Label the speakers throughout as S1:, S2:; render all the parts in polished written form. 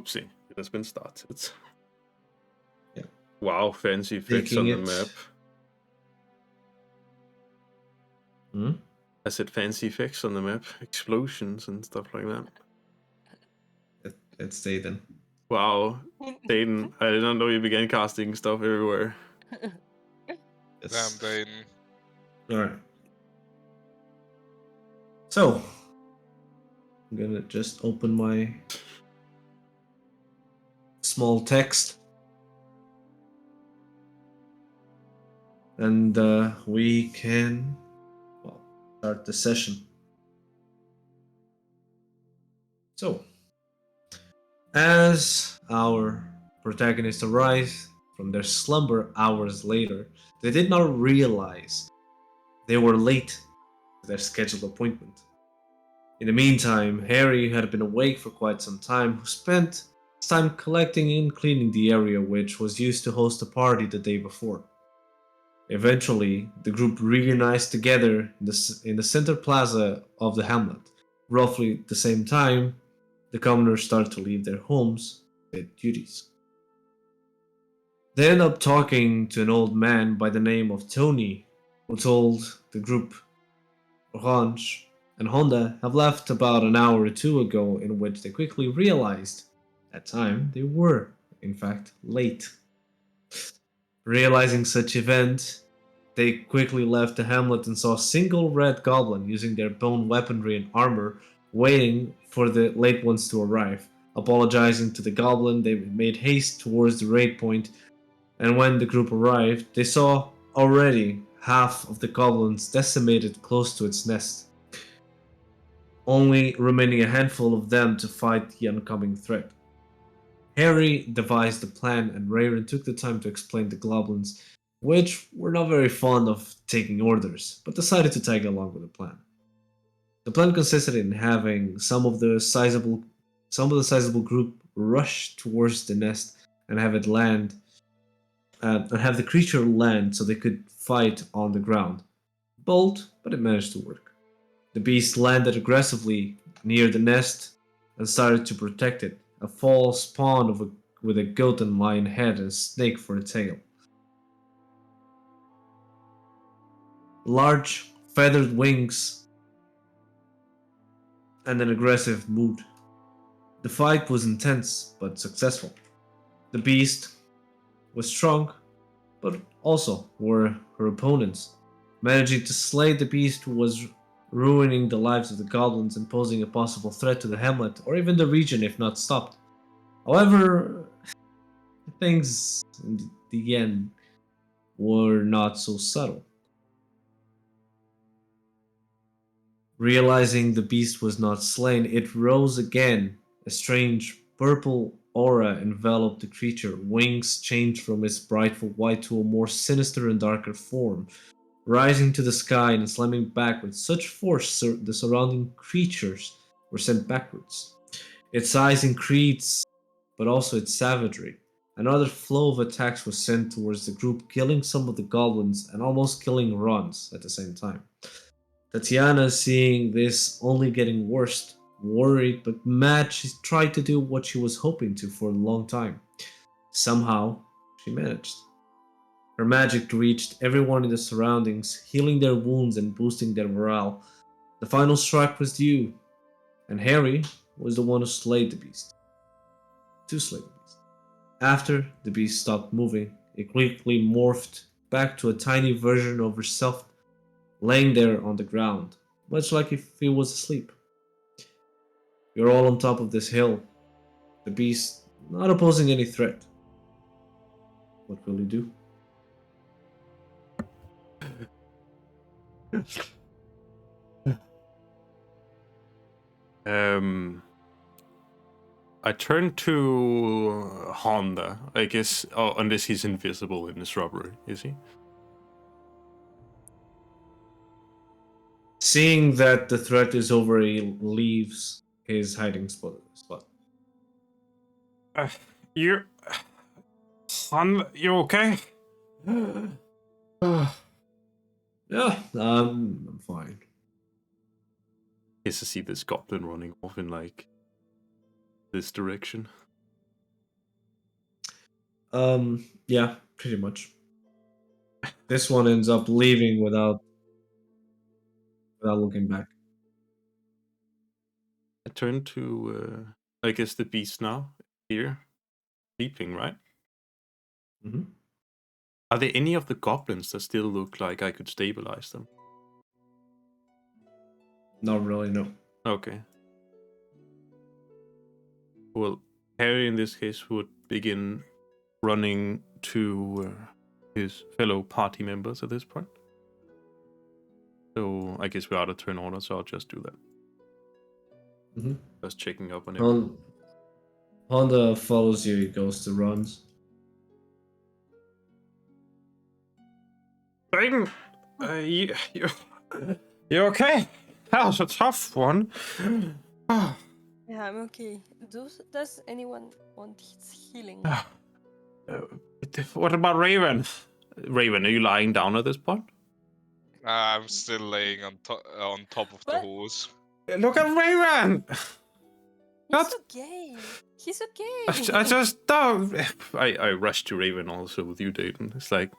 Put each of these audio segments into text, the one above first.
S1: Oopsie, it has been started.
S2: Yeah.
S1: Wow, fancy effects on the map. Has it fancy effects on the map? Explosions and stuff like that.
S2: It's Dayton.
S1: Wow, Dayton, I did not know you began casting stuff everywhere.
S3: Damn, Dayton.
S2: Alright. So, I'm gonna just open my small text. And we can start the session. So, as our protagonists arise from their slumber hours later, they did not realize they were late to their scheduled appointment. In the meantime, Harry had been awake for quite some time, who spent his time collecting and cleaning the area which was used to host a party the day before. Eventually, the group reunites together in the center plaza of the hamlet. Roughly at the same time, the commoners start to leave their homes with duties. They end up talking to an old man by the name of Tony, who told the group Orange and Honda have left about an hour or two ago, in which they quickly realized at time they were, in fact, late. Realizing such event, they quickly left the hamlet and saw a single red goblin using their bone weaponry and armor, waiting for the late ones to arrive. Apologizing to the goblin, they made haste towards the raid point, and when the group arrived, they saw already half of the goblins decimated close to its nest, only remaining a handful of them to fight the oncoming threat. Harry devised a plan, and Rayron took the time to explain the goblins, which were not very fond of taking orders, but decided to tag along with the plan. The plan consisted in having some of the sizable group rush towards the nest and have it land, and have the creature land so they could fight on the ground. Bold, but it managed to work. The beast landed aggressively near the nest and started to protect it, a fall spawn with a goat and lion head and a snake for a tail. Large, feathered wings, and an aggressive mood. The fight was intense, but successful. The beast was strong, but also were her opponents. Managing to slay the beast was ruining the lives of the goblins and posing a possible threat to the hamlet, or even the region if not stopped. However, things in the end were not so subtle. Realizing the beast was not slain, it rose again. A strange purple aura enveloped the creature. Wings changed from its brightful white to a more sinister and darker form, rising to the sky and slamming back with such force the surrounding creatures were sent backwards. Its size increased, but also its savagery. Another flow of attacks was sent towards the group, killing some of the goblins and almost killing Rons at the same time. Tatiana, seeing this only getting worse, worried but mad, she tried to do what she was hoping to for a long time. Somehow, she managed. Her magic reached everyone in the surroundings, healing their wounds and boosting their morale. The final strike was due, and Harry was the one who slayed the beast. To slay the beast. After the beast stopped moving, it quickly morphed back to a tiny version of herself, laying there on the ground, much like if he was asleep. You're all on top of this hill, the beast not opposing any threat. What will you do?
S1: I turn to Honda, I guess, unless he's invisible in this robbery, is he?
S2: Seeing that the threat is over, he leaves his hiding spot.
S1: You're... Honda, you okay?
S2: Yeah, I'm fine.
S1: Is to see this goblin running off in, like, this direction.
S2: Yeah, pretty much. This one ends up leaving without looking back.
S1: I turn to, I guess, the beast now. Here. Sleeping, right?
S2: Hmm.
S1: Are there any of the goblins that still look like I could stabilize them?
S2: Not really, no.
S1: Okay. Well, Harry in this case would begin running to his fellow party members at this point. So I guess we're out of turn order, so I'll just do that.
S2: Hmm.
S1: Just checking up on everyone.
S2: Honda follows you, he goes to runs.
S1: Brayden, you okay? That was a tough one.
S4: Yeah, I'm okay. Does anyone want his healing?
S1: What about Raven? Raven, are you lying down at this point?
S3: I'm still laying on top of the
S4: But-
S3: horse.
S1: Look at Raven!
S4: He's okay. He's okay.
S1: I just don't. I rushed to Raven also with you, Dayton. It's like,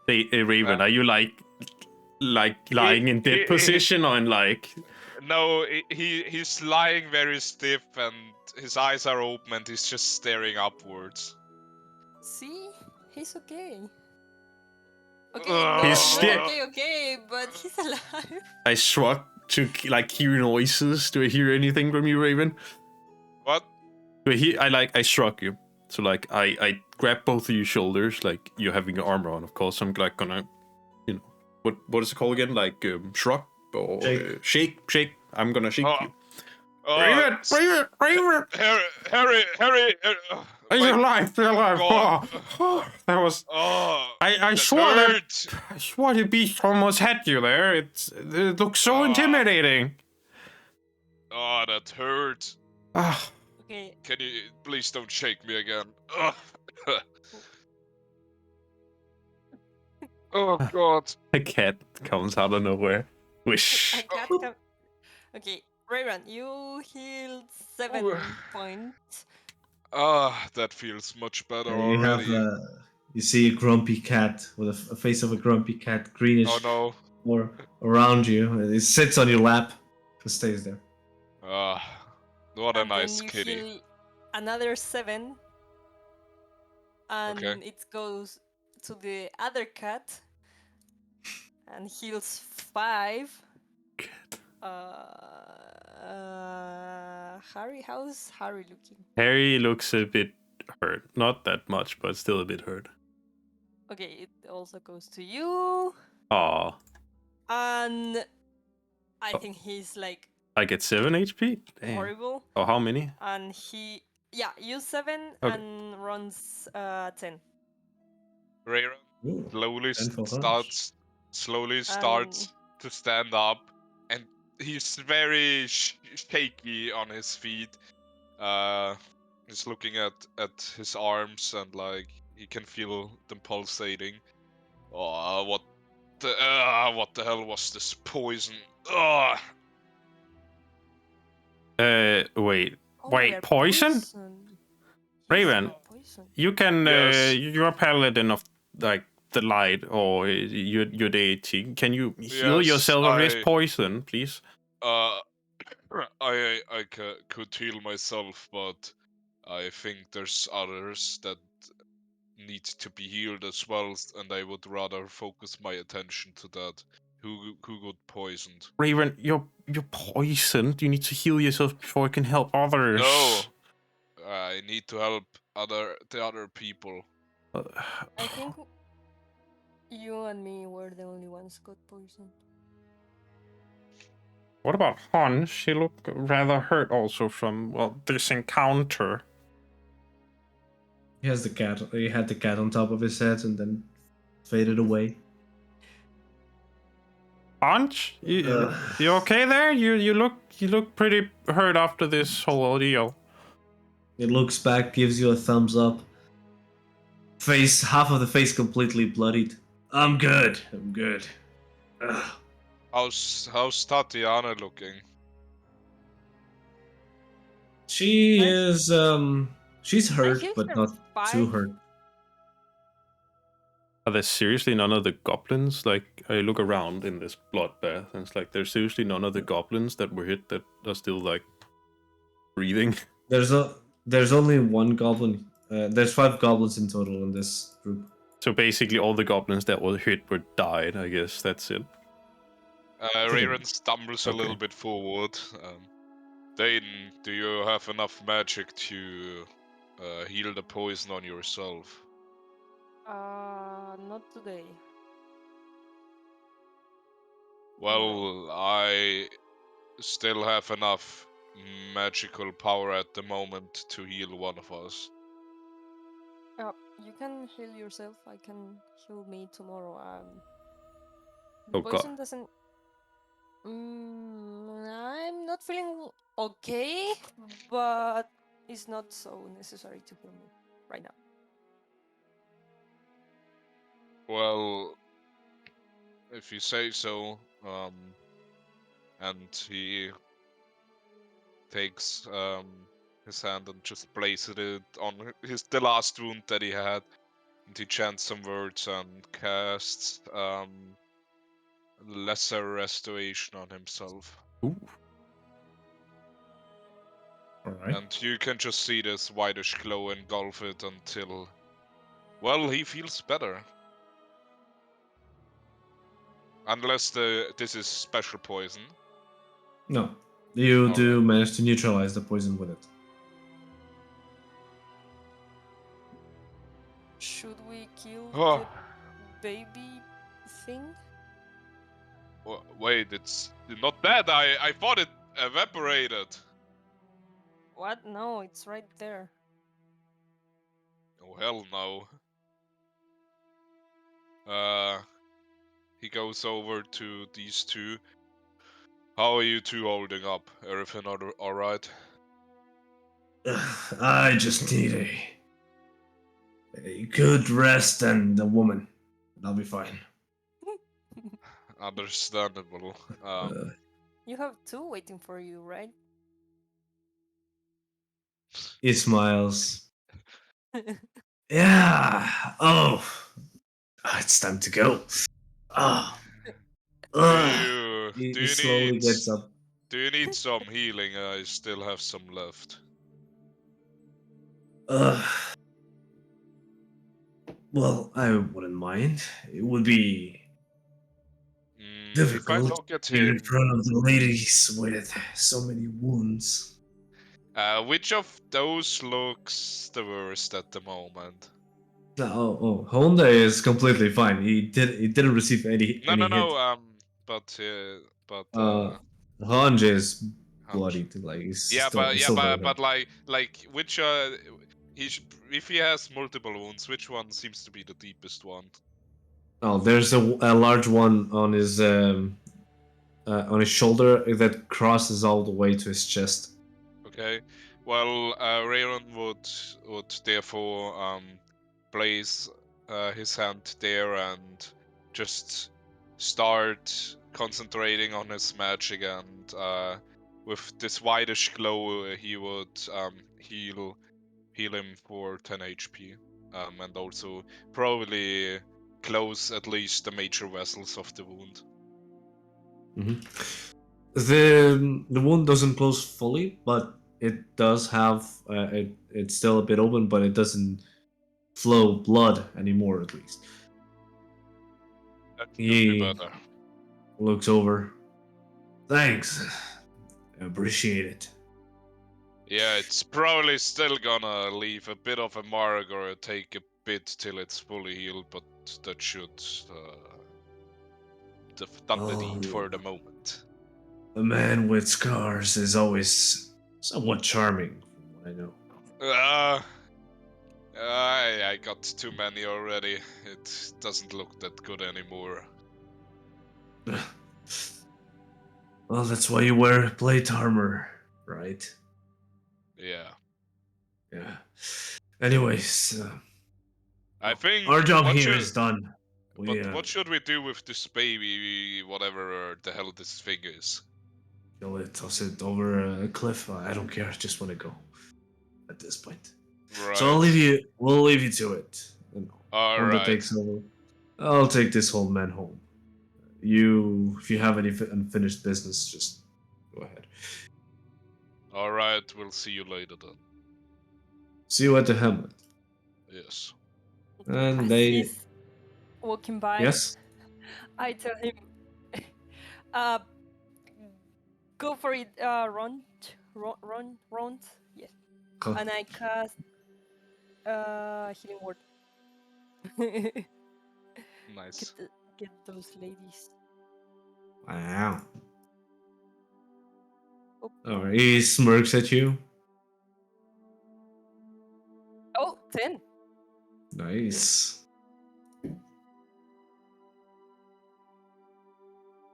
S1: hey, Raven, are you like lying in dead position or in like?
S3: No, he's lying very stiff and his eyes are open and he's just staring upwards.
S4: See, he's okay. Okay,
S1: He's
S4: not okay, but he's alive.
S1: I shrug to like hear noises. Do I hear anything from you, Raven?
S3: What?
S1: Do I hear? I shrug you. So like I grab both of your shoulders, like you're having your armor on, of course. I'm like gonna, what is it called again? Like shrug or shake. I'm gonna shake you. Raven!
S3: Harry!
S1: Are you alive? You're alive. Oh, that was. I swore the beast almost had you there. It looks so intimidating.
S3: Oh, that hurt.
S4: Okay.
S3: Can you please don't shake me again? Oh God.
S1: A cat comes out of nowhere. Wish.
S4: Okay, Rayron, you healed 7 points.
S3: That feels much better already.
S2: You see a grumpy cat with a face of a grumpy cat, greenish.
S3: Oh no.
S2: Or around you. It sits on your lap and stays there.
S3: What a
S4: And
S3: nice
S4: then you
S3: kitty.
S4: heal another 7. And
S3: Okay.
S4: it goes to the other cat and heals 5. Harry, how's Harry looking?
S1: Harry looks a bit hurt. Not that much, but still a bit hurt.
S4: Okay, it also goes to you.
S1: Aw.
S4: And I think he's like
S1: I get 7 HP? Damn.
S4: horrible.
S1: Oh, how many?
S4: And he, use 7 and runs 10.
S3: Rayron slowly
S2: 10 for
S3: starts to stand up, and he's very shaky on his feet. He's looking at his arms and like he can feel them pulsating. Oh, what the hell was this poison?
S1: Wait.
S4: Oh,
S1: Wait, poison? Raven, you can,
S3: Yes.
S1: you're a paladin of, like, the light, or your deity. Can you heal yourself of this poison, please?
S3: I could heal myself, but I think there's others that need to be healed as well, and I would rather focus my attention to that. Who got poisoned?
S1: Raven, you're poisoned. You need to heal yourself before you can help others.
S3: No, I need to help the other people.
S4: I think you and me were the only ones got poisoned.
S1: What about Hans? She looked rather hurt also from, well, this encounter.
S2: He had the cat on top of his head and then faded away.
S1: Hans, you okay there? You look pretty hurt after this whole ordeal.
S2: It looks back, gives you a thumbs up. Half of the face completely bloodied. I'm good. Ugh.
S3: How's Tatiana looking?
S2: She is She's
S4: I
S2: hurt,
S4: healed
S2: but
S4: her
S2: not too
S4: 5.
S2: hurt.
S1: Are there seriously none of the goblins? Like, I look around in this bloodbath, and it's like there's seriously none of the goblins that were hit that are still like breathing.
S2: There's only one goblin. There's 5 goblins in total in this group.
S1: So basically, all the goblins that were hit were died. I guess that's it.
S3: Rayron stumbles a
S1: Okay.
S3: little bit forward. Dane, do you have enough magic to heal the poison on yourself?
S4: Not today.
S3: Well, I still have enough magical power at the moment to heal one of us.
S4: You can heal yourself. I can heal me tomorrow. The
S1: Oh god.
S4: poison doesn't. I'm not feeling okay, but it's not so necessary to heal me right now.
S3: Well, if you say so, and he takes his hand and just places it on the last wound that he had, and he chants some words and casts lesser restoration on himself.
S1: Ooh.
S2: Alright.
S3: And you can just see this whitish glow engulf it until, well, he feels better. Unless this is special poison.
S2: No. You do
S3: Alright.
S2: manage to neutralize the poison with it.
S4: Should we kill
S3: Oh,
S4: the baby thing?
S3: wait, it's not dead. I thought it evaporated.
S4: What? No, it's right there.
S3: Oh, hell no. He goes over to these two. How are you two holding up? Everything alright?
S2: I just need a good rest and a woman. And I'll be fine.
S3: Understandable.
S4: You have 2 waiting for you, right?
S2: He smiles. Yeah. Oh. It's time to go. Oh.
S3: Do
S2: He
S3: you
S2: slowly
S3: need
S2: gets up.
S3: do you need some healing? I still have some left.
S2: Well, I wouldn't mind. It would be
S3: If I
S2: difficult
S3: look at
S2: being in
S3: him,
S2: front of the ladies with so many wounds.
S3: which of those looks the worst at the moment?
S2: Honda is completely fine. He didn't receive any hit.
S3: But
S2: Hanj is
S3: Hunch.
S2: bloody. Like
S3: Yeah, but
S2: he's
S3: yeah,
S2: still very hurt.
S3: like which if he has multiple wounds, which one seems to be the deepest one?
S2: Oh, there's a large one on his shoulder that crosses all the way to his chest.
S3: Okay, well, Rayron would therefore place his hand there and just start concentrating on his magic, and with this whitish glow, he would heal him for 10 HP, and also probably close at least the major vessels of the wound.
S2: Mm-hmm. The wound doesn't close fully, but it does have it's still a bit open, but it doesn't flow blood anymore. At least
S3: That should be
S2: he
S3: better.
S2: looks over. Thanks, I appreciate it.
S3: Yeah, it's probably still gonna leave a bit of a mark or take a bit till it's fully healed, but that should have done the deed for the moment.
S2: A man with scars is always somewhat charming, from what I know.
S3: I got too many already. It doesn't look that good anymore.
S2: Well, that's why you wear plate armor, right?
S3: Yeah.
S2: Yeah. Anyways,
S3: I think
S2: our job here is done. We
S3: what should we do with this baby, whatever the hell this thing is?
S2: kill it, toss it over a cliff. I don't care. I just want to go at this point. So we'll leave you to it.
S3: All
S2: Honda
S3: right.
S2: takes over. I'll take this old man home. If you have any unfinished business, just go ahead.
S3: All right. We'll see you later then.
S2: See you at the hamlet.
S3: Yes.
S2: And
S4: As
S2: they
S4: he's walking by,
S2: yes.
S4: I tell him, go for it, run, yes.
S2: Cool.
S4: And I cast healing word.
S3: Nice.
S4: Get those ladies.
S2: Wow.
S4: Oh,
S2: Oh, he smirks at you.
S4: oh 10.
S2: Nice.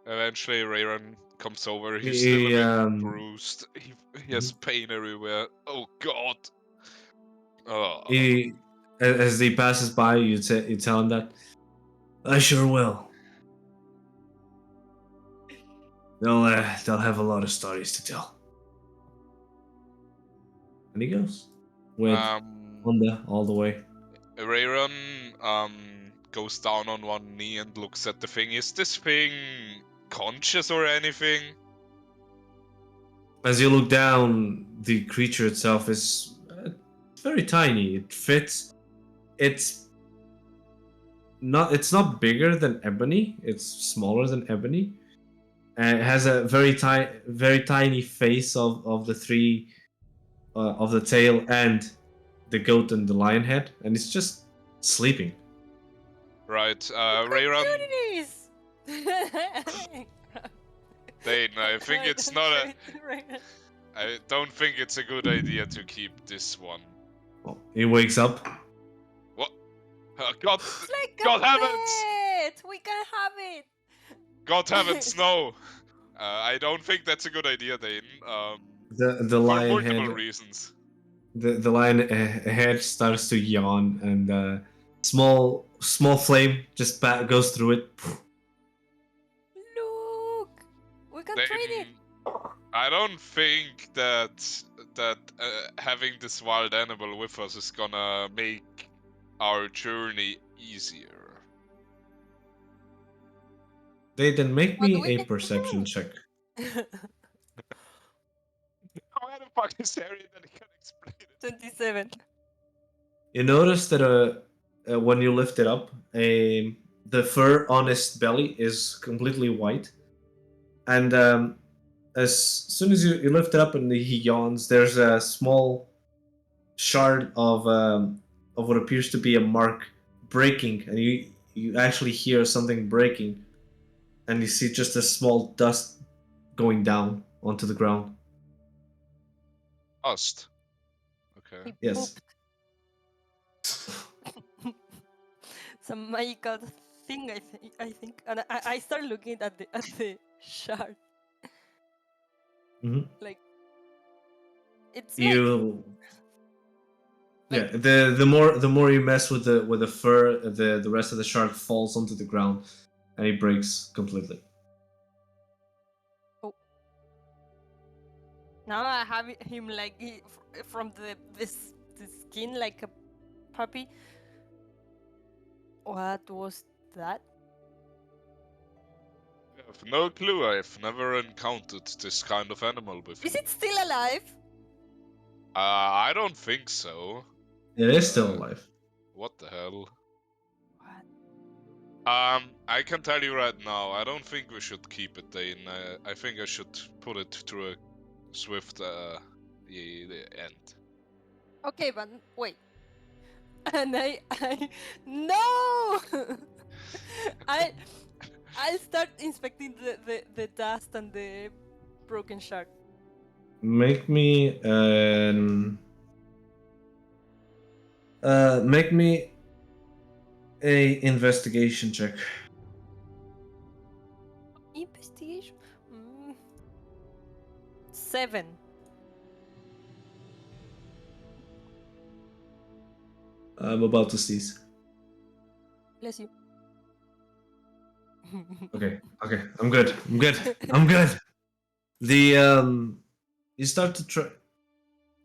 S3: Eventually, Rayron comes over. He's still a bit bruised. He has pain everywhere. Oh God. Oh.
S2: As he passes by, you tell him that I sure will. They'll have a lot of stories to tell. And he goes with Honda all the way.
S3: Rayron goes down on one knee and looks at the thing. Is this thing conscious or anything?
S2: As you look down, the creature itself is very tiny. It fits. It's not bigger than ebony. It's smaller than ebony. And it has a very tiny face of the three of the tail and the goat and the lion head, and it's just sleeping.
S3: Right, Rayron.
S4: Opportunities!
S3: Dane, I think it's not a. I don't think it's a good idea to keep this one.
S2: Well, he wakes up.
S3: What? God!
S4: It's like
S3: God
S4: a
S3: heavens!
S4: pet! We can have it!
S3: God heavens, no! I don't think that's a good idea, Dane.
S2: The
S3: For
S2: lion
S3: multiple
S2: head.
S3: reasons.
S2: The lion head starts to yawn, and small flame just goes through it.
S4: Look! We can
S3: Dane,
S4: trade it!
S3: I don't think that having this wild animal with us is gonna make our journey easier.
S2: They then make
S4: What do
S2: me
S4: we
S2: a
S4: get?
S2: perception check.
S3: Where the fuck is Harry that he can explain it?
S4: 27.
S2: You notice that when you lift it up, the fur on its belly is completely white, and as soon as you lift it up and he yawns, there's a small shard of what appears to be a mark breaking, and you actually hear something breaking, and you see just a small dust going down onto the ground.
S3: Dust. Okay.
S4: He
S2: Yes.
S4: pooped. Some magical thing, I think. And I start looking at the shard.
S2: Mhm.
S4: Like, it's
S2: You
S4: like
S2: the more you mess with the fur, the rest of the shard falls onto the ground, and it breaks completely.
S4: now I have him like from the skin like a puppy. What was that?
S3: I have no clue. I've never encountered this kind of animal before.
S4: Is it still alive?
S3: I don't think so.
S2: It is still alive.
S3: What the hell?
S4: What?
S3: I can tell you right now, I don't think we should keep it, Dane. I think I should put it through a swift the end.
S4: Okay, but wait. And no! I'll start inspecting the dust and the broken shard.
S2: Make me a investigation check.
S4: Investigation? 7.
S2: I'm about to sneeze.
S4: Bless you.
S2: Okay, I'm good. I'm good. The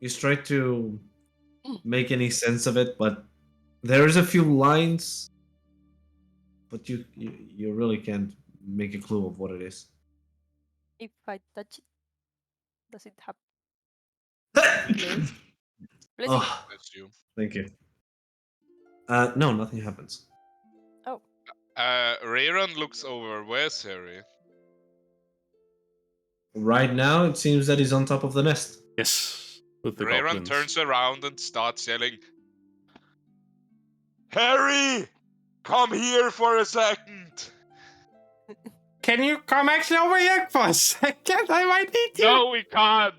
S2: you try to make any sense of it, but there's a few lines, but you really can't make a clue of what it is.
S4: If I touch it, does it happen? Bless you.
S2: Oh,
S3: Bless you.
S2: thank you. No, nothing happens.
S4: Oh,
S3: Rayron looks over. Where's Harry?
S2: Right now, it seems that he's on top of the nest.
S1: Yes, with the
S3: Rayron
S1: goblins.
S3: turns around and starts yelling, Harry! Come here for a second!
S1: Can you come actually over here for a second? I might need you.
S3: No, we can't!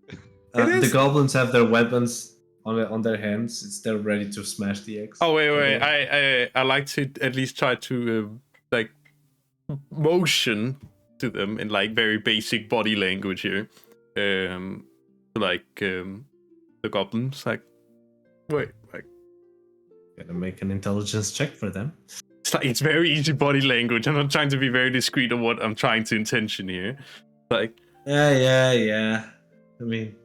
S1: It
S2: The
S1: is-
S2: goblins have their weapons on their hands. They're ready to smash the eggs.
S1: Oh wait!
S2: Okay.
S1: I like to at least try to like motion to them in like very basic body language here. The goblins like wait like
S2: Gotta make an intelligence check for them.
S1: it's very easy body language. I'm not trying to be very discreet on what I'm trying to intention here. Like
S2: Yeah. I mean,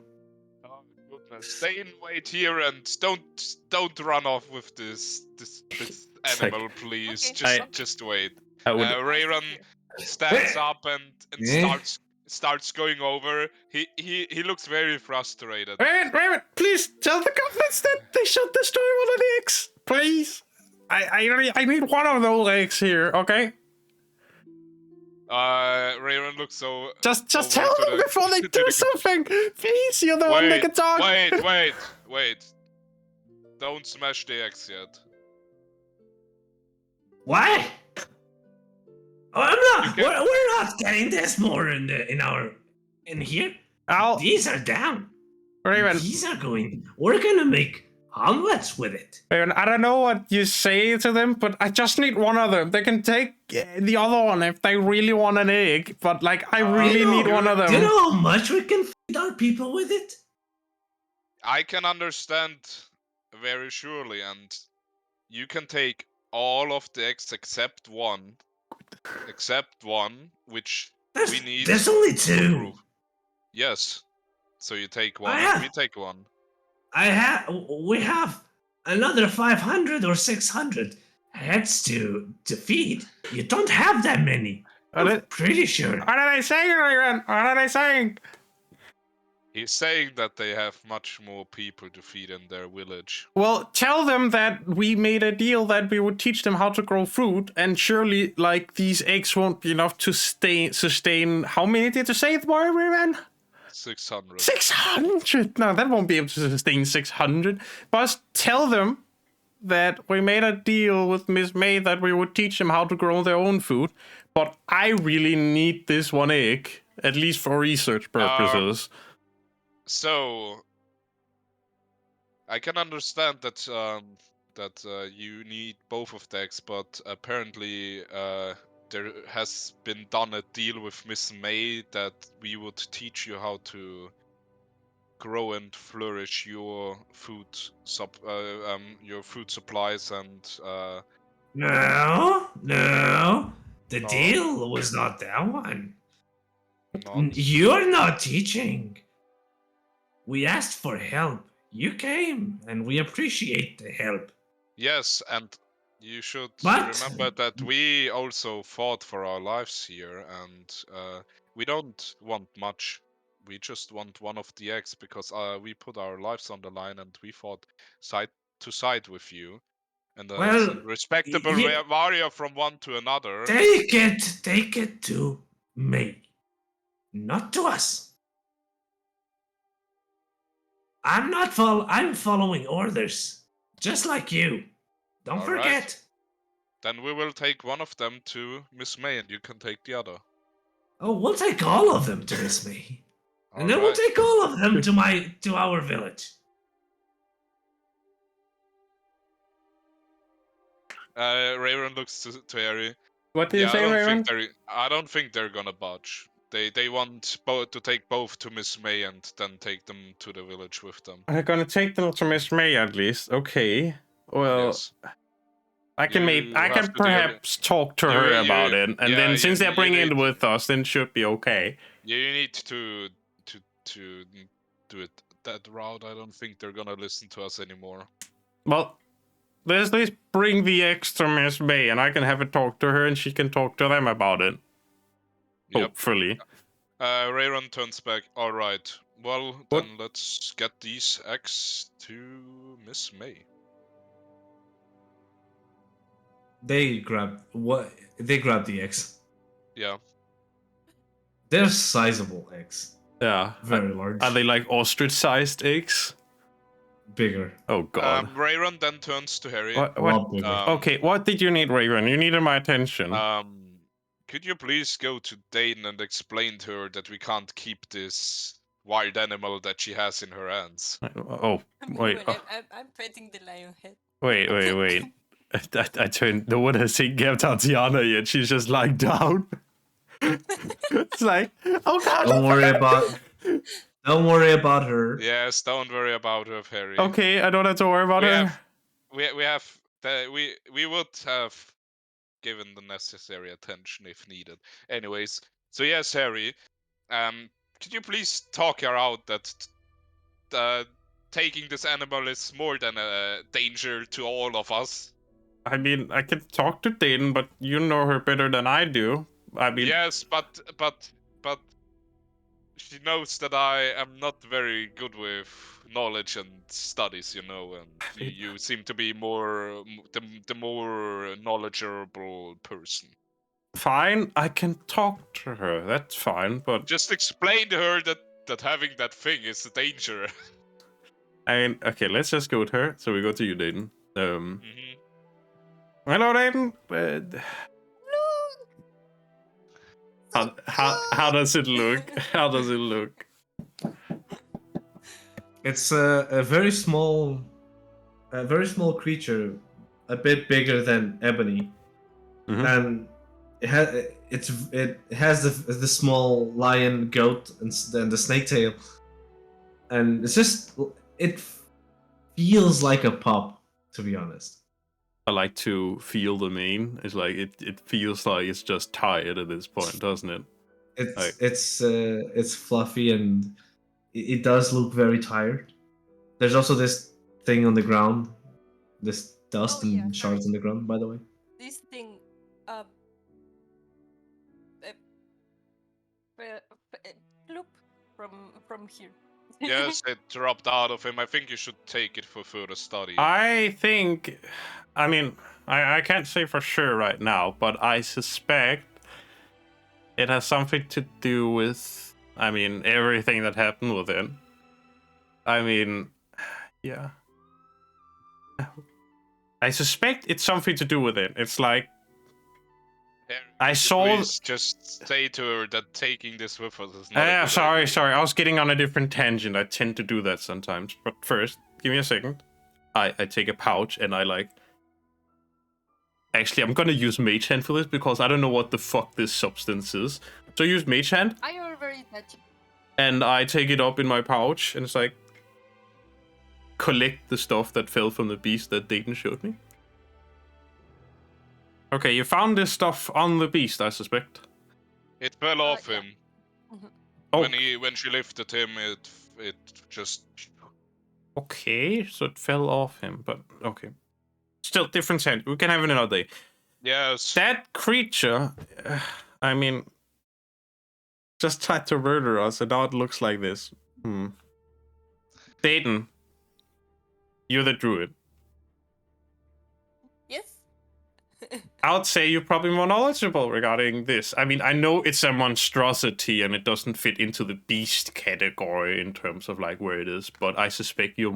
S3: Oh, goodness. Stay in wait here and don't run off with this
S1: It's like-
S3: animal, please.
S4: Okay.
S3: Just wait.
S1: I would
S3: Rayron stands up and
S2: Yeah.
S3: starts going over. He looks very frustrated.
S1: Raven, please tell the goblins that they should destroy one of the eggs, please. I need one of those eggs here, okay?
S3: Rayron looks so.
S1: Just
S3: over
S1: tell
S3: to
S1: them
S3: the-
S1: before they
S3: to
S1: do
S3: the-
S1: something. Please, you're the one that can talk.
S3: Wait. Don't smash the eggs yet.
S2: what? Oh, I'm not.
S3: You can-
S2: We're not getting this more in here.
S1: I'll
S2: These are down.
S1: Raven,
S2: These are going. We're gonna make omelets with it.
S1: Raven, I don't know what you say to them, but I just need one of them. They can take the other one if they really want an egg, but like I really
S2: You know-
S1: need one of them.
S2: Do you know how much we can feed our people with it?
S3: I can understand very surely, and you can take all of the eggs except one, which we need.
S2: There's only
S3: for
S2: two.
S3: proof. Yes. So you take one,
S2: yeah.
S3: and we take one.
S2: We have another 500 or 600 heads to feed. You don't have that many.
S1: Are
S2: I'm
S1: they-
S2: pretty sure.
S1: What are they saying, Raven? What are they saying?
S3: He's saying that they have much more people to feed in their village.
S1: Well, tell them that we made a deal that we would teach them how to grow food, and surely, like, these eggs won't be enough to sustain. How many did you say, boy, Raven?
S3: 600.
S1: 600! No, that won't be able to sustain 600. But tell them that we made a deal with Miss May that we would teach them how to grow their own food. But I really need this one egg, at least for research purposes.
S3: So, I can understand that you need both of the eggs, but apparently there has been done a deal with Miss May that we would teach you how to grow and flourish your food supplies and
S2: No. The
S3: No.
S2: deal was not that one.
S3: not.
S2: You're not teaching. We asked for help. You came, and we appreciate the help.
S3: Yes, and you should
S2: But-
S3: remember that we also fought for our lives here, and we don't want much. We just want one of the eggs because we put our lives on the line and we fought side to side with you. And it's
S2: Well,
S3: a respectable
S2: yeah.
S3: warrior from one to another.
S2: Take it to me, not to us. I'm following orders, just like you. Don't
S3: All right.
S2: forget.
S3: Then we will take one of them to Miss May, and you can take the other.
S2: Oh, we'll take all of them to Miss Me, and then we'll
S3: Alright.
S2: take all of them to our village.
S3: Rayron looks to Harry.
S1: What did you say, Raven?
S3: I don't think they're gonna budge. They want both to take both to Miss May and then take them to the village with them.
S1: I'm gonna take them to Miss May at least. Okay. Well,
S3: Yes.
S1: I can
S3: You
S1: I
S3: have
S1: can
S3: to do
S1: perhaps talk to her about it, and
S3: yeah,
S1: then since
S3: you-
S1: they're bringing
S3: you
S1: it
S3: need-
S1: with us, then it should be okay.
S3: Yeah, you need to do it that route, I don't think they're gonna listen to us anymore.
S1: Well, let's at least bring the eggs to Miss May, and I can have a talk to her, and she can talk to them about it.
S3: Yep.
S1: Hopefully.
S3: Rayron turns back. All right. Well,
S1: What?
S3: then let's get these eggs to Miss May.
S2: They grab what? They grab the eggs.
S3: Yeah.
S2: They're sizable eggs.
S1: Yeah.
S2: Very large.
S1: Are they like ostrich-sized eggs?
S2: Bigger?
S1: Oh god.
S3: Rayron then turns to Harry.
S1: What?
S2: A lot bigger.
S1: Okay, what did you need, Raven? You needed my attention.
S3: Could you please go to Dane and explain to her that we can't keep this wild animal that she has in her hands?
S1: Oh, wait.
S4: I'm petting the lion head.
S1: Wait. I turned. No one has taken care of Tatiana yet. She's just lying down. It's like, oh god.
S2: Don't worry about. Don't worry about her.
S3: Yes, don't worry about her, Harry.
S1: Okay, I don't have to worry about her.
S3: We would have given the necessary attention if needed. Anyways, so yes, Harry, could you please talk her out that taking this animal is more than a danger to all of us?
S1: I mean, I can talk to Dayton, but you know her better than I do. I mean,
S3: Yes, but she knows that I am not very good with knowledge and studies, you know, and you seem to be the more knowledgeable person.
S1: fine, I can talk to her. That's fine, but
S3: Just explain to her that having that thing is a danger.
S1: I mean, okay, let's just go with her. So we go to you, Dayton.
S3: Mhm.
S1: Hello, Dayton. How does it look? How does it look?
S2: It's a very small creature, a bit bigger than Ebony, and it has the small lion, goat, and the snake tail, and it feels like a pup, to be honest.
S1: I like to feel the mane. It's like it feels like it's just tired at this point, doesn't it?
S2: It's fluffy and it does look very tired. There's also this thing on the ground, this dust and shards on the ground. By the way,
S4: this thing, loop from here.
S3: Yes, it dropped out of him. I think you should take it for further study.
S1: I think, I mean, I can't say for sure right now, but I suspect it has something to do with, I mean, everything that happened with it. I mean, yeah. I suspect it's something to do with it. It's like,
S3: Harry,
S1: I saw.
S3: Please just say to her that taking this with us is not. A good
S1: Sorry.
S3: idea.
S1: I was getting on a different tangent. I tend to do that sometimes. But first, give me a second. I take a pouch and I like. Actually, I'm gonna use Mage Hand for this because I don't know what the fuck this substance is. So I use Mage Hand.
S4: I are very touchy.
S1: And I take it up in my pouch and it's like. Collect the stuff that fell from the beast that Dayton showed me. Okay, you found this stuff on the beast, I suspect.
S3: It fell off
S4: Yeah.
S3: him.
S1: Oh,
S3: When she lifted him, it just.
S1: okay, so it fell off him, but okay. Still, different hand. We can have it another day.
S3: Yes.
S1: That creature, I mean, just tried to murder us, and now it looks like this. Dayton, you're the druid.
S4: Yes.
S1: I would say you're probably more knowledgeable regarding this. I mean, I know it's a monstrosity and it doesn't fit into the beast category in terms of like where it is, but I suspect you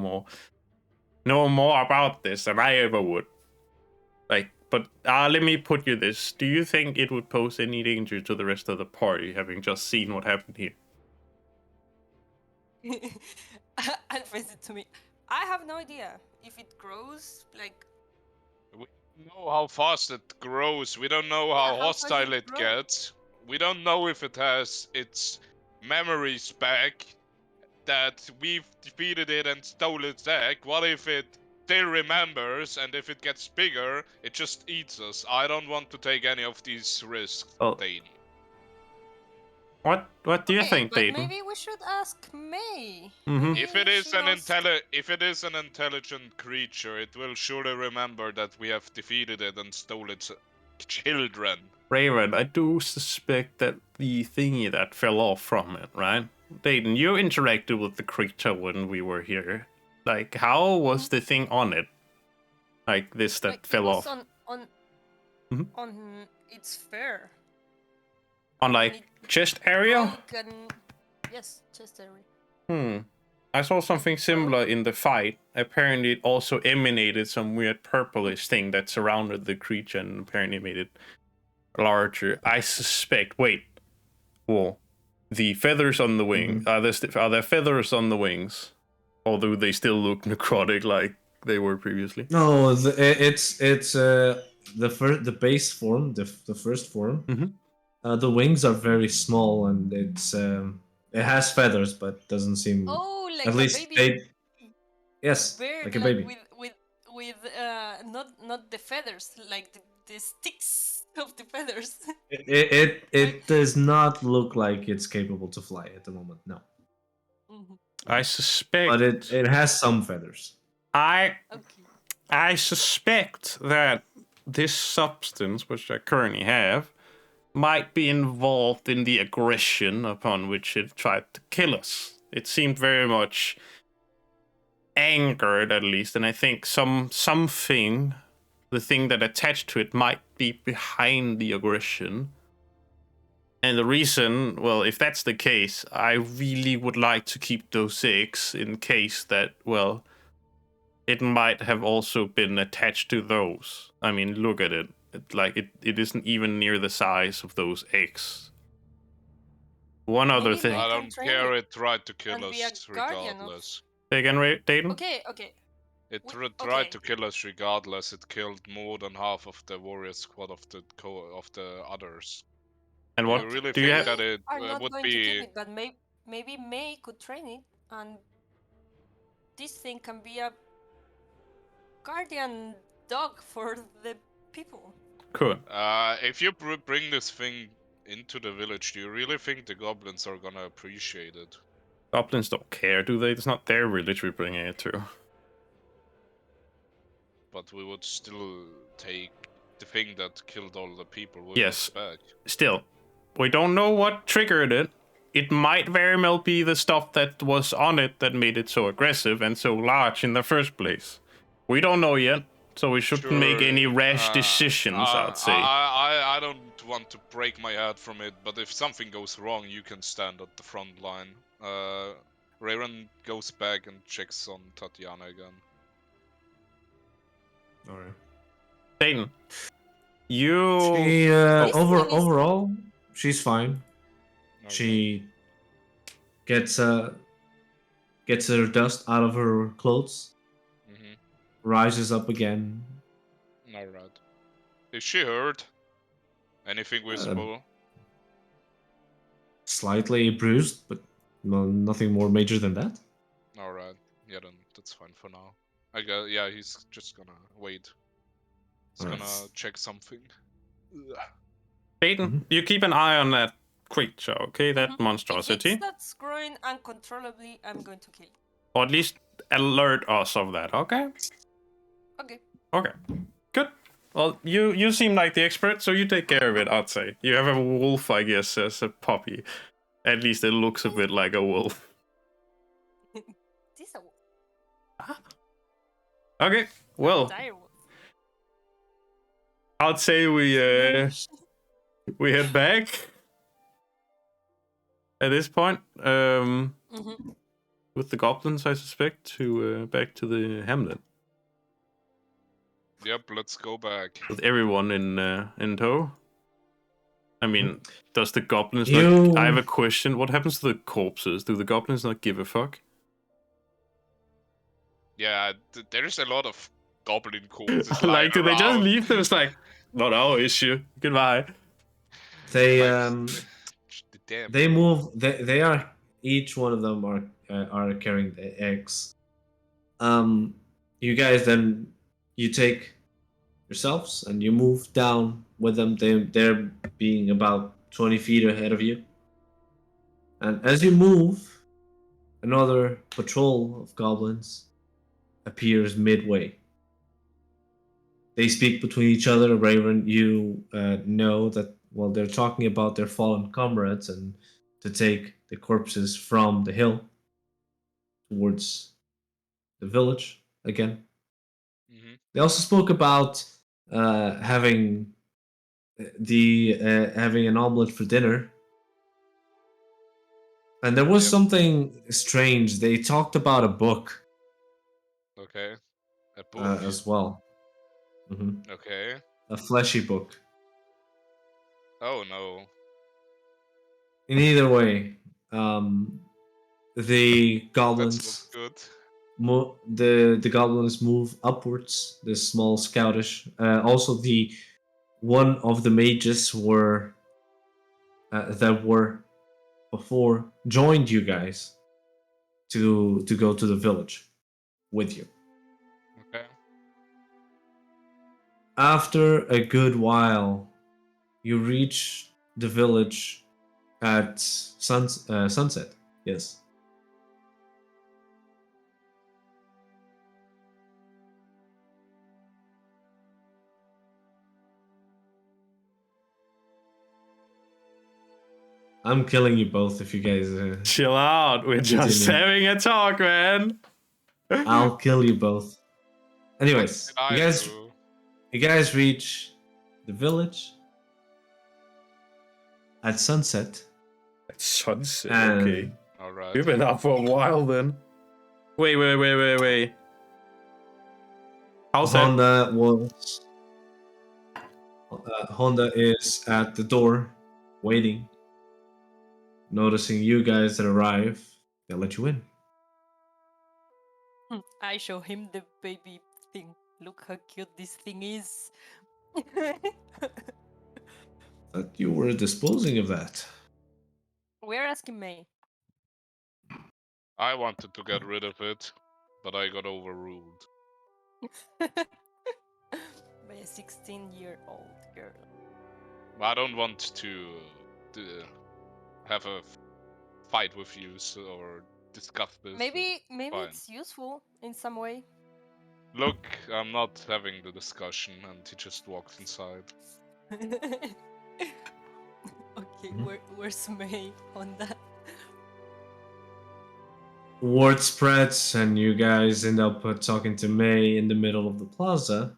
S1: know more about this than I ever would. Like, but let me put you this: do you think it would pose any danger to the rest of the party, having just seen what happened here?
S4: And face it to me. I have no idea if it grows like.
S3: We don't know how fast it grows. We don't know how hostile it gets. We don't know if it has its memories back. That we've defeated it and stole its egg. What if it still remembers, and if it gets bigger, it just eats us? I don't want to take any of these risks,
S1: Oh.
S3: Dane.
S1: What do you
S4: Okay,
S1: think,
S4: but
S1: Dayton?
S4: maybe we should ask May.
S1: Mhm.
S4: Maybe
S3: If it is
S4: she knows.
S3: if it is an intelligent creature, it will surely remember that we have defeated it and stole its children.
S1: Raven, I do suspect that the thingy that fell off from it, right? Dayton, you interacted with the creature when we were here. Like, how was the thing on it? Like this that
S4: Like, it
S1: fell
S4: was
S1: off?
S4: on
S1: Mhm.
S4: on its fur.
S1: On
S4: And
S1: like
S4: it
S1: chest area?
S4: broke and yes, chest area.
S1: I saw something similar in the fight. Apparently, it also emanated some weird purplish thing that surrounded the creature and apparently made it larger. I suspect. Wait. Whoa. The feathers on the wing. Are there feathers on the wings? Although they still look necrotic like they were previously.
S2: No, it's the base form, the first form.
S1: Mhm.
S2: The wings are very small, and it has feathers, but doesn't seem.
S4: Oh,
S2: At
S4: like a
S2: least
S4: baby
S2: they. Yes,
S4: bird,
S2: like a
S4: like
S2: baby.
S4: with not the feathers, like the sticks of the feathers.
S2: It does not look like it's capable to fly at the moment. No,
S4: Mhm.
S1: I suspect.
S2: but it has some feathers.
S4: Okay.
S1: I suspect that this substance, which I currently have, might be involved in the aggression upon which it tried to kill us. It seemed very much angered, at least, and I think something, the thing that attached to it, might be behind the aggression. And the reason, well, if that's the case, I really would like to keep those eggs in case that, well, it might have also been attached to those. I mean, look at it. It isn't even near the size of those eggs. One other
S4: Maybe
S1: thing.
S4: May
S3: I
S4: can
S3: don't
S4: train
S3: care.
S4: it
S3: It tried to kill
S4: and be a
S3: us
S4: guardian of.
S3: regardless.
S1: Say again, Dayton?
S4: Okay, okay.
S3: It
S4: We-
S3: tried
S4: okay.
S3: to kill us regardless. It killed more than half of the warrior squad of the others.
S1: And
S3: Do you
S1: what
S3: really
S1: do you
S3: think
S1: have?
S3: that
S4: We
S3: it
S4: are not
S3: would
S4: going to kill
S3: be?
S4: it, but maybe May could train it, and this thing can be a guardian dog for the people.
S1: Cool.
S3: If you bring this thing into the village, do you really think the goblins are gonna appreciate it?
S1: Goblins don't care, do they? It's not their village we're bringing it to.
S3: But we would still take the thing that killed all the people with
S1: Yes.
S3: us back.
S1: Still, we don't know what triggered it. It might very well be the stuff that was on it that made it so aggressive and so large in the first place. We don't know yet, so we shouldn't make any rash decisions, I'd say.
S3: I don't want to break my head from it, but if something goes wrong, you can stand at the front line. Rayron goes back and checks on Tatiana again.
S2: Alright.
S1: Dayton, you...
S2: She
S4: This thing is-
S2: overall, she's fine.
S3: Alright.
S2: She gets her dust out of her clothes,
S3: Mhm.
S2: rises up again.
S3: Alright. Is she hurt? Anything visible?
S2: Slightly bruised, but nothing more major than that.
S3: Alright. Yeah, then that's fine for now. I guess, yeah, he's just gonna wait. He's
S2: Alright.
S3: gonna check something. Ugh.
S1: Dayton, you keep an eye on that creature, okay? That
S4: If
S1: monstrosity.
S4: it's that's growing uncontrollably, I'm going to kill it.
S1: Or at least alert us of that, okay?
S4: Okay.
S1: Okay. Good. Well, you seem like the expert, so you take care of it, I'd say. You have a wolf, I guess, as a puppy. At least it looks a bit like a wolf.
S4: This is a
S1: Okay, well,
S4: dire wolf.
S1: I'd say we head back at this point.
S4: Mhm.
S1: With the goblins, I suspect, to back to the hamlet
S3: Yep, let's go back.
S1: with everyone in tow. I mean, does the goblins
S2: You-
S1: not? I have a question. What happens to the corpses? Do the goblins not give a fuck?
S3: Yeah, there's a lot of goblin corpses
S1: Like, do they just
S3: around.
S1: leave them? It's like, not our issue. Goodbye.
S2: They
S3: Like, damn.
S2: they move. They are, each one of them are carrying the eggs. You guys then, you take yourselves and you move down with them. They're being about 20 feet ahead of you. And as you move, another patrol of goblins appears midway. They speak between each other. Raven, you know that, well, they're talking about their fallen comrades and to take the corpses from the hill towards the village again.
S3: Mm-hmm.
S2: They also spoke about having having an omelet for dinner. And there was
S3: Yep.
S2: something strange. They talked about a book
S3: Okay. A book.
S2: as well. Mhm.
S3: Okay.
S2: A fleshy book.
S3: Oh no.
S2: In either way, the
S3: That's not
S2: goblins
S3: good.
S2: the goblins move upwards. The small scoutish. Also, the one of the mages were that were before joined you guys to go to the village with you.
S3: Okay.
S2: After a good while, you reach the village at sunset. Yes. I'm killing you both if you guys.
S1: Chill out. We're just
S2: Continue.
S1: having a talk, man.
S2: I'll kill you both.
S3: What
S2: Anyways,
S3: did I do?
S2: you guys reach the village at sunset,
S1: It's sunset.
S2: and
S1: Okay.
S3: All right.
S1: We've been up for a while then. Wait. How's that?
S2: Honda is at the door, waiting, noticing you guys that arrive. They'll let you in.
S4: I show him the baby thing. Look how cute this thing is.
S2: Thought you were disposing of that.
S4: We're asking May.
S3: I wanted to get rid of it, but I got overruled.
S4: By a 16-year-old girl.
S3: I don't want to have a fight with you or discuss this.
S4: Maybe
S3: fine.
S4: it's useful in some way.
S3: Look, I'm not having the discussion, and he just walks inside.
S4: Okay, where's May on that?
S2: Word spreads, and you guys end up talking to May in the middle of the plaza.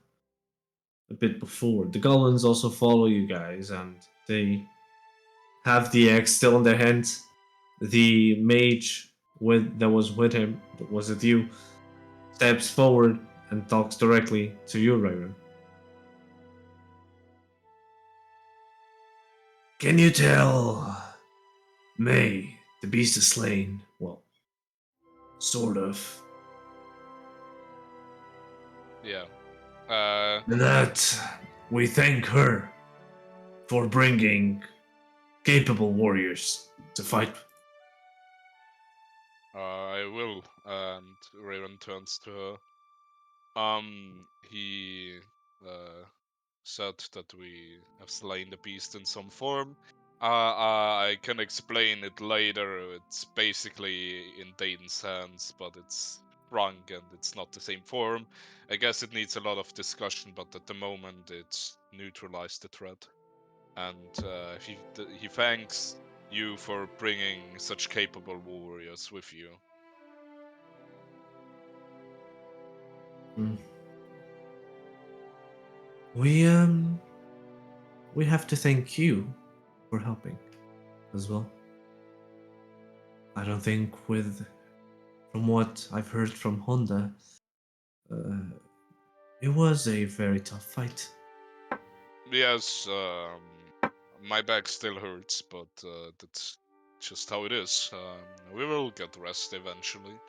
S2: A bit before. The goblins also follow you guys, and they have the axe still in their hands. The mage that was with him, that was with you, steps forward and talks directly to you, Raven. Can you tell May the beast is slain? Well, sort of.
S3: Yeah.
S2: And that we thank her for bringing capable warriors to fight.
S3: I will. And Raven turns to her. He said that we have slain the beast in some form. I can explain it later. It's basically in Dayton's hands, but it's shrunk and it's not the same form. I guess it needs a lot of discussion, but at the moment it's neutralized the threat. And he thanks you for bringing such capable warriors with you.
S2: Mm. We have to thank you for helping as well. I don't think from what I've heard from Honda, it was a very tough fight.
S3: Yes, my back still hurts, but that's just how it is. We will get rest eventually.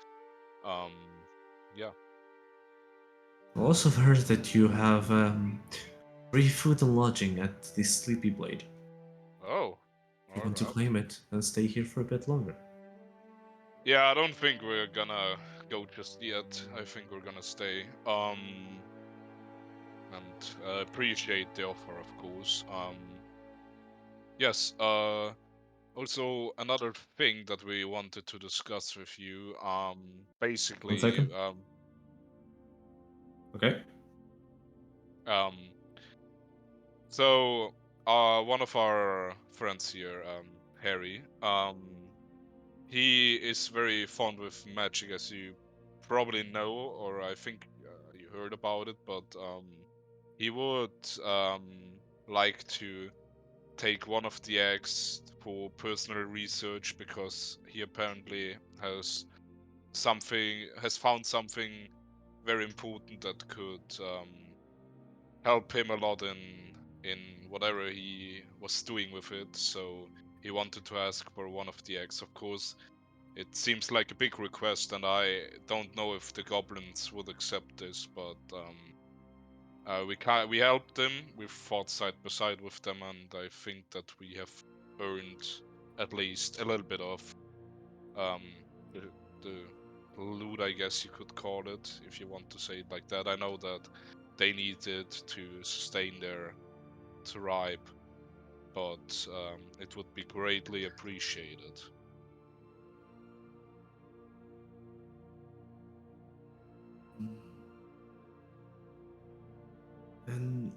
S3: Yeah.
S2: I also heard that you have free food and lodging at the Sleepy Blade.
S3: Oh.
S2: If you want to
S3: Alright.
S2: claim it and stay here for a bit longer.
S3: Yeah, I don't think we're gonna go just yet. I think we're gonna stay. And appreciate the offer, of course. Yes. Also, another thing that we wanted to discuss with you,
S2: 1
S3: basically,
S2: second. Okay.
S3: So, one of our friends here, Harry, he is very fond with magic, as you probably know, or I think you heard about it. But he would like to take one of the eggs for personal research because he apparently has found something very important that could help him a lot in whatever he was doing with it. So he wanted to ask for one of the eggs. Of course, it seems like a big request, and I don't know if the goblins would accept this, but we helped them. We fought side by side with them, and I think that we have earned at least a little bit of um, the, the loot, I guess you could call it, if you want to say it like that. I know that they need it to sustain their tribe, but it would be greatly appreciated.
S2: And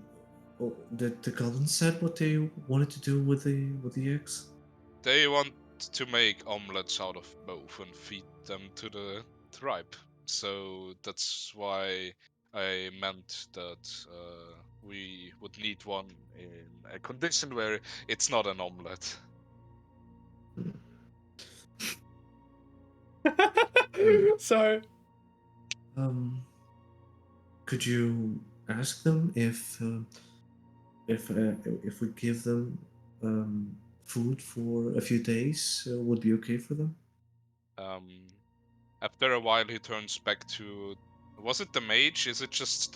S2: the goblin said what they wanted to do with the eggs.
S3: They want to make omelets out of both and feed them to the tribe. So that's why I meant that we would need one in a condition where it's not an omelet.
S1: Sorry.
S2: Could you ask them if we give them food for a few days would be okay for them?
S3: Um, After a while, he turns back to. Was it the mage? Is it just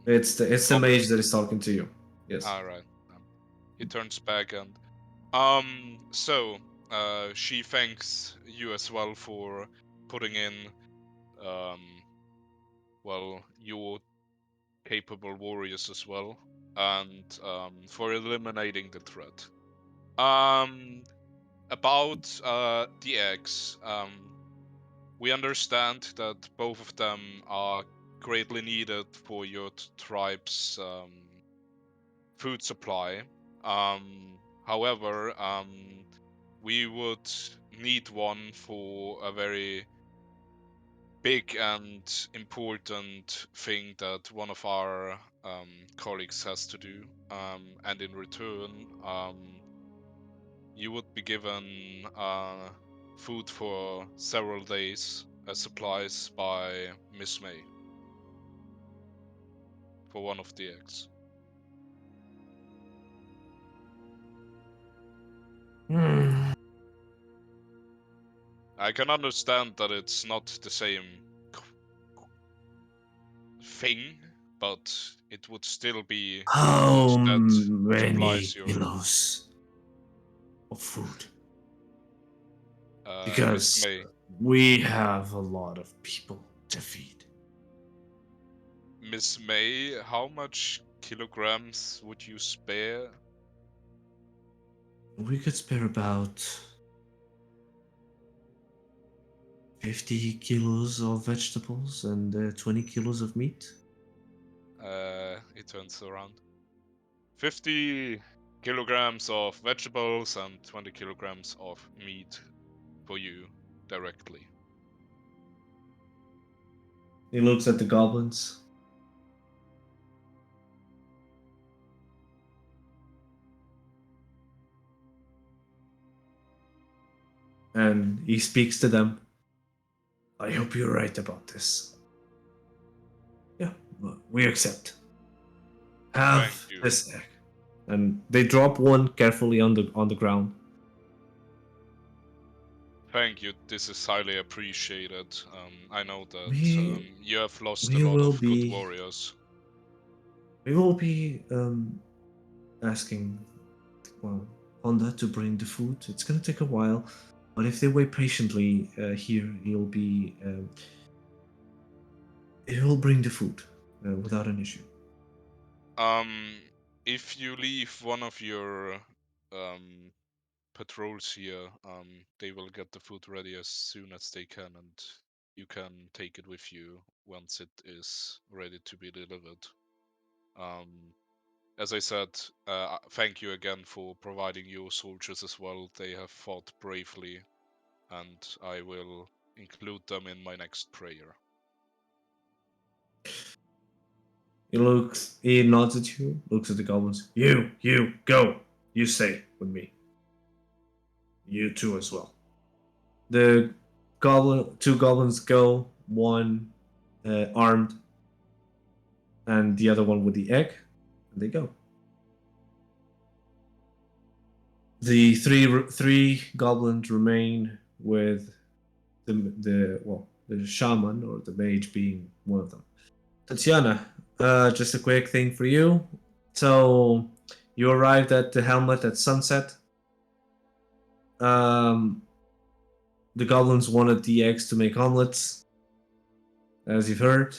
S2: It's the
S3: goblin?
S2: mage that is talking to you. Yes.
S3: All right. He turns back and so she thanks you as well for putting in um well your capable warriors as well, and for eliminating the threat. Um about the eggs, we understand that both of them are greatly needed for your tribe's food supply. However, we would need one for a very big and important thing that one of our colleagues has to do. And in return, you would be given food for several days as supplies by Miss May for one of the eggs. I can understand that it's not the same thing, but it would still be
S2: How
S3: food that
S2: many
S3: supplies your
S2: kilos of food?
S3: Miss
S2: Because
S3: May.
S2: we have a lot of people to feed.
S3: Miss May, how much kilograms would you spare?
S2: We could spare about 50 kilos of vegetables and 20 kilos of meat.
S3: He turns around. 50 kilograms of vegetables and 20 kilograms of meat for you directly.
S2: He looks at the goblins. And he speaks to them. I hope you're right about this. Yeah, we accept.
S3: Thank
S2: Have
S3: you.
S2: this egg. And they drop one carefully on the ground.
S3: Thank you. This is highly appreciated. I know that
S2: We
S3: you have lost a
S2: we
S3: lot
S2: will
S3: of good
S2: be
S3: warriors.
S2: we will be asking Honda to bring the food. It's gonna take a while, but if they wait patiently here, he'll bring the food without an issue.
S3: If you leave one of your patrols here. They will get the food ready as soon as they can, and you can take it with you once it is ready to be delivered. As I said, thank you again for providing your soldiers as well. They have fought bravely, and I will include them in my next prayer.
S2: He nods at you, looks at the goblins. You, go. You stay with me. You too as well. The two goblins go, one armed, and the other one with the egg, and they go. The three goblins remain with the shaman or the mage being one of them. Tatiana, just a quick thing for you. So you arrived at the Hamlet at sunset. The goblins wanted the eggs to make omelets, as you've heard.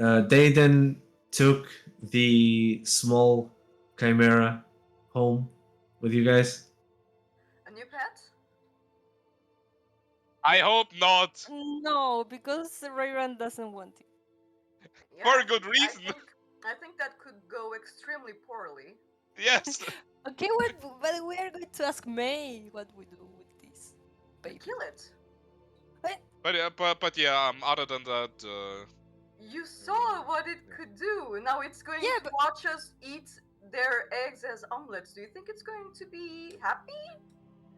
S5: Yeah.
S2: They then took the small chimera home with you guys.
S5: A new pet?
S3: I hope not.
S4: No, because Rayran doesn't want it.
S5: Yeah,
S3: For a good reason.
S5: I think that could go extremely poorly.
S3: Yes.
S4: Okay, but we are going to ask May what we do with this
S5: We
S4: baby.
S5: kill it.
S3: But yeah. Other than that,
S5: You saw what it could do. Now it's going
S4: Yeah,
S5: to
S4: but-
S5: watch us eat their eggs as omelets. Do you think it's going to be happy?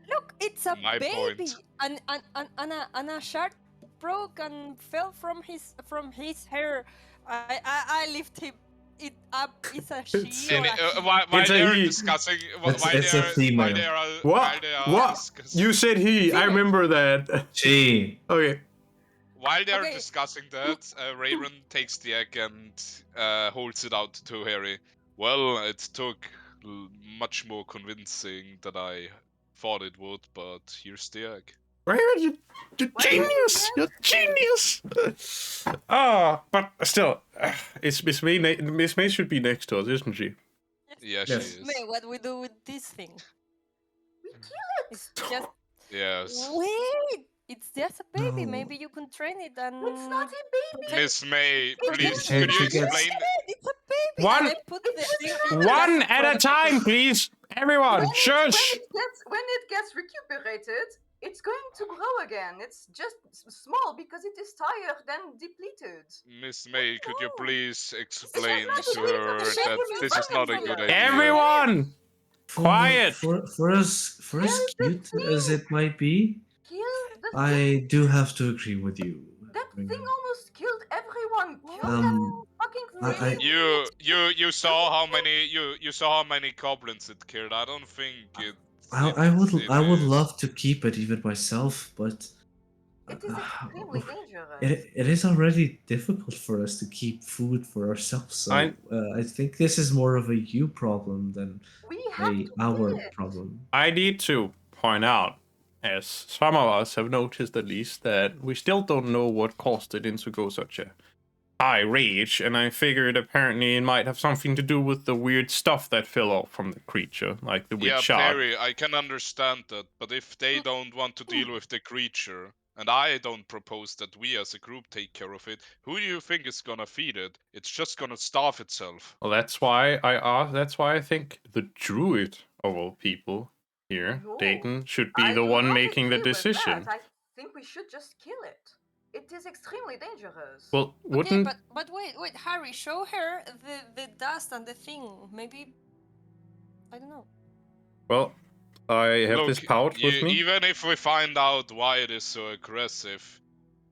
S4: Look, it's a
S3: My
S4: baby,
S3: point.
S4: and a shard broke and fell from his hair. I lift it up. It's a she or a he.
S3: while
S1: It's a
S3: they're
S1: he.
S3: discussing,
S2: It's a female.
S3: while they are
S1: What?
S3: discussing,
S1: You said he. I
S4: Female.
S1: remember that.
S2: She.
S1: Okay.
S3: while they are
S4: Okay.
S3: discussing that, Rayron takes the egg and holds it out to Harry. Well, it took much more convincing than I thought it would, but here's the egg.
S1: Raven, you're
S5: Why don't you
S1: genius. You're genius. But still, it's Miss May. Miss May should be next to us, isn't she?
S3: Yeah,
S2: Yes.
S3: she is.
S4: May, what we do with this thing?
S5: We kill it.
S4: It's just
S3: Yes.
S4: wait. It's just a baby.
S2: No.
S4: Maybe you can train it and.
S5: It's not a baby.
S3: Miss May, please,
S2: Hey,
S3: could you
S2: she gets-
S3: explain?
S4: It's a baby.
S1: One-
S4: And I put the thing
S1: One at a time, please. Everyone, shush.
S5: When it gets recuperated, it's going to grow again. It's just small because it is tired and depleted.
S3: Miss May, could you
S4: No.
S3: please explain
S5: not
S3: to
S5: a baby,
S3: her
S5: it's
S3: that
S5: a
S3: this is not a
S5: baby.
S3: good idea?
S1: Everyone, quiet.
S2: For as cute as it might be,
S5: Kill the thing.
S2: I do have to agree with you.
S5: That thing almost killed everyone. Kill that
S2: Um,
S5: fucking
S2: I-
S5: thing.
S3: You saw how many you saw how many goblins it killed. I don't think it.
S2: I would
S3: it
S2: would
S3: is-
S2: love to keep it even myself, but
S5: It is extremely dangerous.
S2: it is already difficult for us to keep food for ourselves. So I think this is more of a you problem than
S5: We have to
S2: our
S5: kill it.
S2: problem.
S1: I need to point out, as some of us have noticed at least, that we still don't know what caused it to go such a high rage, and I figured apparently it might have something to do with the weird stuff that fell off from the creature, like the weird
S3: Yeah,
S1: shard.
S3: Perry, I can understand that, but if they don't want to deal with the creature, and I don't propose that we as a group take care of it, who do you think is gonna feed it? It's just gonna starve itself.
S1: Well, that's why I asked. That's why I think the druid of all people here,
S5: No,
S1: Dayton, should be
S5: I
S1: the
S5: do
S1: one
S5: not
S1: making the
S5: agree with
S1: decision.
S5: that. I think we should just kill it. It is extremely dangerous.
S1: Well,
S4: Okay,
S1: wouldn't
S4: but wait, Harry, show her the dust and the thing. Maybe I don't know.
S1: well, I have this
S3: Look,
S1: pouch with me.
S3: even if we find out why it is so aggressive,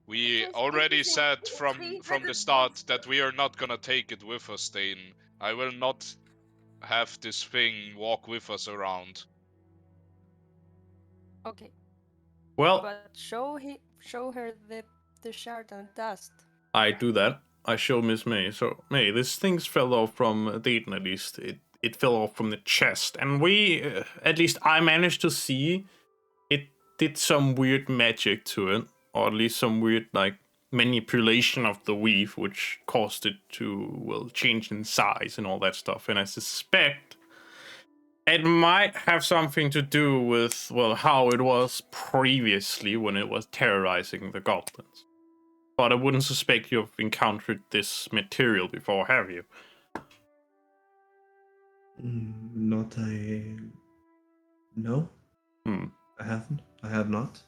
S3: we
S5: Because it
S3: already
S5: is a
S3: said from the
S5: three-headed
S3: start
S5: monster.
S3: that we are not gonna take it with us, Dane. I will not have this thing walk with us around.
S4: Okay,
S1: Well,
S4: but show her the shard and dust.
S1: I do that. I show Miss May. So, May, this thing's fell off from Dayton at least. It fell off from the chest. And we, at least I managed to see it did some weird magic to it. Or at least some weird, like, manipulation of the weave, which caused it to, well, change in size and all that stuff. And I suspect It might have something to do with, well, how it was previously when it was terrorizing the goblins. But I wouldn't suspect you've encountered this material before, have you?
S2: Not I. No,
S1: Hmm.
S2: I haven't. I have not.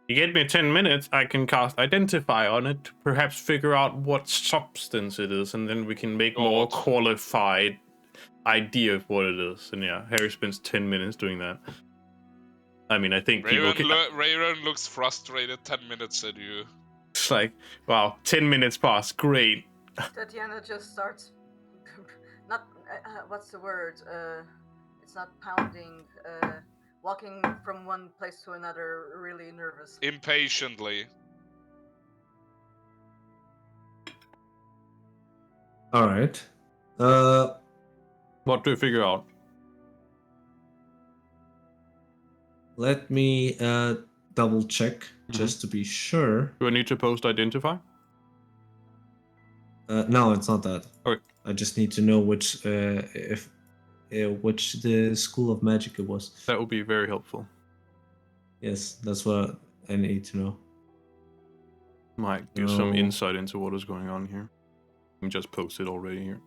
S1: You get me 10 minutes, I can cast Identify on it to perhaps figure out what substance it is, and then we can make more
S3: God.
S1: qualified idea of what it is. And yeah, Harry spends 10 minutes doing that. I mean, I think people can...
S3: Rayron looks frustrated 10 minutes at you.
S1: It's like, wow, 10 minutes pass, great.
S5: Tatiana just starts. Not. What's the word? It's not pounding. Walking from one place to another, really nervous.
S3: Impatiently.
S2: All right.
S1: What do you figure out?
S2: Let me double check just to be sure.
S1: Do I need to post Identify?
S2: No, it's not that.
S1: Okay.
S2: I just need to know which which the school of magic it was.
S1: That would be very helpful.
S2: Yes, that's what I need to know.
S1: Might give some
S2: No.
S1: insight into what is going on here. I'm just posted already here.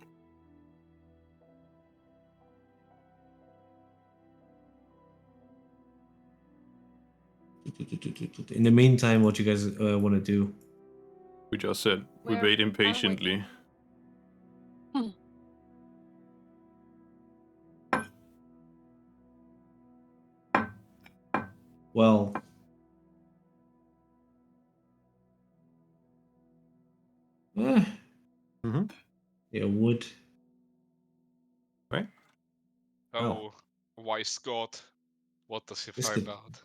S2: In the meantime, what you guys want to do?
S1: We just said we
S4: Where
S1: wait
S4: are we?
S1: impatiently.
S2: Well,
S1: Mm-hmm.
S2: yeah, wood.
S1: Right?
S3: Oh, wise god. What does he
S2: This
S3: find
S2: could-
S3: out?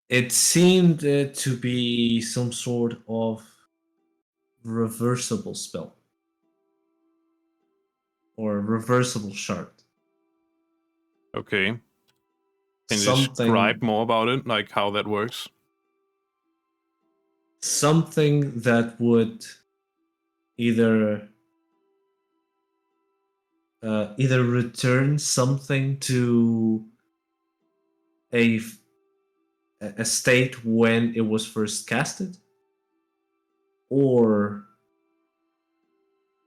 S2: It seemed to be some sort of reversible spell or reversible shard.
S1: Okay. Can you
S2: Something,
S1: describe more about it, like how that works?
S2: something that would either either return something to a state when it was first casted, or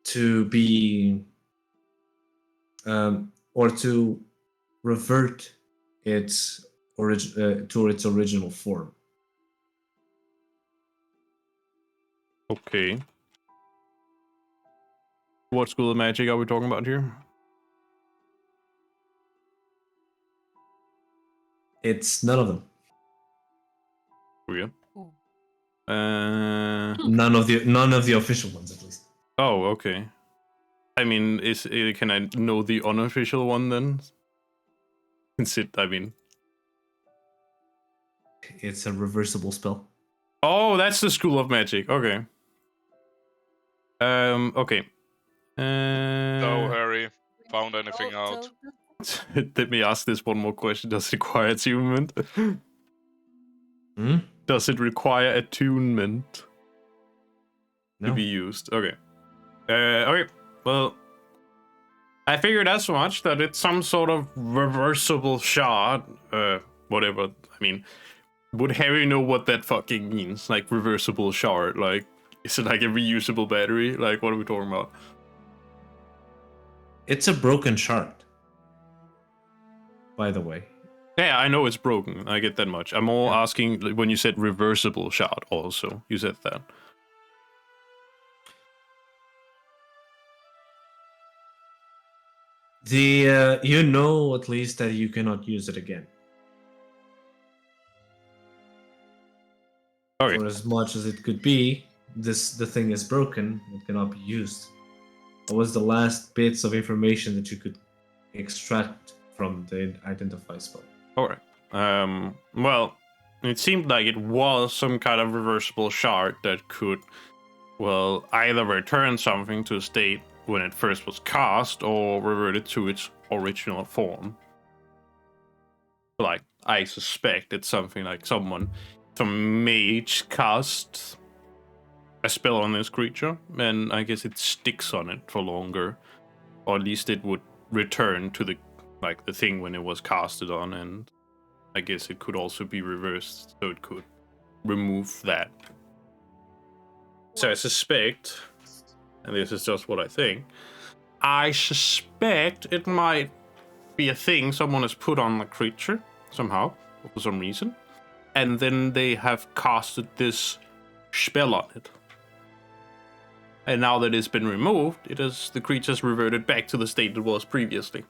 S2: to be or to revert its to its original form.
S1: Okay. What school of magic are we talking about here?
S2: It's none of them.
S1: Weird.
S4: Ooh.
S2: None of the official ones, at least.
S1: Oh, okay. I mean, can I know the unofficial one then? I mean...
S2: It's a reversible spell.
S1: Oh, that's the school of magic. Okay. Okay.
S3: So, Harry, found anything
S4: Tell-
S3: out?
S4: tell-
S1: Let me ask this one more question. Does it require attunement?
S2: Hmm?
S1: Does it require attunement
S2: No.
S1: to be used? Okay. Okay. Well, I figured as much that it's some sort of reversible shard. Whatever. I mean, would Harry know what that fucking means? Like, reversible shard? Like, is it like a reusable battery? Like, what are we talking about?
S2: It's a broken shard. By the way.
S1: Yeah, I know it's broken. I get that much. I'm more asking like, when you said reversible shard also. You said that.
S2: You know at least that you cannot use it again.
S1: Okay.
S2: For as much as it could be, the thing is broken. It cannot be used. What was the last bits of information that you could extract from the identify spell?
S1: Alright. Well, it seemed like it was some kind of reversible shard that could, well, either return something to a state when it first was cast or revert it to its original form. Like, I suspect it's something like some mage cast a spell on this creature, and I guess it sticks on it for longer, or at least it would return to the thing when it was casted on, and I guess it could also be reversed, so it could remove that. So I suspect, and this is just what I think, I suspect it might be a thing someone has put on the creature somehow, for some reason, and then they have casted this spell on it. And now that it's been removed, the creature's reverted back to the state it was previously.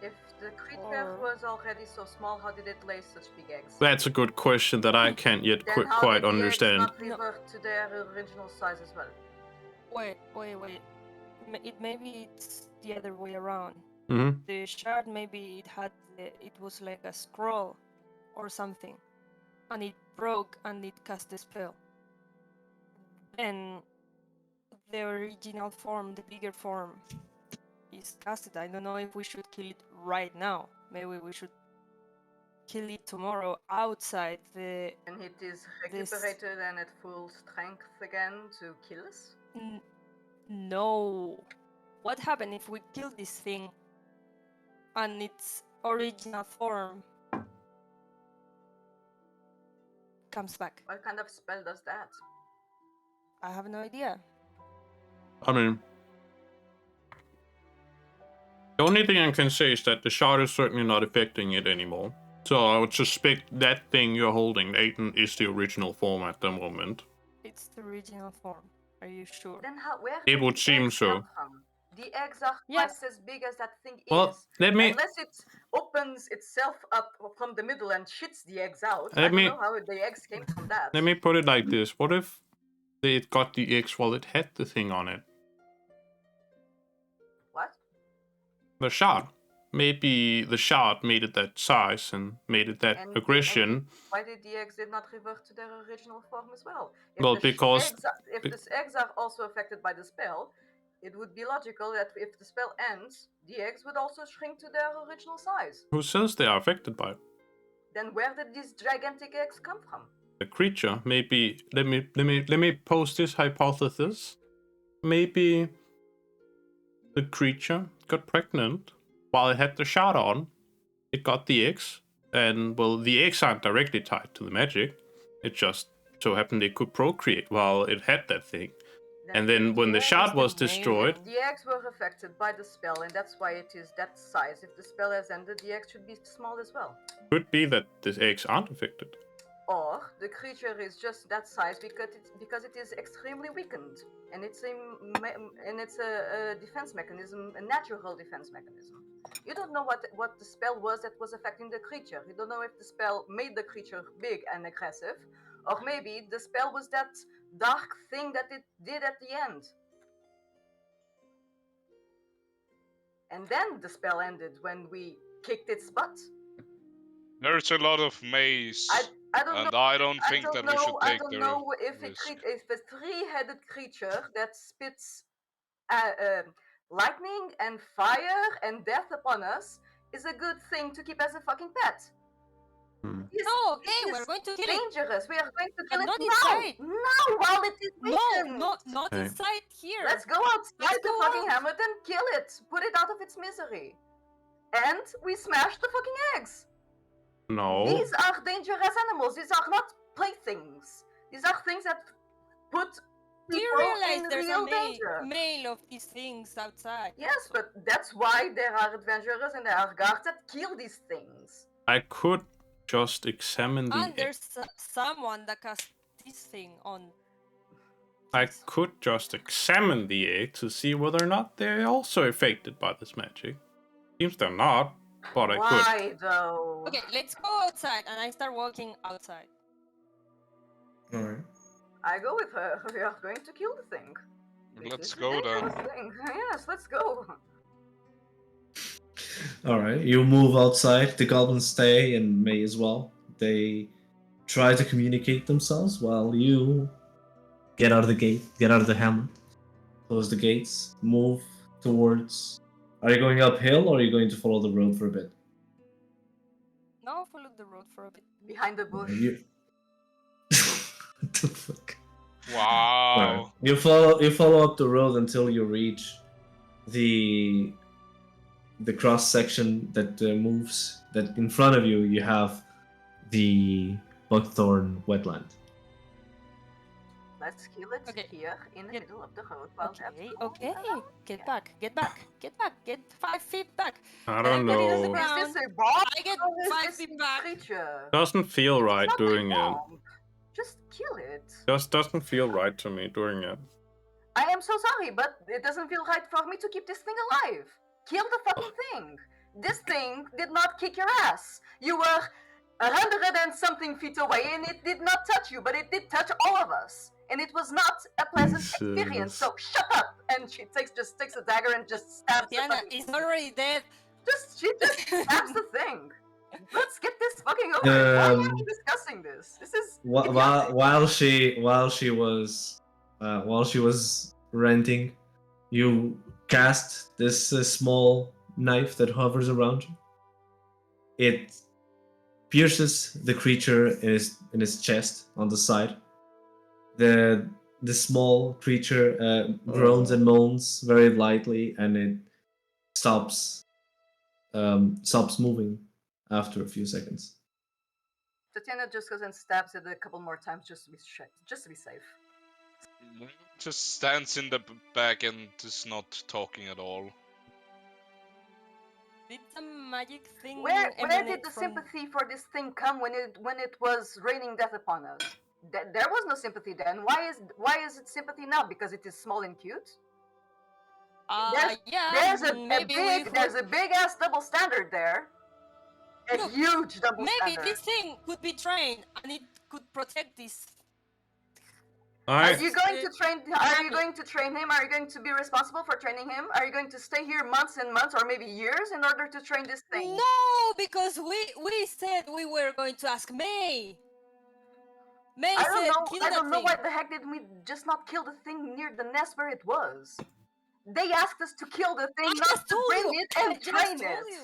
S5: If the creature was already so small, how did it lay such big eggs?
S1: That's a good question that I can't yet
S5: Then how
S1: quite
S5: did the
S1: understand.
S5: eggs not revert to their original size as well?
S4: Wait. Maybe it's the other way around.
S1: Mm-hmm.
S4: The shard, maybe it was like a scroll or something, and it broke and it cast the spell. And the original form, the bigger form, is casted. I don't know if we should kill it right now. Maybe we should kill it tomorrow outside the.
S5: And it is recuperated and at full strength again to kill us?
S4: No. What happened if we kill this thing and its original form comes back?
S5: What kind of spell does that?
S4: I have no idea.
S1: I mean, the only thing I can say is that the shard is certainly not affecting it anymore. So I would suspect that thing you're holding, Aiden, is the original form at the moment.
S4: It's the original form. Are you sure?
S5: Then where
S1: It
S5: did
S1: would
S5: the
S1: seem
S5: eggs
S1: so.
S5: come from? The eggs are
S4: Yeah.
S5: twice as big as that thing
S1: Well,
S5: is.
S1: let me
S5: Unless it opens itself up from the middle and shits the eggs out. I
S1: Let
S5: don't
S1: me-
S5: know how the eggs came from that.
S1: let me put it like this. What if it got the eggs while it had the thing on it?
S5: What?
S1: The shard. Maybe the shard made it that size and made it that
S5: And-
S1: aggression.
S5: Why did the eggs did not revert to their original form as well? If
S1: Well,
S5: the
S1: because-
S5: if the eggs are also affected by the spell, it would be logical that if the spell ends, the eggs would also shrink to their original size.
S1: Who says they are affected by it?
S5: Then where did these gigantic eggs come from?
S1: The creature. Maybe let me pose this hypothesis. Maybe the creature got pregnant while it had the shard on. It got the eggs, and well, the eggs aren't directly tied to the magic. It just so happened it could procreate while it had that thing. And then when the
S5: eggs-
S1: shard was
S4: the male.
S1: destroyed,
S5: The eggs were affected by the spell, and that's why it is that size. If the spell has ended, the eggs should be small as well.
S1: could be that the eggs aren't affected.
S5: Or the creature is just that size because it is extremely weakened, and it's a defense mechanism, a natural defense mechanism. You don't know what the spell was that was affecting the creature. You don't know if the spell made the creature big and aggressive, or maybe the spell was that dark thing that it did at the end. And then the spell ended when we kicked its butt.
S3: There's a lot of maze,
S5: I don't
S3: and
S5: know.
S3: I don't think that we should
S5: I
S3: take
S5: don't
S3: the
S5: know if
S3: risk.
S5: if a three-headed creature that spits lightning and fire and death upon us is a good thing to keep as a fucking pet.
S1: Hmm.
S4: No, okay,
S5: It
S4: we're
S5: is
S4: going to kill it.
S5: dangerous. We are going to kill
S4: But
S5: it
S4: not
S5: now.
S4: inside.
S5: Now, while it is
S4: No,
S5: weakened.
S4: not
S1: Okay.
S4: inside here.
S5: Let's go outside
S4: Let's
S5: the
S4: go
S5: fucking
S4: out.
S5: hammer and kill it. Put it out of its misery. And we smash the fucking eggs.
S1: No.
S5: These are dangerous animals. These are not playthings. These are things that put
S4: Do you
S5: people
S4: realize
S5: in
S4: there's
S5: real
S4: a
S5: danger.
S4: male of these things outside?
S5: Yes, but that's why there are adventurers and there are guards that kill these things.
S1: I could just examine the
S4: And there's someone that casts this thing on.
S1: I could just examine the egg to see whether or not they're also affected by this magic. Seems they're not, but I could.
S5: Why though?
S4: Okay, let's go outside, and I start walking outside.
S2: Alright.
S5: I go with her. We are going to kill the thing. This
S3: Let's
S5: is a
S3: go then.
S5: dangerous thing. Yes, let's go.
S2: Alright, you move outside, the goblins stay and may as well. They try to communicate themselves while you get out of the gate, get out of the hamlet, close the gates, move towards. Are you going uphill or are you going to follow the road for a bit?
S4: Now follow the road for a bit.
S5: Behind the bush.
S2: You... what the fuck?
S3: Wow.
S2: You follow up the road until you reach the cross section that moves. That in front of you have the buckthorn wetland.
S5: Let's kill it
S4: Okay.
S5: here in the
S4: Get-
S5: middle of the road while that's
S4: Okay,
S5: going
S4: okay.
S5: around.
S4: Get back, get back, get back, get 5 feet back.
S1: I don't
S4: Everybody on the
S1: know.
S4: ground.
S5: Is this a bomb
S4: I get
S5: or is
S4: 5
S5: this
S4: feet back.
S5: creature?
S1: Doesn't feel
S5: It's
S1: right
S5: not
S1: doing
S5: a
S1: it.
S5: bomb. Just kill it.
S1: Just doesn't feel right to me doing it.
S5: I am so sorry, but it doesn't feel right for me to keep this thing alive. Kill the fucking thing. This thing did not kick your ass. You were 100 and something feet away and it did not touch you, but it did touch all of us. And it was not a pleasant experience, so shut up! And she just takes a dagger and just stabs the
S4: Tatiana
S5: fucking
S4: is already dead.
S5: she just stabs the thing. Let's get this fucking over. Why are we discussing this? This is idiotic.
S2: While she was ranting, you cast this small knife that hovers around you. It pierces the creature in his chest on the side. The small creature groans and moans very lightly, and it stops moving after a few seconds.
S5: Tatiana just goes and stabs it a couple more times just to be safe.
S3: Just stands in the back and is not talking at all.
S4: Did some magic thing
S5: Where did
S4: emanate
S5: the
S4: from...
S5: sympathy for this thing come when it was raining death upon us? There was no sympathy then. Why is it sympathy now? Because it is small and cute?
S4: yeah,
S5: There's a
S4: maybe
S5: big ass double standard there. A
S4: Look,
S5: huge double
S4: maybe
S5: standard.
S4: this thing could be trained and it could protect this.
S5: Are you going
S4: Uh,
S5: to train? Are you going to train him? Are you going to be responsible for training him? Are you going to stay here months and months, or maybe years, in order to train this thing?
S4: No, because we said we were going to ask May. May
S5: I
S4: said,
S5: don't know.
S4: kill
S5: I
S4: that
S5: don't know
S4: thing.
S5: why the heck did we just not kill the thing near the nest where it was? They asked us to kill the thing,
S4: I
S5: not
S4: just
S5: to
S4: told
S5: bring
S4: you.
S5: it and
S4: I just
S5: train
S4: told
S5: it.
S4: you.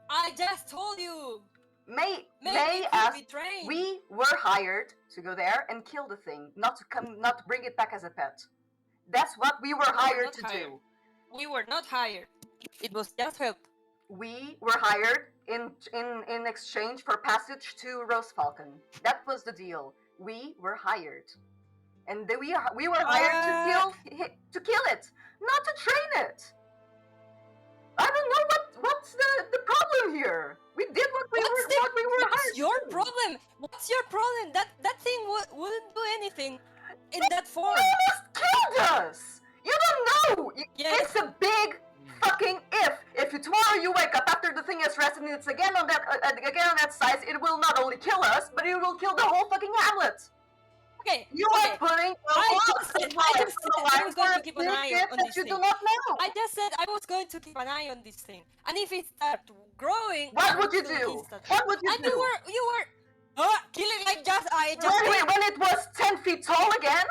S4: I just told you.
S5: May
S4: Maybe it could
S5: asked.
S4: be trained.
S5: We were hired to go there and kill the thing, not to bring it back as a pet. That's what we were hired
S4: not
S5: to
S4: hired.
S5: do.
S4: We were not hired. It was just help.
S5: We were hired in exchange for passage to Rose Falcon. That was the deal. We were hired, and we were hired to kill it, not to train it. I don't know what's the problem here. We did what we were hired
S4: What's your
S5: to do.
S4: problem? What's your problem? That thing wouldn't do anything in that form.
S5: Almost killed us. You don't know.
S4: Yes.
S5: It's a big fucking if. If tomorrow you wake up after the thing has rested and it's again on that size, it will not only kill us, but it will kill the whole fucking hamlet.
S4: Okay.
S5: You are putting
S4: I just said I was going to keep an eye on this
S5: you
S4: thing.
S5: do not know.
S4: I just said I was going to keep an eye on this thing, and if it starts growing,
S5: What would you do? What would you
S4: and
S5: do?
S4: you were killing like just
S5: when it was 10 feet tall again?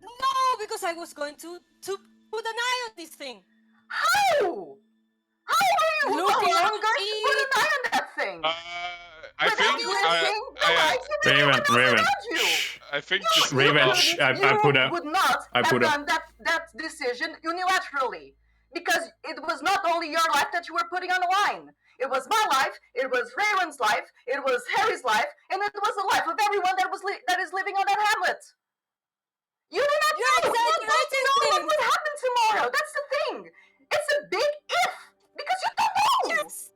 S4: No, because I was going to put an eye on this thing.
S5: How? How are you
S4: Looking
S5: going
S4: at
S5: to put an eye on that thing?
S3: I think
S1: Raven.
S3: I think
S1: Raven,
S5: you would not have done that decision unilaterally, because it was not only your life that you were putting on the line. It was my life, it was Raven's life, it was Harry's life, and it was the life of everyone that is living on that hamlet. You do not know. You don't know what would happen tomorrow. That's the thing. It's a big if, because you don't know.
S4: Yes.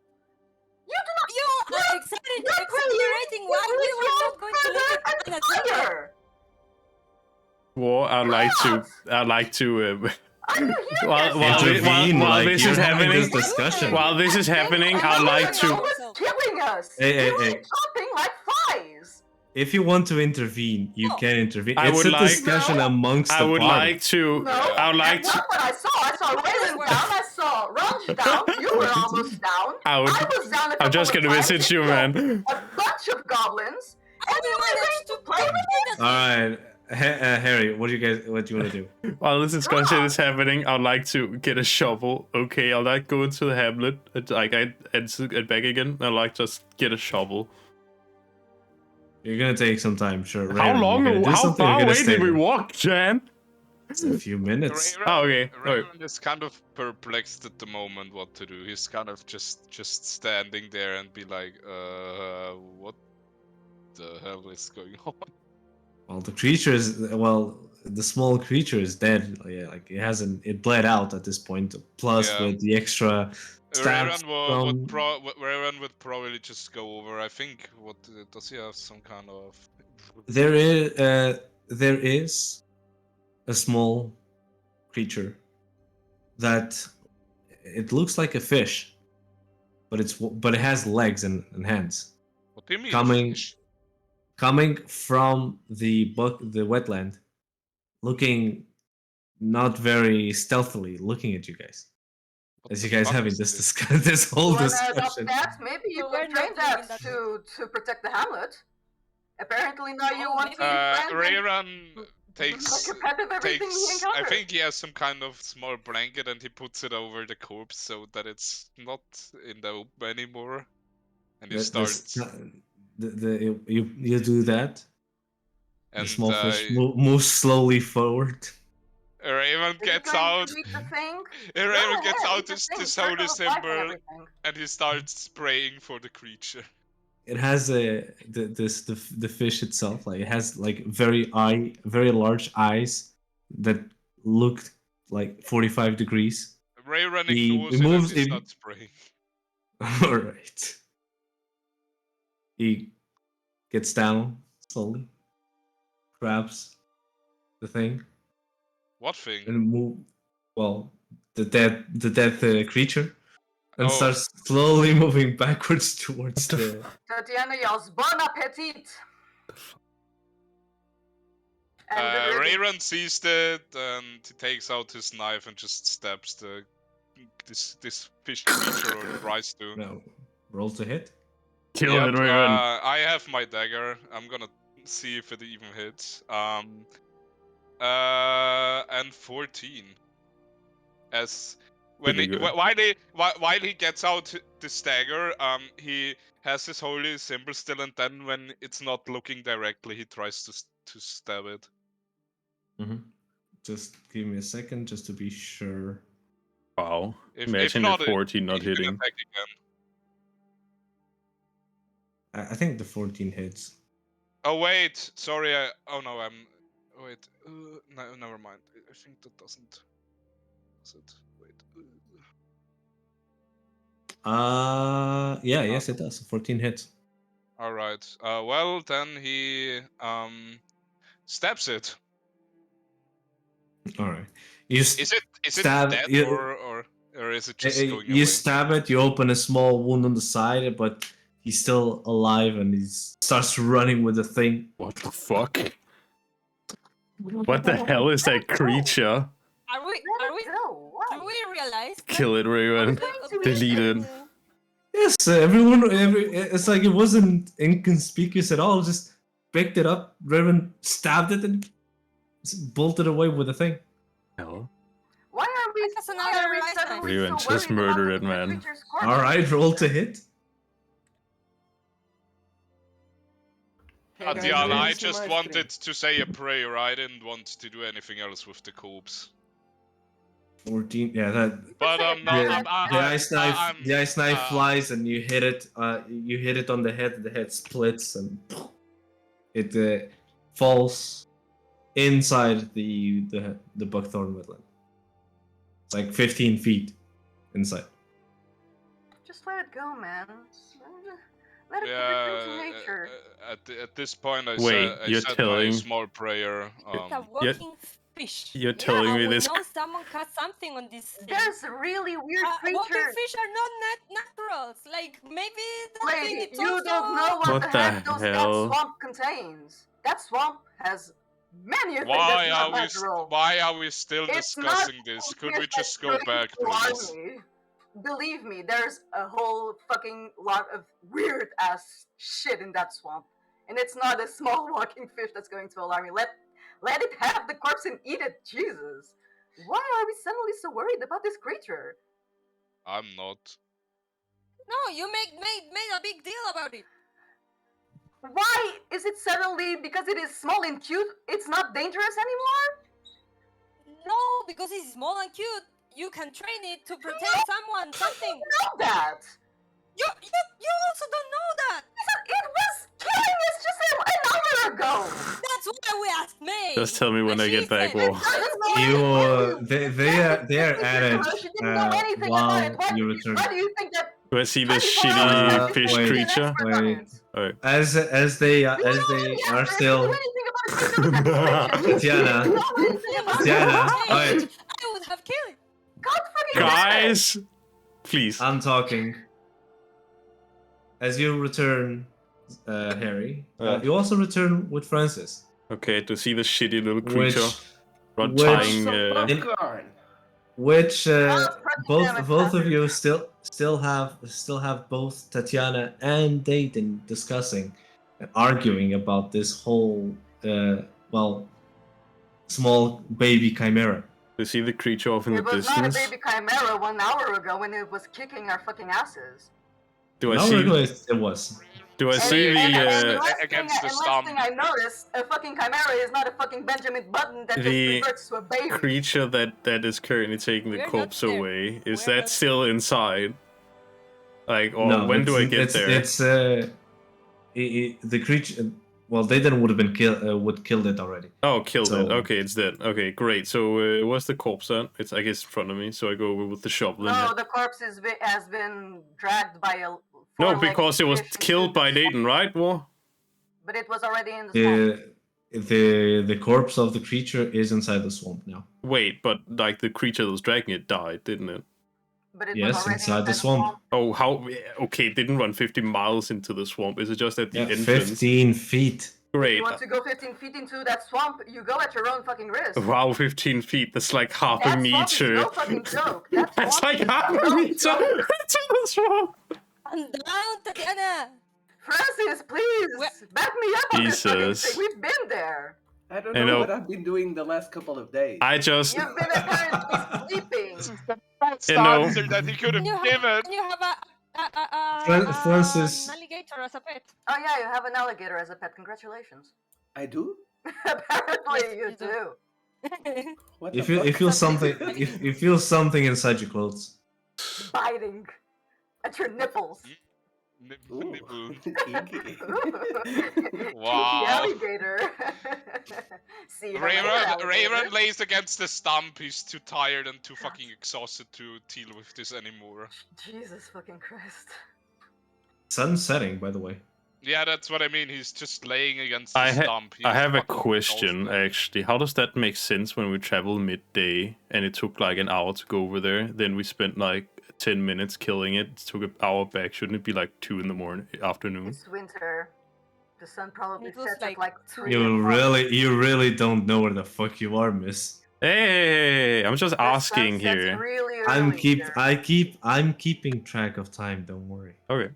S5: You do not.
S4: You are exaggerating why we were not going to look at the fire.
S1: Well, I'd like to.
S2: While
S1: this is happening,
S2: this discussion.
S1: While this is happening, I'd like to.
S5: Killing us.
S2: Hey.
S5: Chopping like flies.
S2: If you want to intervene, you can intervene.
S1: I
S2: It's
S1: would
S2: a
S1: like-
S2: discussion amongst
S1: I
S2: the
S1: would
S2: party.
S1: like to.
S5: No,
S1: I would like
S5: that's
S1: to.
S5: not what I saw. I saw Raven down. I saw Runge down. You were almost down.
S1: I
S5: was down a
S1: I'm just
S5: couple
S1: gonna
S5: of times.
S1: message you,
S5: It was
S1: man.
S5: A bunch of goblins. And you were going to play with it.
S2: All right, Harry, what do you want to do?
S1: While this discussion is happening, I'd like to get a shovel. Okay, I'll like go into the hamlet, and back again. I'd like just get a shovel.
S2: You're gonna take some time, sure.
S1: How
S2: Raven,
S1: long?
S2: you're gonna do
S1: How
S2: something, you're
S1: far
S2: gonna
S1: away
S2: stay
S1: did we
S2: there.
S1: walk, Jan?
S2: It's a few minutes.
S3: Raven,
S1: Oh, okay.
S3: Raven is kind of perplexed at the moment what to do. He's kind of just standing there and be like, what the hell is going on?
S2: Well, the creature is the small creature is dead. Yeah, like it bled out at this point. Plus,
S3: Yeah.
S2: with the extra stabs
S3: Raven would probably just go over. I think. What does he have? Some kind of.
S2: there is a small creature that it looks like a fish, but it has legs and hands.
S3: What do you mean?
S2: Coming-
S3: Fish?
S2: Coming from the wetland, looking not very stealthily, looking at you guys.
S3: What
S2: As
S3: the
S2: you guys
S3: fuck
S2: having
S3: is
S2: this whole
S5: You wanna adopt
S2: discussion.
S5: that? Maybe you
S4: So
S5: can
S4: we're
S5: train
S4: not
S5: that
S4: doing that.
S5: to protect the hamlet. Apparently now you
S4: Oh,
S5: want to be
S4: maybe.
S5: friends and
S3: Raven takes
S5: make a pet of everything he
S3: takes. I
S5: encounters.
S3: think he has some kind of small blanket and he puts it over the corpse so that it's not in the open anymore. And he starts.
S2: You do that. The
S3: And
S2: small fish moves slowly forward.
S3: Raven
S5: Is it
S3: gets
S5: going
S3: out.
S5: to eat the thing?
S3: Raven gets
S5: ahead,
S3: out
S5: eat the
S3: this,
S5: thing,
S3: this
S5: circle
S3: holy
S5: of life and
S3: symbol
S5: everything.
S3: and he starts spraying for the creature.
S2: It has the fish itself, like it has like very large eyes that look like 45 degrees.
S3: Raven
S2: He
S3: ignores it
S2: moves.
S3: and he starts spraying.
S2: All right. He gets down slowly, grabs the thing,
S3: What thing?
S2: and move. Well, the dead creature, and
S3: Oh.
S2: starts slowly moving backwards towards the.
S5: Tatiana yells, Bon appetit! And
S3: Raven sees that and he takes out his knife and just stabs this fish creature or tries to.
S2: No, roll to hit.
S1: Kill
S3: Yep,
S1: it, Raven.
S3: I have my dagger. I'm gonna see if it even hits. And 14. As when
S1: Pretty
S3: he,
S1: good.
S3: while he gets out this dagger, he has his holy symbol still, and then when it's not looking directly, he tries to stab it.
S2: Mm-hmm. Just give me a second, just to be sure.
S1: Wow.
S3: If
S1: Imagine
S3: not,
S1: the 14 not
S3: he can
S1: hitting.
S3: attack again.
S2: I think the 14 hits.
S3: Oh wait, sorry. Oh no, wait. No, never mind. I think that doesn't. Does it? Wait.
S2: Yes, it does. 14 hits.
S3: All right. Well, then he stabs it.
S2: All right. You
S3: Is it
S2: stab
S3: dead
S2: you,
S3: or is it just going
S2: you
S3: away?
S2: stab it. You open a small wound on the side, but he's still alive, and he starts running with the thing.
S1: What the fuck? What the hell is that creature?
S4: Are we?
S5: go. What?
S4: Do we realize? that
S1: Kill it, Raven.
S4: the
S1: Delete it.
S2: Yes, it's like it wasn't inconspicuous at all. Just picked it up, Raven stabbed it, and bolted away with the thing.
S1: Hell.
S5: Why are we,
S4: That's
S5: why
S4: another
S5: are we
S4: life knife.
S5: suddenly
S1: Raven,
S5: so
S1: just
S5: worried about
S1: murder
S5: the
S1: it, man.
S5: creature's corpse?
S2: All right, roll to hit.
S6: Hey, guys,
S3: Diana,
S6: I
S3: I
S6: need some
S3: just
S6: ice
S3: wanted
S6: cream.
S3: to say a prayer. I didn't want to do anything else with the corpse.
S2: 14. Yeah, that.
S3: But
S2: The ice knife,
S3: I'm-
S2: flies, and you hit it. You hit it on the head. The head splits, and it falls inside the buckthorn wetland. It's like 15 feet inside.
S5: Just let it go, man. Let it
S3: Yeah,
S5: return to nature.
S3: at this point, I
S1: Wait,
S3: said,
S1: you're
S3: my
S1: telling-
S3: small prayer.
S4: It's a walking fish.
S1: You're telling me
S4: we
S1: this-
S4: know someone caught something on this thing.
S5: There's really weird
S4: Walking
S5: creatures.
S4: fish are not naturals. Like maybe that thing
S5: Lady,
S4: it's
S5: you
S4: also...
S5: don't know what
S1: What
S5: the
S1: the
S5: heck that
S1: hell?
S5: swamp contains. That swamp has many things
S3: Why
S5: that's
S3: are
S5: not
S3: we?
S5: natural.
S3: Why are we still
S5: It's
S3: discussing
S5: not
S3: this?
S5: a
S3: Could
S5: fish
S3: we just
S5: that's
S3: go
S5: going
S3: back,
S5: to
S3: please?
S5: alarm me. Believe me, there's a whole fucking lot of weird ass shit in that swamp. And it's not a small walking fish that's going to alarm me. Let it have the corpse and eat it, Jesus. Why are we suddenly so worried about this creature?
S3: I'm not.
S4: No, you made a big deal about it.
S5: Why is it suddenly, because it is small and cute, it's not dangerous anymore?
S4: No, because it's small and cute. You can train it to protect someone, something.
S5: Know that.
S4: You also don't know that.
S5: It was killing us just an hour ago.
S4: That's why we asked May.
S1: Just tell me when
S4: And
S1: I
S4: she
S1: get back,
S4: said,
S1: War.
S2: They are at it
S5: She didn't know anything about it.
S2: while you return.
S5: Why do you think that?
S1: Do I see this
S5: 24 hours
S1: shitty
S5: ago,
S1: fish
S5: she was an
S1: creature?
S5: expert on
S2: Wait.
S5: it.
S1: Alright.
S2: As they
S5: We
S2: are
S5: don't
S2: still
S5: know anything about it because of that situation.
S2: Tatiana.
S5: We don't know anything about
S2: Tatiana,
S5: it.
S2: wait.
S4: I would have killed it.
S5: God fucking damn it.
S1: Guys! Please.
S2: I'm talking. As you return, Harry, you also return with Francis.
S1: Okay, to see this shitty little creature. Not
S2: which-
S1: tying.
S6: Some popcorn.
S2: Which
S5: fucking
S2: both
S5: damn it,
S2: both of
S5: Francis.
S2: you still have both Tatiana and Dayton discussing and arguing about this whole small baby chimera.
S1: To see the creature off in the
S5: It was not a
S1: distance.
S5: baby chimera 1 hour ago when it was kicking our fucking asses.
S1: Do I
S2: No,
S1: see?
S2: it was.
S1: Do I see
S3: And-
S1: the?
S5: last
S3: against the
S5: last
S3: stump.
S5: thing I noticed, a fucking chimera is not a fucking Benjamin Button that
S1: The
S5: just reverts to a baby.
S1: Creature that is currently taking the
S4: We're not
S1: corpse
S4: there.
S1: away. Is
S4: We're
S1: that
S4: not
S1: still inside? Like, or
S2: No,
S1: when do I get
S2: it's,
S1: there?
S2: It's the creature. Well, Dayton would have been killed it already.
S1: Oh, killed it.
S2: So-
S1: Okay, it's dead. Okay, great. So what's the corpse at? It's, I guess, in front of me. So I go over with the shovel.
S5: No, the corpse has been dragged by a
S1: No,
S5: four-legged
S1: because it was
S5: fish into
S1: killed
S5: the
S1: by
S5: swamp.
S1: Dayton, right? War?
S5: But it was already in the swamp.
S2: The corpse of the creature is inside the swamp now.
S1: Wait, but like the creature that was dragging it died, didn't it?
S5: But it
S2: Yes,
S5: was already
S2: inside the swamp.
S1: Oh, how? Okay, it didn't run 50 miles into the swamp. Is it just at the
S2: Yeah,
S1: entrance?
S2: 15 feet.
S1: Great.
S5: You want to go 15 feet into that swamp, you go at your own fucking risk.
S1: Wow, 15 feet. That's like half
S5: That
S1: a
S5: swamp is
S1: meter.
S5: no fucking joke. That
S1: That's
S5: swamp
S1: like
S5: is
S1: half a
S5: no
S1: meter
S5: joke.
S1: into the swamp.
S4: I'm down, Tatiana.
S5: Francis, please, back me up on this fucking
S1: Jesus.
S5: thing. We've been there.
S6: I don't
S1: I
S6: know
S1: know.
S6: what I've been doing the last couple of days.
S1: I just,
S5: You've been apparently sleeping.
S3: This is the best
S1: You know-
S3: answer that he could have
S4: And you
S3: given.
S4: have, and you have
S2: Francis-
S4: an alligator as a pet.
S5: Oh yeah, you have an alligator as a pet. Congratulations.
S6: I do?
S5: Apparently
S4: Yes,
S5: you
S4: you do.
S5: do.
S6: What
S2: You
S6: the
S2: feel
S6: fuck?
S2: you feel something. You feel something inside your clothes.
S5: Biting at your nipples.
S6: Ooh.
S3: Nibble.
S6: Kinky.
S3: Wow.
S5: Kinky alligator. See you later,
S3: Raven
S5: alligator.
S3: lays against the stump. He's too tired and too fucking exhausted to deal with this anymore.
S5: Jesus fucking Christ.
S2: Sun's setting, by the way.
S3: Yeah, that's what I mean. He's just laying against the
S1: I
S3: stump.
S1: I
S3: He's
S1: have a
S3: fucking
S1: question
S3: exhausted.
S1: actually. How does that make sense when we travel midday and it took like an hour to go over there? Then we spent like 10 minutes killing it. It took an hour back. Shouldn't it be like 2 in the morning, afternoon?
S5: It's winter. The sun probably
S4: It was
S5: sets
S4: like
S5: at like 3
S2: You
S5: o'clock.
S2: you really don't know where the fuck you are, miss.
S1: Hey, I'm just
S5: The sun
S1: asking
S5: sets
S1: here.
S5: really early, sir.
S2: I'm keeping track of time. Don't worry.
S1: Okay.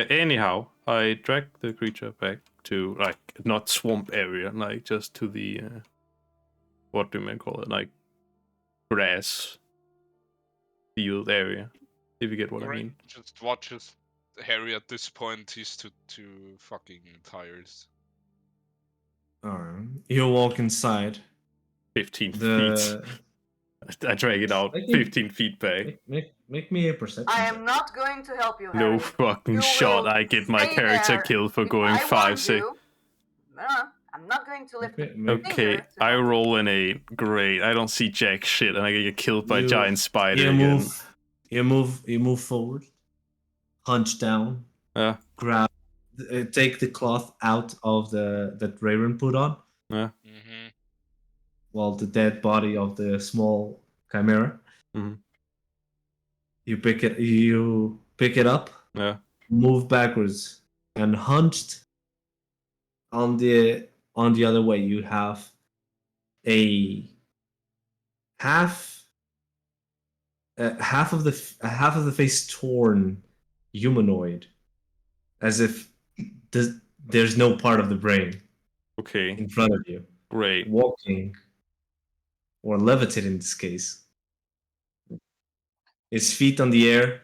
S1: Anyhow, I drag the creature back to like not swamp area, like just to the what do you call it, like grass field area. If you get what I mean.
S3: Just watches Harry at this point. He's too fucking tired.
S2: Alright. You walk inside.
S1: 15
S2: The
S1: feet. I drag it out
S2: I think-
S1: 15 feet back.
S2: make me a perception.
S5: I
S2: check.
S5: am not going to help you,
S1: No
S5: Harry.
S1: fucking
S5: You
S1: shot.
S5: will
S1: I get my
S5: stay
S1: character
S5: there.
S1: killed for
S5: If
S1: going
S5: I
S1: 5
S5: want
S1: 6.
S5: you- No, I'm not going to lift
S2: Make-
S5: a
S2: make-
S1: Okay,
S5: finger to
S1: I
S5: help you.
S1: roll an 8. Great. I don't see jack shit, and I get killed by a
S2: You-
S1: giant spider
S2: You
S1: again.
S2: you move forward, hunch down,
S1: Yeah.
S2: grab, take the cloth out of that Raven put on,
S3: Mm-hmm.
S2: well, the dead body of the small chimera.
S1: Mhm.
S2: You pick it up,
S1: Yeah.
S2: move backwards, and hunched on the other way. You have a half of the face torn humanoid, as if there's no part of the brain
S1: Okay.
S2: in front of you,
S1: Great.
S2: walking or levitating in this case. His feet on the air,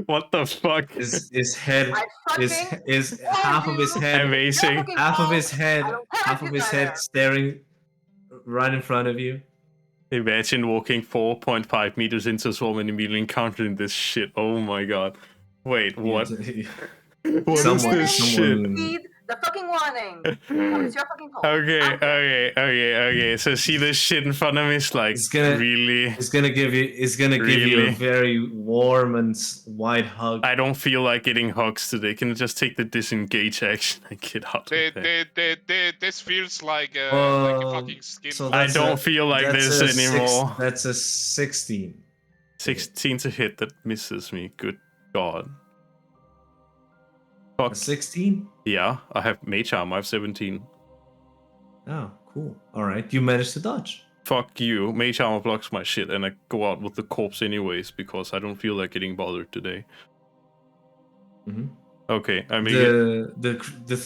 S1: What the fuck?
S2: His head
S5: I
S2: is
S5: fucking
S2: is
S5: warned
S2: half of his
S5: you.
S2: head,
S5: You're
S1: Amazing.
S5: fucking
S2: half of
S5: false.
S2: his head,
S5: I don't care
S2: half
S5: if
S2: of
S5: you
S2: his
S5: die
S2: head
S5: there.
S2: staring right in front of you.
S1: Imagine walking 4.5 meters into a swarm and immediately encountering this shit. Oh my god. Wait, what? What is
S2: Someone-
S1: this shit?
S5: Read the fucking warning. So it's your fucking fault.
S1: Okay,
S5: I'm here.
S1: okay. So see this shit in front of me is like
S2: It's gonna-
S1: really.
S2: It's gonna give you
S1: Really?
S2: a very warm and wide hug.
S1: I don't feel like getting hugs today. Can I just take the disengage action and get out of there?
S3: This feels like a
S2: Well,
S3: fucking skin.
S2: so
S1: I
S2: that's
S1: don't feel like
S2: that's
S1: this
S2: a
S1: anymore.
S2: That's a 16.
S1: 16 to hit, that misses me. Good god.
S2: A
S1: Fuck.
S2: 16?
S1: Yeah, I have mage armor. I have 17.
S2: Oh, cool. All right, you managed to dodge.
S1: Fuck you. Mage armor blocks my shit, and I go out with the corpse anyways because I don't feel like getting bothered today.
S2: Mm-hmm.
S1: Okay, I make it.
S2: The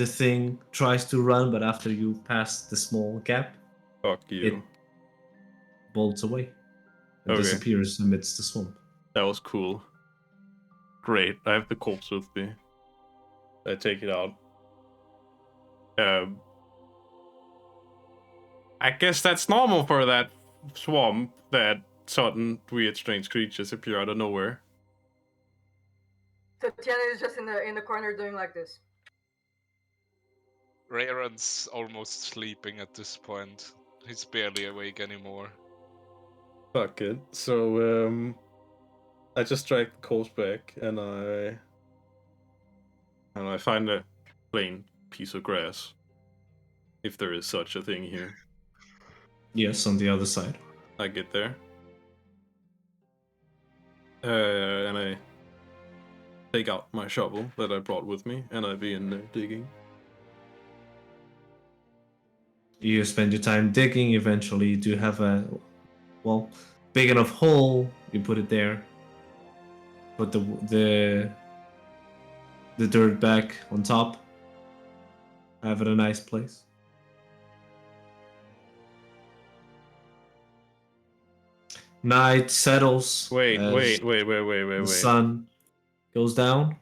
S2: thing tries to run, but after you pass the small gap,
S1: Fuck you.
S2: it bolts away and
S1: Okay.
S2: disappears amidst the swamp.
S1: That was cool. Great. I have the corpse with me. I take it out. I guess that's normal for that swamp that sudden weird strange creatures appear out of nowhere.
S5: Tatiana is just in the corner doing like this.
S3: Rayron's almost sleeping at this point. He's barely awake anymore.
S1: Fuck it. So I just drag the corpse back and I find a plain piece of grass. If there is such a thing here.
S2: Yes, on the other side.
S1: I get there. And I take out my shovel that I brought with me, and I begin digging.
S2: You spend your time digging. Eventually, you do have a big enough hole. You put it there. Put the dirt back on top. Have it a nice place. Night settles.
S1: Wait.
S2: as The sun goes down.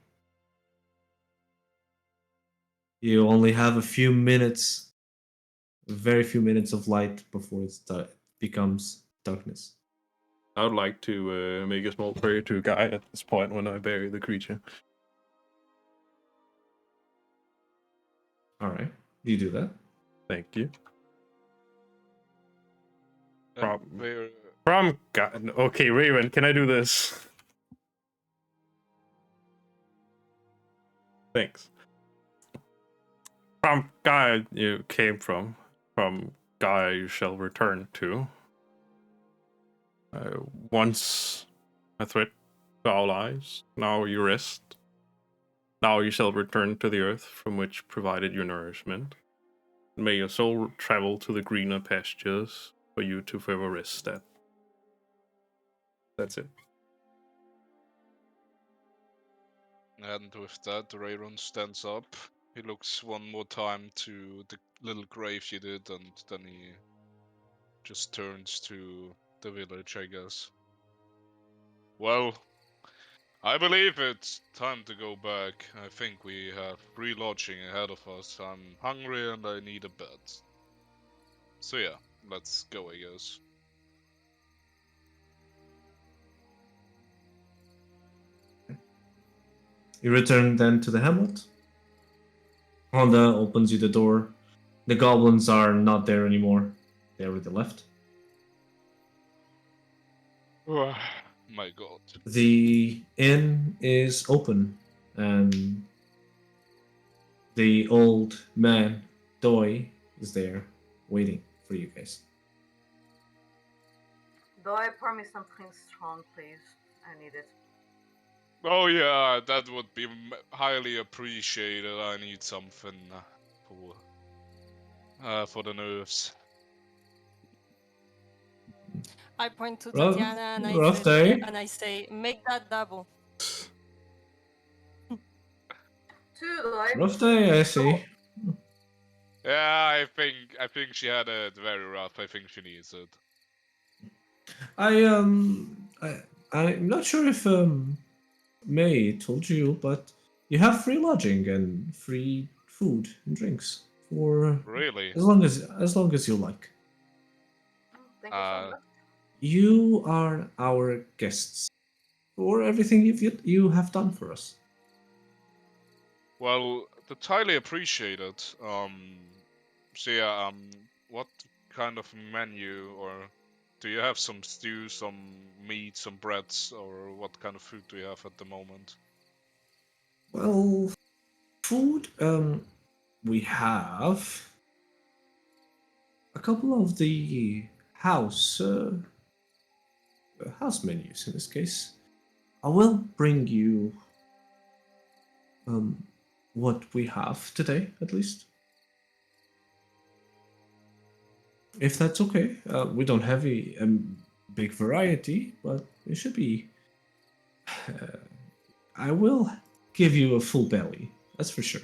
S2: You only have a few minutes, very few minutes of light before it becomes darkness.
S1: I would like to make a small prayer to Guy at this point when I bury the creature.
S2: All right, you do that.
S1: Thank you.
S3: We're
S1: From God. Okay, Raven, can I do this? Thanks. From Gaia you came from Gaia you shall return to. Once a threat to our lives, now you rest. Now you shall return to the earth from which provided your nourishment. May your soul travel to the greener pastures for you to forever rest at. That's it.
S3: And with that, Rayron stands up. He looks one more time to the little grave she did, and then he just turns to the village, I guess. Well, I believe it's time to go back. I think we have re-lodging ahead of us. I'm hungry and I need a bed. So yeah, let's go, I guess.
S2: You return then to the hamlet. Honda opens you the door. The goblins are not there anymore. They already left.
S3: My god.
S2: The inn is open, and the old man, Doi, is there waiting for you guys.
S5: Doi, pour me something strong, please. I need it.
S3: Oh yeah, that would be highly appreciated. I need something for the nerves.
S4: I point to
S2: Rough-
S4: Tatiana and
S2: rough day.
S4: I say, make that double.
S5: Two, Doi.
S2: Rough day, I see.
S3: Yeah, I think she had it very rough. I think she needs it.
S2: I'm not sure if May told you, but you have free lodging and free food and drinks for
S3: Really?
S2: as long as you like.
S5: Thank you so
S3: Uh,
S5: much.
S2: You are our guests for everything you have done for us.
S3: well, that's highly appreciated. So yeah, what kind of menu, or do you have some stew, some meat, some breads, or what kind of food do you have at the moment?
S2: Well, food. We have a couple of the house menus in this case. I will bring you um what we have today, at least, if that's okay. We don't have a big variety, but it should be. I will give you a full belly. That's for sure.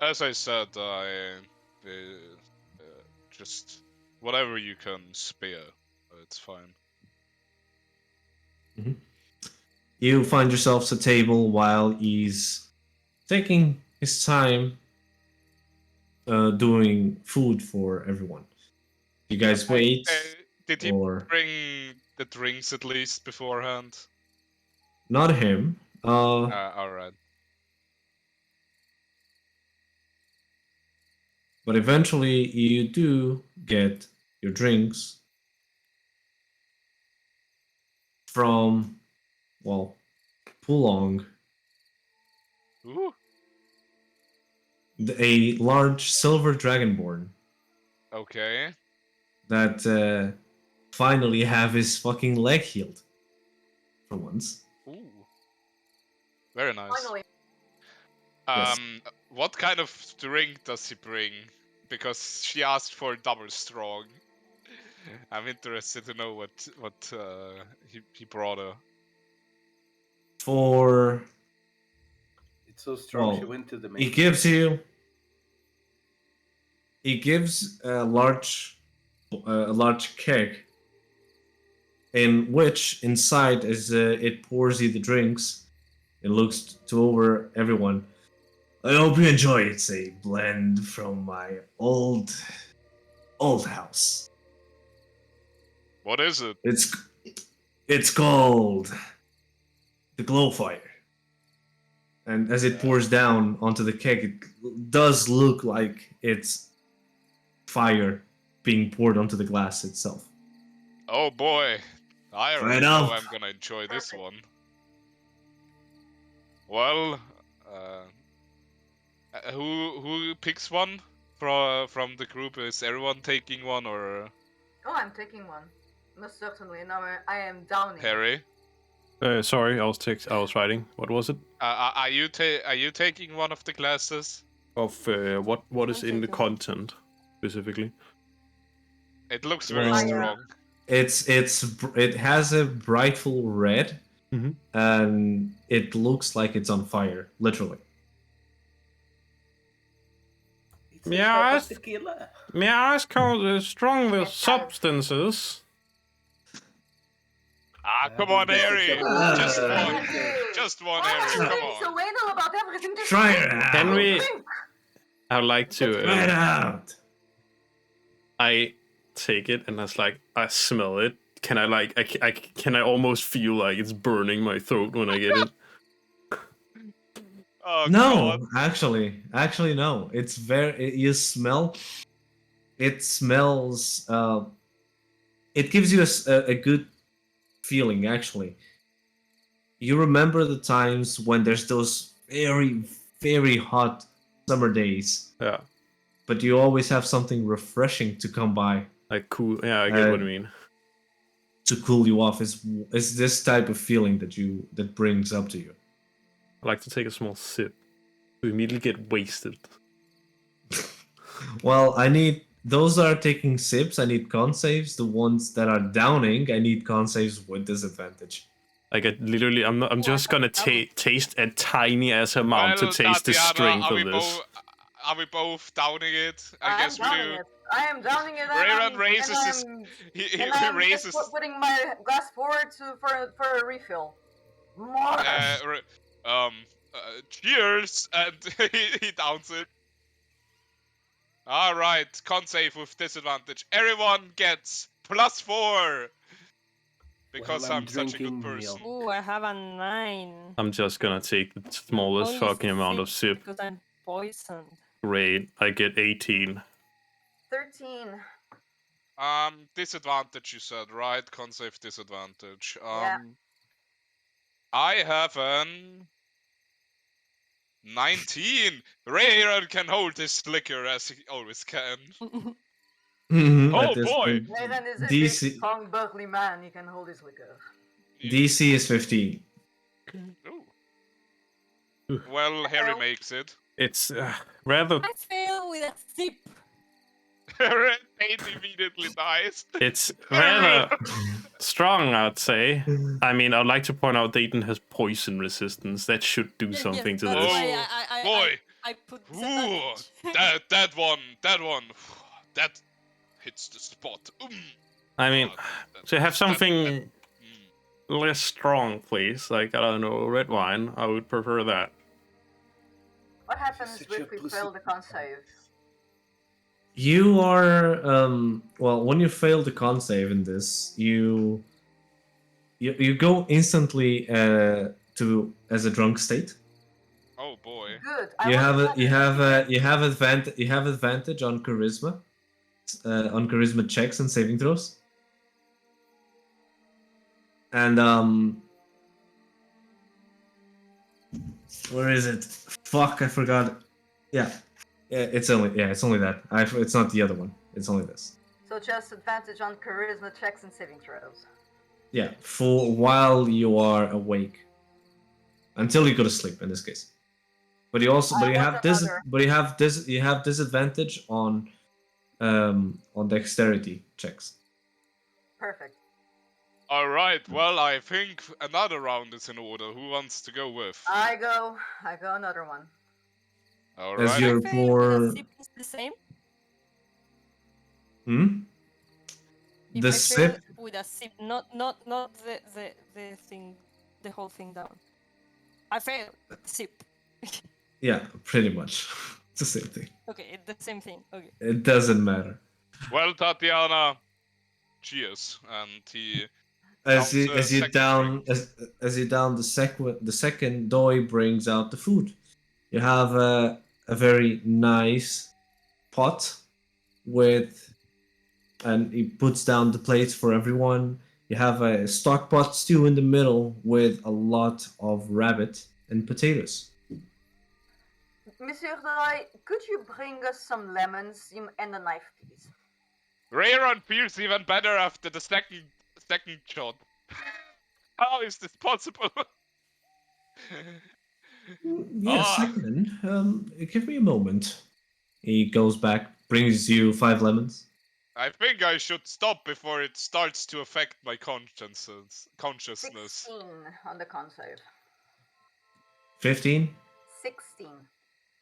S3: As I said, just whatever you can spare, it's fine.
S2: You find yourselves a table while he's taking his time doing food for everyone. You guys wait,
S3: Did he
S2: or
S3: bring the drinks at least beforehand?
S2: not him.
S3: Alright.
S2: But eventually you do get your drinks from, well, Pulong,
S3: Ooh,
S2: a large silver dragonborn
S3: okay.
S2: that finally have his fucking leg healed for once.
S3: Ooh, very nice.
S5: Finally,
S2: Yes.
S3: What kind of drink does he bring? Because she asked for double strong. I'm interested to know what he brought her.
S2: For,
S6: It's so strong.
S2: well,
S6: She went to the
S2: he
S6: main.
S2: gives a large keg in which inside as it pours you the drinks, it looks over everyone. I hope you enjoy it. It's a blend from my old house.
S3: What is it?
S2: It's called the Glowfire. And as it pours down onto the keg, it does look like it's fire being poured onto the glass itself.
S3: Oh boy, I
S2: Try
S3: already
S2: it
S3: know
S2: out.
S3: I'm gonna enjoy this
S5: Perfect.
S3: one. Well, who picks one from the group? Is everyone taking one, or
S5: oh, I'm taking one. Most certainly. Now I am downing.
S3: Perry?
S1: Sorry, I was writing. What was it?
S3: Are you taking one of the glasses?
S1: Of what is
S4: I'm
S1: in the
S4: taking one.
S1: content specifically?
S3: It looks very
S2: Well,
S3: strong.
S2: it has a brightful red,
S1: Mhm.
S2: and it looks like it's on fire, literally.
S6: It's
S1: May
S6: a
S1: I
S6: shot
S1: ask-
S6: of tequila.
S1: May I ask how strong the
S5: Yes,
S1: substances?
S3: Come on,
S6: This is
S3: Harry.
S6: a-
S3: Just one.
S5: Hey,
S3: Just one,
S5: why are
S3: Harry.
S5: you
S3: Come
S5: being so
S3: on.
S5: anal about everything? Just
S2: Try
S5: drink.
S2: it out.
S1: Can we?
S5: Drink.
S1: I would like
S2: Try it
S1: to.
S2: out.
S1: I take it and I smell it. Can can I almost feel like it's burning my throat when I get it?
S3: Oh
S2: No,
S3: God.
S2: actually, no. It's you smell. It smells. It gives you a good feeling. Actually, you remember the times when there's those very hot summer days,
S1: Yeah,
S2: but you always have something refreshing to come by
S1: like cool. Yeah, I get what you
S2: Uh,
S1: mean.
S2: to cool you off. Is this type of feeling that brings up to you?
S1: I like to take a small sip to immediately get wasted.
S2: Well, I need those are taking sips. I need con saves. The ones that are downing, I need con saves with disadvantage.
S1: Like I literally, I'm just gonna taste a tiny ass amount to taste the
S3: Tatiana,
S1: strength of this.
S3: Are we both downing it? I
S5: I'm
S3: guess we
S5: downing
S3: do.
S5: it. I am downing it.
S3: Rayron raises his. He
S5: And I'm just
S3: raises.
S5: putting my glass forward for a refill. More.
S3: Cheers, and he downs it. All right, con save with disadvantage. Everyone gets +4 because
S6: Well, I'm
S3: I'm such a good
S6: drinking
S3: person.
S6: milk.
S4: Ooh, I have a 9.
S1: I'm just gonna take the smallest
S4: Only
S1: fucking amount of
S4: 6
S1: sip.
S4: because I'm poisoned.
S1: Great, I get 18.
S5: 13.
S3: Disadvantage you said, right? Con save disadvantage.
S5: Yeah.
S3: I have an 19. Rayron can hold his liquor as he always can.
S2: At
S3: Oh
S2: this
S3: boy!
S2: point,
S5: Nathan is a big,
S2: DC
S5: strong, burly man. He can hold his liquor.
S2: DC is 15.
S3: Ooh. Well, Harry makes it.
S1: It's rather.
S4: I fail with a sip.
S3: Nate immediately dies.
S1: It's rather strong, I'd say. I mean, I'd like to point out Dayton has poison resistance. That should do something
S4: Yes,
S1: to
S4: that's
S1: this.
S4: why
S3: Oh, boy.
S4: I put
S3: Ooh,
S4: disadvantage.
S3: that one, that hits the spot.
S1: I mean, to have something
S3: Mm.
S1: less strong, please. Like, I don't know, red wine. I would prefer that.
S5: What happens
S6: Such a
S5: if we
S6: pussy.
S5: fail the con save?
S2: You are well, when you fail the con save in this, you go instantly to as a drunk state.
S3: Oh boy.
S5: Good.
S2: You have advantage on charisma checks and saving throws. And where is it? Fuck, I forgot. Yeah, it's only that. It's not the other one. It's only this.
S5: So just advantage on charisma checks and saving throws.
S2: Yeah, for while you are awake, until you go to sleep. In this case, but you have disadvantage on dexterity checks.
S5: Perfect.
S3: All right. Well, I think another round is in order. Who wants to go with?
S5: I go another one.
S3: All
S2: As
S3: right.
S2: you're
S4: I fail with a
S2: more.
S4: sip is the same. If
S2: The
S4: I fail
S2: sip.
S4: with a sip, not the thing, the whole thing down. I fail sip.
S2: Yeah, pretty much. It's the same thing.
S4: Okay, it's the same thing. Okay.
S2: It doesn't matter.
S3: Well, Tatiana, cheers, and he.
S2: As you
S3: second
S2: down
S3: drink.
S2: as you down the second Doi brings out the food. You have a very nice pot with, and he puts down the plates for everyone. You have a stock pot stew in the middle with a lot of rabbit and potatoes.
S5: Monsieur Doi, could you bring us some lemons and a knife, please?
S3: Rayron feels even better after the second shot. How is this possible?
S2: Yes, I can. Give me a moment. He goes back, brings you 5 lemons.
S3: I think I should stop before it starts to affect my consciousness.
S5: 16 on the con save.
S2: 15?
S5: 16.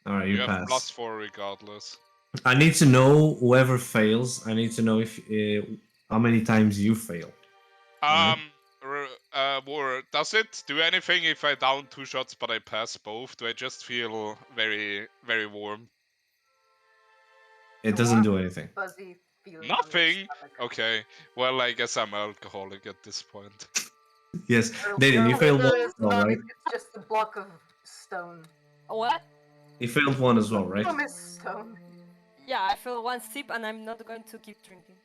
S2: Alright,
S3: You
S2: you
S3: have
S2: pass.
S3: +4 regardless.
S2: I need to know whoever fails. I need to know if how many times you fail.
S3: Does it do anything if I down 2 shots but I pass both? Do I just feel very, very warm?
S2: It doesn't do anything.
S5: Fuzzy feeling.
S3: Nothing? Okay, well, I guess I'm alcoholic at this point.
S2: Yes, Dayton, you failed one as well, right?
S5: It's just a block of stone.
S4: What?
S2: You failed one as well, right?
S5: Promise stone.
S4: Yeah, I fail one sip and I'm not going to keep drinking.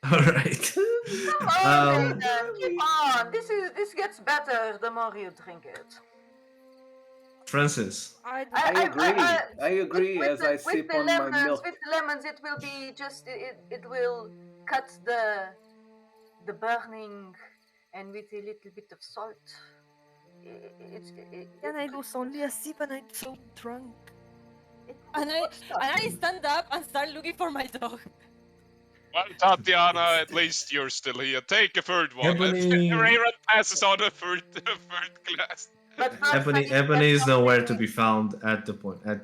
S2: Alright.
S5: Come on, Nathan, keep on. This gets better the more you drink it.
S2: Francis.
S5: I
S6: agree
S5: with
S6: as
S5: the,
S6: I
S5: with
S6: sip
S5: the
S6: on
S5: lemons,
S6: my milk.
S5: With the lemons, it will be just it will cut the burning, and with a little bit of salt.
S4: And I lose only a sip and I'm so drunk. And I stand up and start looking for my dog.
S3: Well, Tatiana, at least you're still here. Take a third one.
S2: Ebony-
S3: Rayron passes on a third glass.
S5: But first,
S2: Ebony is nowhere to be found at the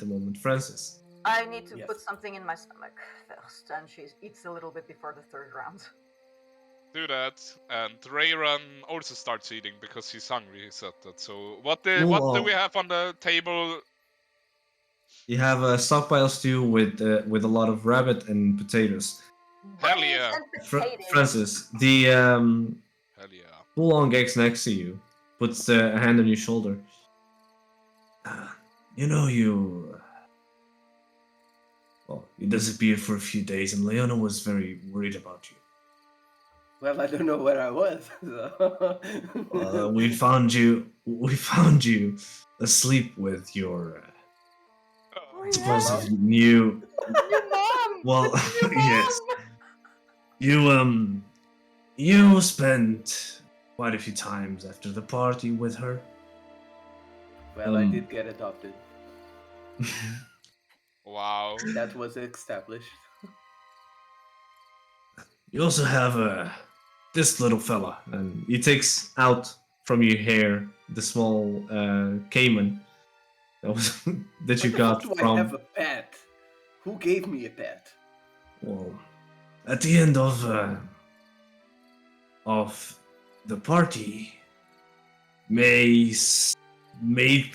S2: moment. Francis.
S5: I need to
S6: Yes.
S5: put something in my stomach first, and she eats a little bit before the third round.
S3: Do that, and Rayron also starts eating because he's hungry. He said that. So what do we have on the table?
S2: You have a stockpile stew with a lot of rabbit and potatoes.
S3: Hell
S5: Bunnies
S3: yeah.
S5: and potatoes.
S2: Francis, the
S3: Hell yeah.
S2: full-on Gex next to you puts a hand on your shoulder. You know you. Well, you disappeared for a few days, and Leona was very worried about you.
S6: Well, I don't know where I was. So.
S2: We found you. We found you asleep with your.
S5: Oh,
S2: I suppose
S5: yeah.
S2: if you knew.
S5: New mom.
S2: Well,
S5: New mom.
S2: yes. You spent quite a few times after the party with her.
S6: Well, I did get adopted.
S3: Wow.
S6: That was established.
S2: You also have this little fella, and he takes out from your hair the small caiman that you got
S6: Do I
S2: from.
S6: have a pet? Who gave me a pet?
S2: Well, at the end of the party, May made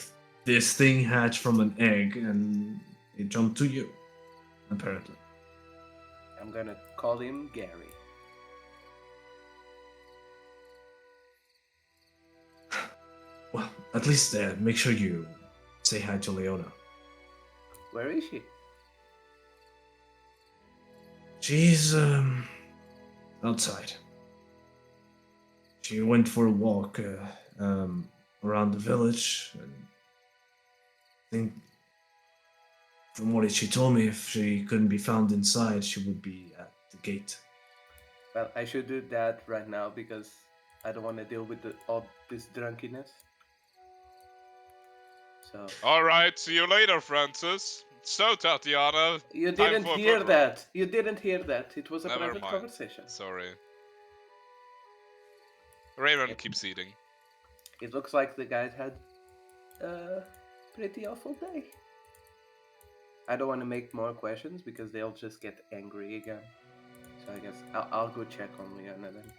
S2: this thing hatch from an egg, and it jumped to you, apparently.
S6: I'm gonna call him Gary.
S2: Well, at least make sure you say hi to Leona.
S6: Where is she?
S2: She's outside. She went for a walk around the village, and I think from what she told me, if she couldn't be found inside, she would be at the gate.
S6: Well, I should do that right now because I don't want to deal with all this drunkenness. So.
S3: All right. See you later, Francis. So, Tatiana.
S6: You
S3: time
S6: didn't
S3: for a
S6: hear
S3: foot
S6: that. You didn't hear that. It was a
S3: Never
S6: private
S3: mind.
S6: conversation.
S3: Sorry. Raven
S6: Yep.
S3: keeps eating.
S6: It looks like the guys had a pretty awful day. I don't want to make more questions because they'll just get angry again. So I guess I'll go check on Leona then.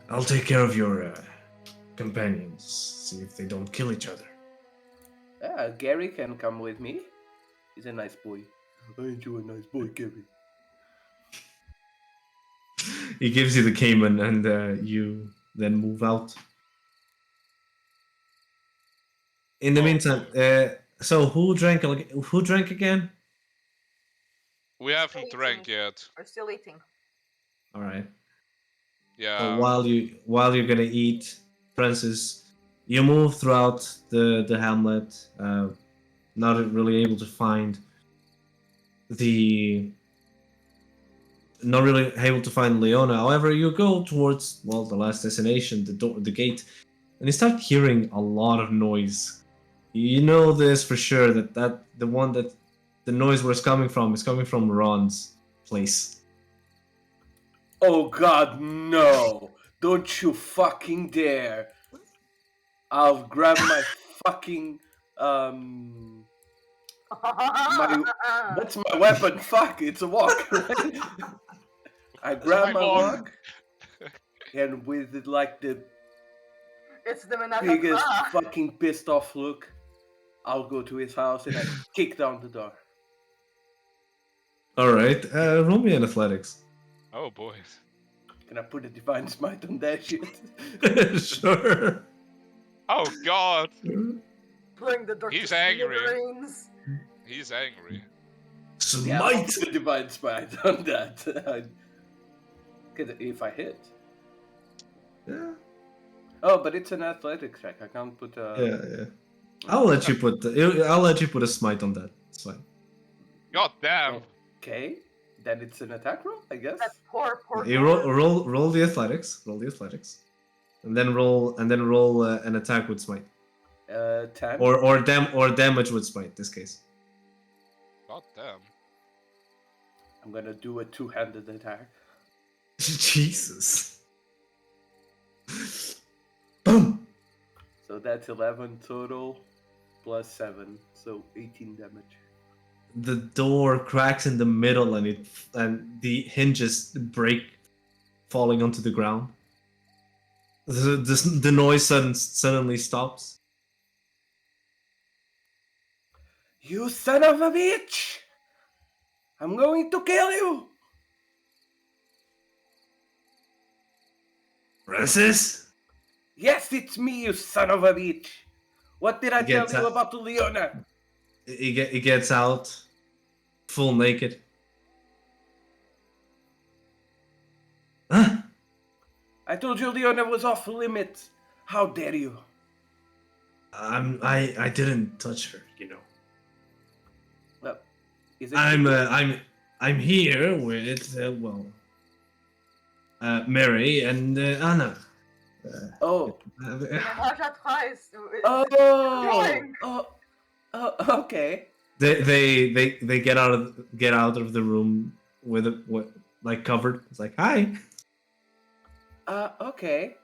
S2: I'll take care of your companions, see if they don't kill each other.
S6: Gary can come with me. He's a nice boy. Ain't you a nice boy, Gary?
S2: He gives you the caiman, and you then move out. In the meantime, so who drank again?
S3: We haven't
S5: Still
S3: drank
S5: eating.
S3: yet.
S5: We're still eating.
S2: All right.
S3: Yeah.
S2: So while you're gonna eat, Francis, you move throughout the hamlet, not really able to find not really able to find Leona. However, you go towards the last destination, the gate, and you start hearing a lot of noise. You know this for sure that the one that the noise was coming from is coming from Ron's place.
S6: Oh God, no! Don't you fucking dare! I'll grab my fucking what's my weapon? Fuck! It's a walk. I grab my walk, and with the
S5: It's the menage
S6: biggest
S5: a trois.
S6: fucking pissed off look, I'll go to his house and I kick down the door.
S2: All right, roll me an athletics.
S3: Oh boy.
S6: Can I put a divine smite on that shit?
S2: Sure.
S3: Oh God.
S5: Bring the door.
S3: He's
S5: to
S3: angry.
S5: smithereens.
S3: He's angry.
S6: Yeah, I'll
S2: Smite.
S6: put a divine smite on that. If I hit.
S2: Yeah.
S6: Oh, but it's an athletics check. I can't put a.
S2: Yeah. I'll let you put a smite on that. It's fine.
S3: God damn.
S6: Okay, then it's an attack roll, I guess.
S5: That poor.
S2: You roll the athletics. Roll the athletics, and then roll an attack with smite.
S6: 10.
S2: Or damage with smite. This case.
S3: God damn.
S6: I'm gonna do a two-handed attack.
S2: Jesus. Boom.
S6: So that's 11 total. plus 7, so 18 damage.
S2: The door cracks in the middle, and the hinges break, falling onto the ground. The noise suddenly stops.
S6: You son of a bitch! I'm going to kill you!
S2: Francis?
S6: Yes, it's me, you son of a bitch! What did I tell
S2: Gets
S6: you
S2: out-
S6: about Leona?
S2: He gets out, full naked. Huh?
S6: I told you Leona was off limits. How dare you?
S2: I didn't touch her, you know.
S6: Well, is it
S2: I'm here with Mary and Anna.
S6: Oh.
S5: Raja tries.
S6: Oh.
S5: Going.
S6: Okay.
S2: They get out of the room with like covered. It's like, hi.
S6: Okay.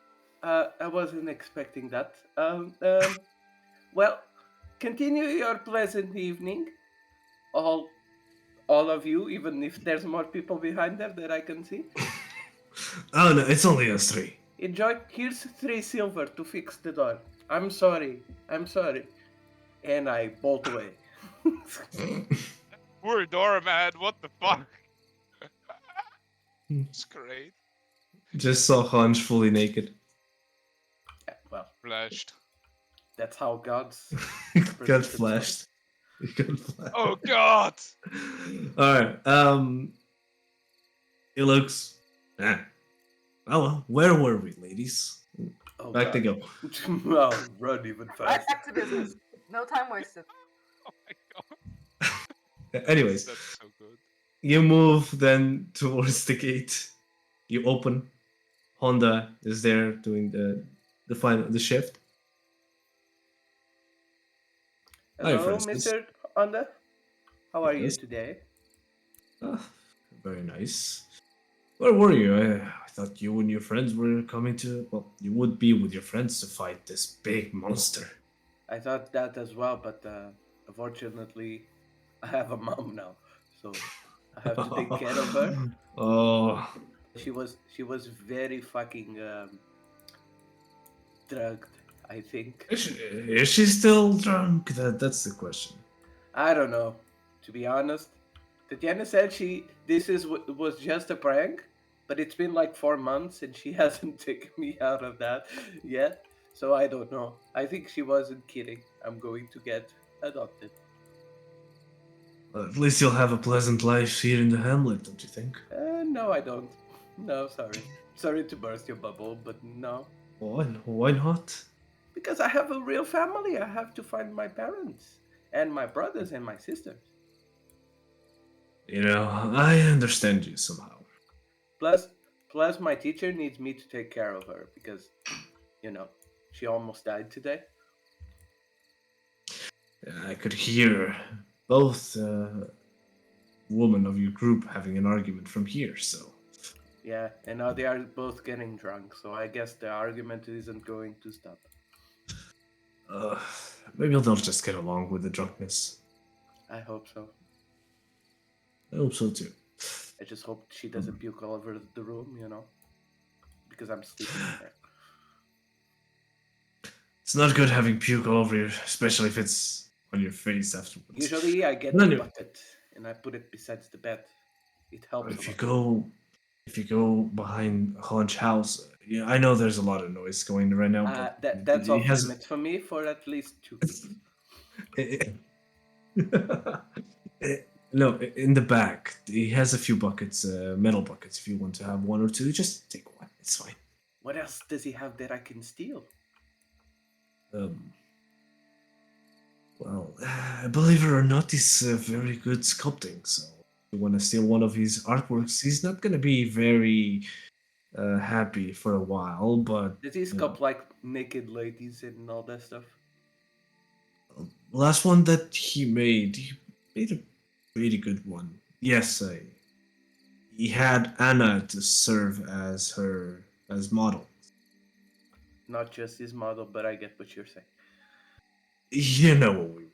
S6: I wasn't expecting that. Well, continue your pleasant evening. All of you, even if there's more people behind there that I can see.
S2: Oh no, it's only us three.
S6: Enjoy. Here's 3 silver to fix the door. I'm sorry. And I bolt away.
S3: Poor doorman, what the fuck? It's great.
S2: Just saw Hans fully naked.
S6: Well,
S3: Flashed.
S6: that's how gods
S2: Got
S6: present
S2: flashed. He got flashed.
S3: Oh god!
S2: Alright, it looks... Oh well, where were we, ladies?
S6: Oh,
S2: Back to
S6: God.
S2: go.
S6: I'll run even
S5: Right
S6: faster.
S5: back to business. No time wasted.
S3: Oh my god.
S2: Anyways,
S3: That's so good.
S2: you move then towards the gate. You open. Honda is there doing the shift. Hi,
S6: Hello,
S2: Francis.
S6: Mr. Honda. How are you
S2: Yes.
S6: today?
S2: Ah, very nice. Where were you? I thought you and your friends were coming to. Well, you would be with your friends to fight this big monster.
S6: I thought that as well, but unfortunately, I have a mom now, so I have to take care of her.
S2: Oh,
S6: She was very fucking drugged, I think.
S2: is she still drunk? That's the question.
S6: I don't know. To be honest, Tatiana said was just a prank, but it's been like 4 months and she hasn't taken me out of that yet. So I don't know. I think she wasn't kidding. I'm going to get adopted.
S2: Well, at least you'll have a pleasant life here in the hamlet, don't you think?
S6: No, I don't. No, sorry. Sorry to burst your bubble, but no.
S2: Why not?
S6: Because I have a real family. I have to find my parents and my brothers and my sisters.
S2: You know, I understand you somehow.
S6: Plus, my teacher needs me to take care of her because, she almost died today.
S2: I could hear both women of your group having an argument from here, so.
S6: Yeah, and now they are both getting drunk, so I guess the argument isn't going to stop.
S2: Uh, maybe they'll just get along with the drunkenness.
S6: I hope so.
S2: I hope so too.
S6: I just hope she doesn't puke all over the room, because I'm sleeping there.
S2: It's not good having puke all over you, especially if it's on your face afterwards.
S6: Usually I get
S2: But
S6: a
S2: anyway,
S6: bucket and I put it beside the bed. It helps
S2: if
S6: a
S2: you
S6: lot.
S2: go behind Hunch House, yeah, I know there's a lot of noise going right now. But
S6: That's
S2: he
S6: off
S2: has
S6: limits for me for at least 2 weeks.
S2: No, in the back he has a few buckets, metal buckets. If you want to have one or two, just take one. It's fine.
S6: What else does he have that I can steal?
S2: Well, believe it or not, he's very good sculpting. So if you want to steal one of his artworks, he's not going to be very happy for a while. But
S6: Does he sculpt like naked ladies and all that stuff?
S2: last one that he made a pretty good one. Yes, he had Anna to serve as model.
S6: Not just his model, but I get what you're saying.
S2: You know what we.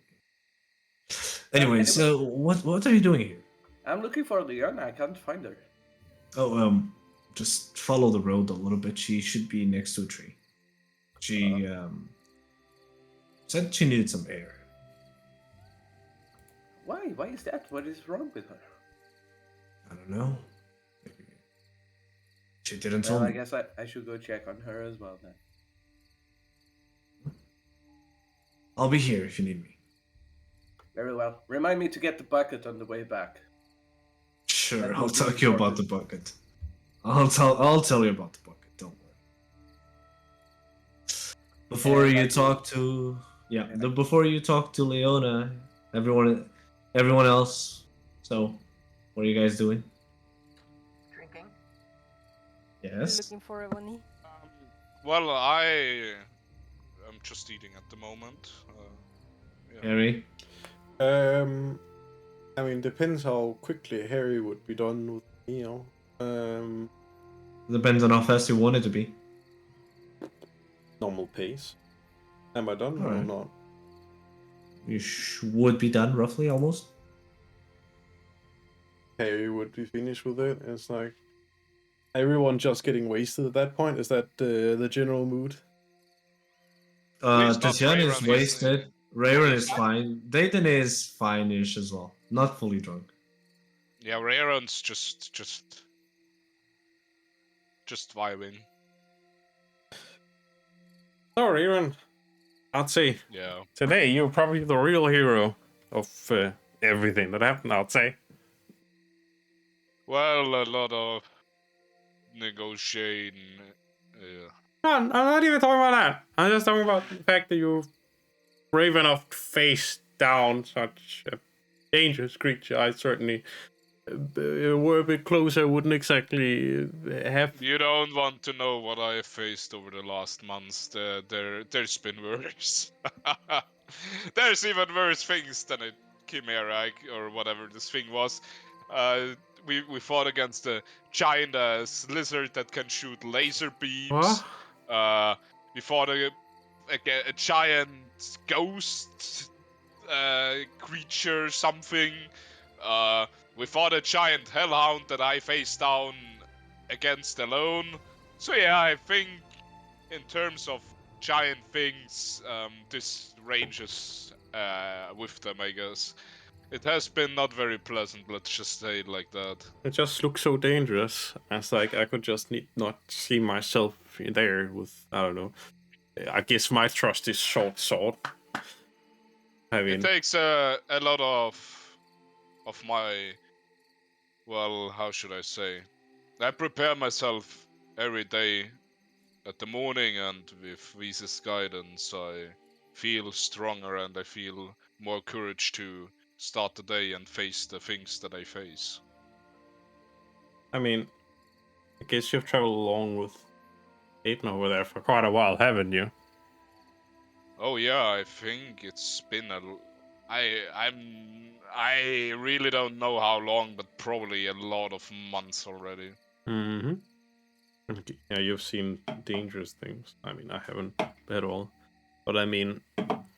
S2: Anyway,
S6: anyway.
S2: so what are you doing here?
S6: I'm looking for Leona. I can't find her.
S2: Oh, just follow the road a little bit. She should be next to a tree. She said she needed some air.
S6: Why? Why is that? What is wrong with her?
S2: I don't know. Maybe she didn't tell
S6: Well, I
S2: me.
S6: guess I should go check on her as well then.
S2: I'll be here if you need me.
S6: Very well. Remind me to get the bucket on the way back.
S2: Sure,
S6: That
S2: I'll
S6: will be
S2: tell you about the
S6: important.
S2: bucket. I'll tell you about the bucket. Don't worry. Before
S6: And
S2: you
S6: are
S2: talk to
S6: Yeah.
S2: before you talk to Leona, everyone else. So, what are you guys doing?
S5: Drinking.
S2: Yes,
S4: Looking for Ebony.
S3: Well, I am just eating at the moment. Yeah.
S2: Harry.
S1: I mean, depends how quickly Harry would be done with the meal.
S2: Depends on how fast you want it to be.
S1: Normal pace. Am I done
S2: All
S1: or
S2: right.
S1: not?
S2: You would be done roughly, almost.
S1: Harry would be finished with it. It's like everyone just getting wasted at that point. Is that the general mood?
S3: Please not
S2: Tizian is
S3: Rayron,
S2: wasted. Rayron
S3: he's
S2: is
S3: not-
S2: fine. Dayton is fine-ish as well. Not fully drunk.
S3: Yeah, Rayron's just vibing.
S1: Sorry, Aaron. I'd say
S3: Yeah.
S1: today you're probably the real hero of everything that happened. I'd say.
S3: Well, a lot of negotiating. Yeah.
S1: No, I'm not even talking about that. I'm just talking about the fact that you're brave enough to face down such a dangerous creature. I certainly were a bit closer. Wouldn't exactly have.
S3: You don't want to know what I have faced over the last months. There's been worse. There's even worse things than a chimera or whatever this thing was. We fought against a giant lizard that can shoot laser beams.
S1: What?
S3: We fought a giant ghost creature something. We fought a giant hellhound that I faced down against alone. So yeah, I think in terms of giant things, this ranges with them, I guess. It has been not very pleasant, let's just say it like that.
S1: It just looks so dangerous. It's like I could just not see myself there with, I don't know. I guess my trust is short sword. I mean,
S3: It takes a lot of my, well, how should I say? I prepare myself every day at the morning, and with Visa's guidance, I feel stronger and I feel more courage to start the day and face the things that I face.
S1: I mean, I guess you've traveled along with Aiden over there for quite a while, haven't you?
S3: Oh yeah, I think it's been I really don't know how long, but probably a lot of months already.
S1: Mm-hmm. Okay. Yeah, you've seen dangerous things. I mean, I haven't at all. But I mean,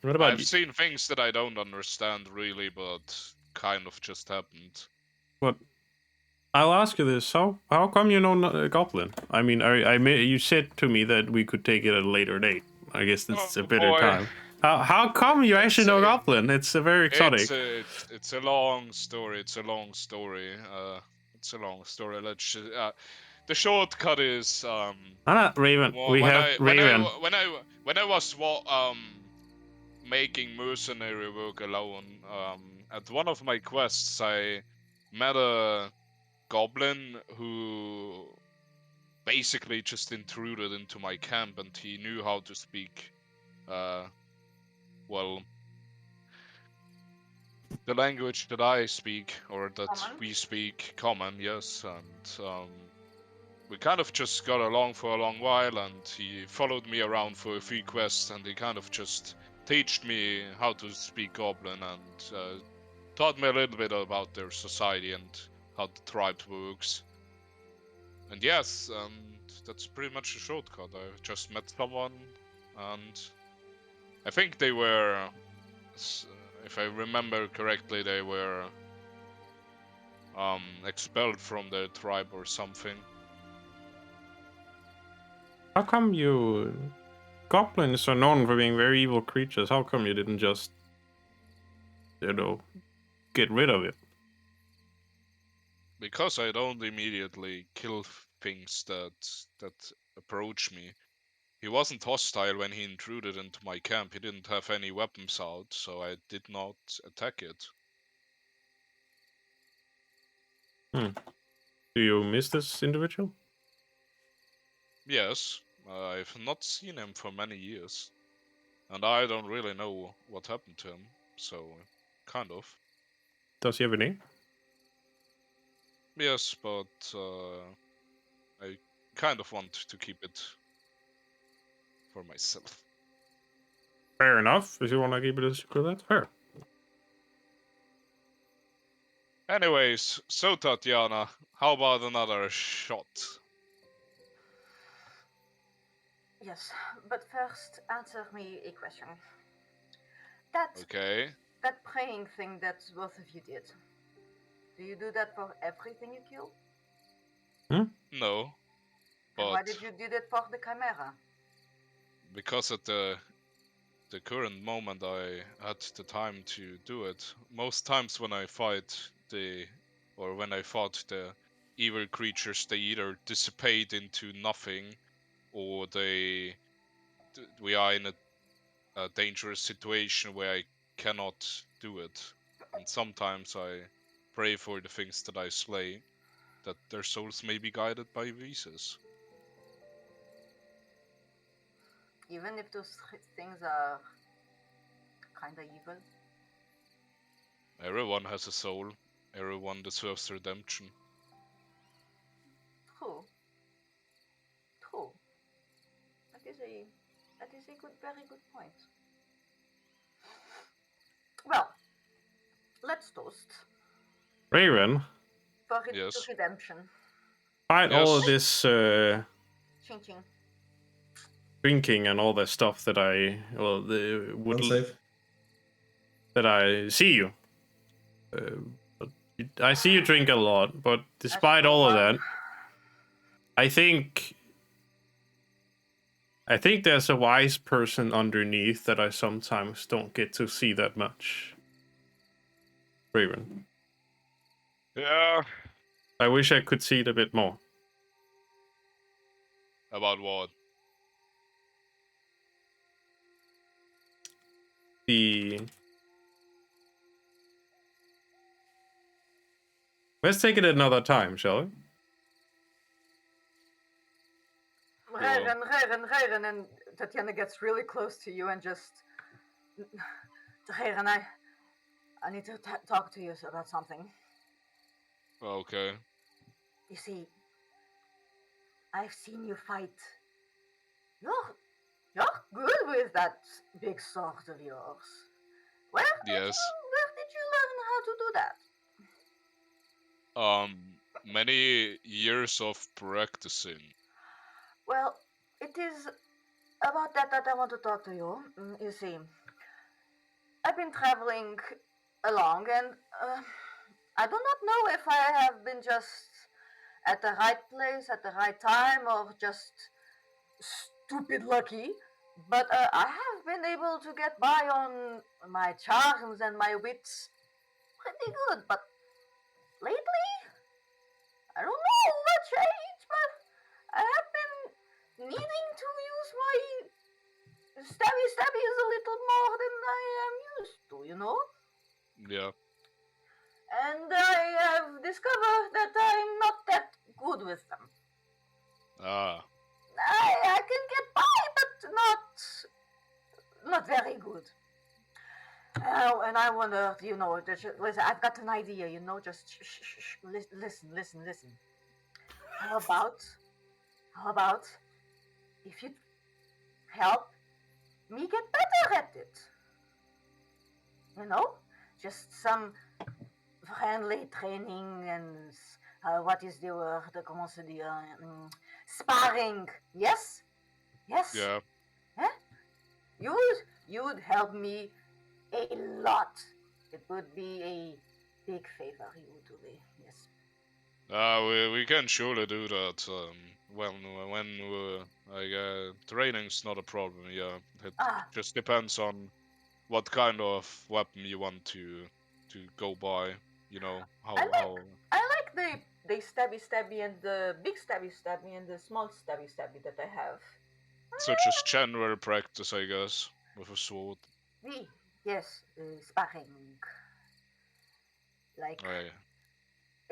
S1: what about
S3: I've
S1: you?
S3: seen things that I don't understand really, but kind of just happened.
S1: What? I'll ask you this: how come you know Goblin? I mean, you said to me that we could take it at a later date. I guess it's a
S3: Oh,
S1: better
S3: boy.
S1: time. How come you actually know Goblin? It's a very exotic.
S3: It's a long story. It's a long story. It's a long story. The shortcut is
S1: I'm not Raven. We
S3: when
S1: have Raven.
S3: I was making mercenary work alone. At one of my quests, I met a goblin who basically just intruded into my camp, and he knew how to speak. Well, the language that I speak, or that
S5: Common?
S3: we speak, common, yes, and we kind of just got along for a long while, and he followed me around for a few quests, and he kind of just taught me how to speak Goblin, and taught me a little bit about their society and how the tribe works. And yes, that's pretty much a shortcut. I just met someone, and I think they were If I remember correctly, they were expelled from their tribe or something.
S1: How come you... Goblins are known for being very evil creatures. How come you didn't just, you know, get rid of it?
S3: Because I don't immediately kill things that approach me. He wasn't hostile when he intruded into my camp. He didn't have any weapons out, so I did not attack it.
S1: Do you miss this individual?
S3: Yes, I've not seen him for many years. And I don't really know what happened to him, so kind of.
S1: Does he have a name?
S3: Yes, but I kind of want to keep it for myself.
S1: Fair enough. If you want to keep it a secret, that's fair.
S3: Anyways, so Tatiana, how about another shot?
S5: Yes, but first answer me a question. That
S3: Okay.
S5: that praying thing that both of you did. Do you do that for everything you kill?
S3: No,
S5: And why
S3: but
S5: did you do that for the chimera?
S3: because at the current moment I had the time to do it. Most times when I fought the evil creatures, they either dissipate into nothing, or we are in a dangerous situation where I cannot do it. And sometimes I pray for the things that I slay, that their souls may be guided by Jesus.
S5: Even if those things are kinda evil.
S3: Everyone has a soul. Everyone deserves redemption.
S5: True. True. That is a very good point. Well, let's toast
S1: Raven,
S5: for
S3: Yes.
S5: redemption.
S1: despite all of
S3: Yes.
S1: this
S5: Ching ching.
S1: drinking and all that stuff that I
S2: Unsafe.
S1: that I see you. But I see you drink a lot, but despite
S5: That's
S1: all of
S5: true,
S1: that, I think there's a wise person underneath that I sometimes don't get to see that much. Raven.
S3: Yeah.
S1: I wish I could see it a bit more.
S3: About what?
S1: Let's take it another time, shall we?
S5: Reren, and Tatiana gets really close to you and just. Reren, I need to talk to you about something.
S3: Okay.
S5: You see, I've seen you fight. You're good with that big sword of yours. Where
S3: Yes.
S5: did you learn how to do that?
S3: Many years of practicing.
S5: Well, it is about that I want to talk to you. You see, I've been traveling along, and I do not know if I have been just at the right place at the right time or just stupid lucky. But I have been able to get by on my charms and my wits pretty good. But lately, I don't know what changed, but I have been needing to use my stabbies a little more than I am used to, you know?
S3: Yeah.
S5: And I have discovered that I'm not that good with them.
S3: Ah.
S5: I can get by, but not very good. And I wondered, listen, I've got an idea, just shh, listen. How about if you help me get better at it? Just some friendly training and what is the word? Comment se dit? Sparring. Yes.
S3: Yeah.
S5: You would help me A lot. It would be a big favor you would do me. Yes.
S3: We can surely do that. When training's not a problem. Yeah, it
S5: Ah,
S3: just depends on what kind of weapon you want to go by. You know
S5: I like
S3: how
S5: I like the stabby and the big stabby and the small stabby that I have.
S3: such as general practice, I guess, with a sword.
S5: Oui, yes, sparring. Like
S3: Uh,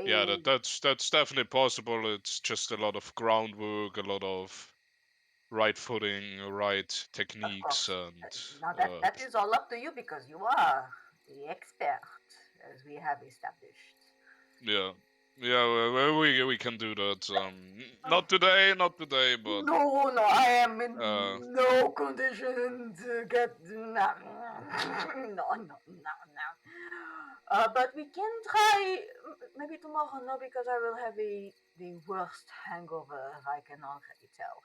S3: yeah,
S5: a
S3: that's definitely possible. It's just a lot of groundwork, a lot of right footing, right
S5: of
S3: techniques,
S5: course.
S3: and
S5: Now that is all up to you because you are the expert, as we have established.
S3: yeah, yeah. We can do that. Not today, not today, but
S5: No, no, I am
S3: uh,
S5: in no condition to get no. But we can try maybe tomorrow. No, because I will have the worst hangover. I can already tell.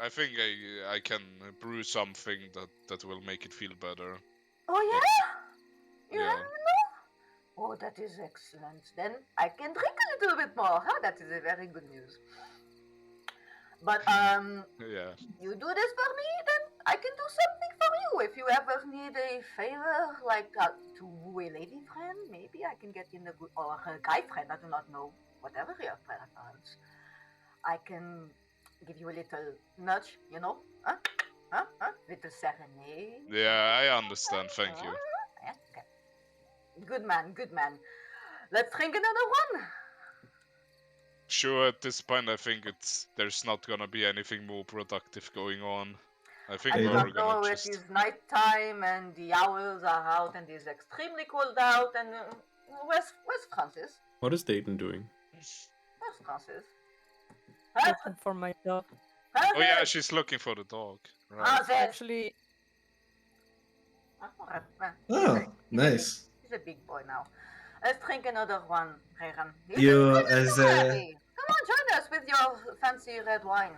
S3: I think I can brew something that will make it feel better.
S5: Oh
S3: But
S5: yeah, you
S3: yeah,
S5: have no. Oh, that is excellent. Then I can drink a little bit more. Huh? That is a very good news. But
S3: yeah.
S5: you do this for me, then I can do something for you. If you ever need a favor, like to woo a lady friend, maybe I can get in a good or a guy friend. I do not know. Whatever your preference, I can give you a little nudge. You know, little serenade.
S3: Yeah, I understand. Thank you.
S5: Yeah, okay. Good man, good man. Let's drink another one.
S3: Sure, at this point, I think there's not gonna be anything more productive going on. I think
S5: I do
S2: Aiden.
S5: not
S3: we're gonna
S5: know. It
S3: just.
S5: is night time and the owls are out and it is extremely cold out. And where's Francis?
S1: What is Dayton doing?
S5: Where's Francis? Huh?
S4: Looking for my dog.
S3: Oh yeah,
S5: Francis!
S3: she's looking for the dog. Right.
S5: Francis!
S4: Actually,
S2: Oh, nice.
S5: He's a big boy now. Let's drink another one, Regan.
S2: You as a
S5: Come on, join us with your fancy red wine.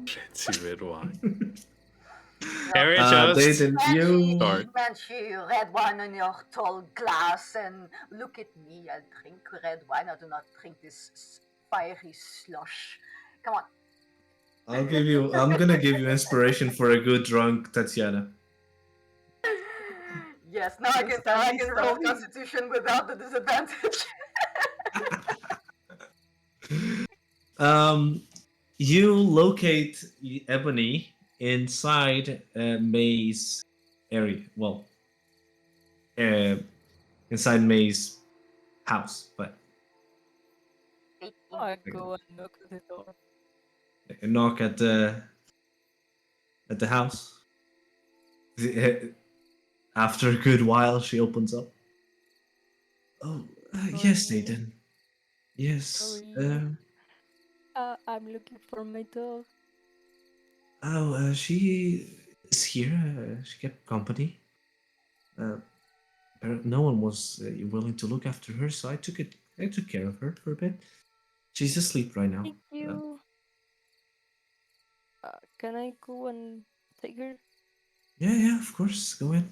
S1: Fancy red wine.
S5: Your
S1: Can we just
S2: Dayton, you
S1: start?
S5: fancy red wine in your tall glass, and look at me. I drink red wine. I do not drink this fiery slush. Come on.
S2: I'm gonna give you inspiration for a good drunk Tatiana.
S5: Yes, now I can tell I can roll
S4: Sorry.
S5: Constitution without the disadvantage.
S2: You locate Ebony inside a maze area. Well, uh, inside May's house, but
S4: I go and knock at the door.
S2: a knock at the house. After a good while, she opens up. Oh, yes,
S4: Sorry.
S2: Nathan. Yes.
S4: Sorry. I'm looking for my dog.
S2: She is here. She kept company. No one was willing to look after her, so I took care of her for a bit. She's asleep right now.
S4: Thank you. Can I go and take her?
S2: Yeah, of course. Go in.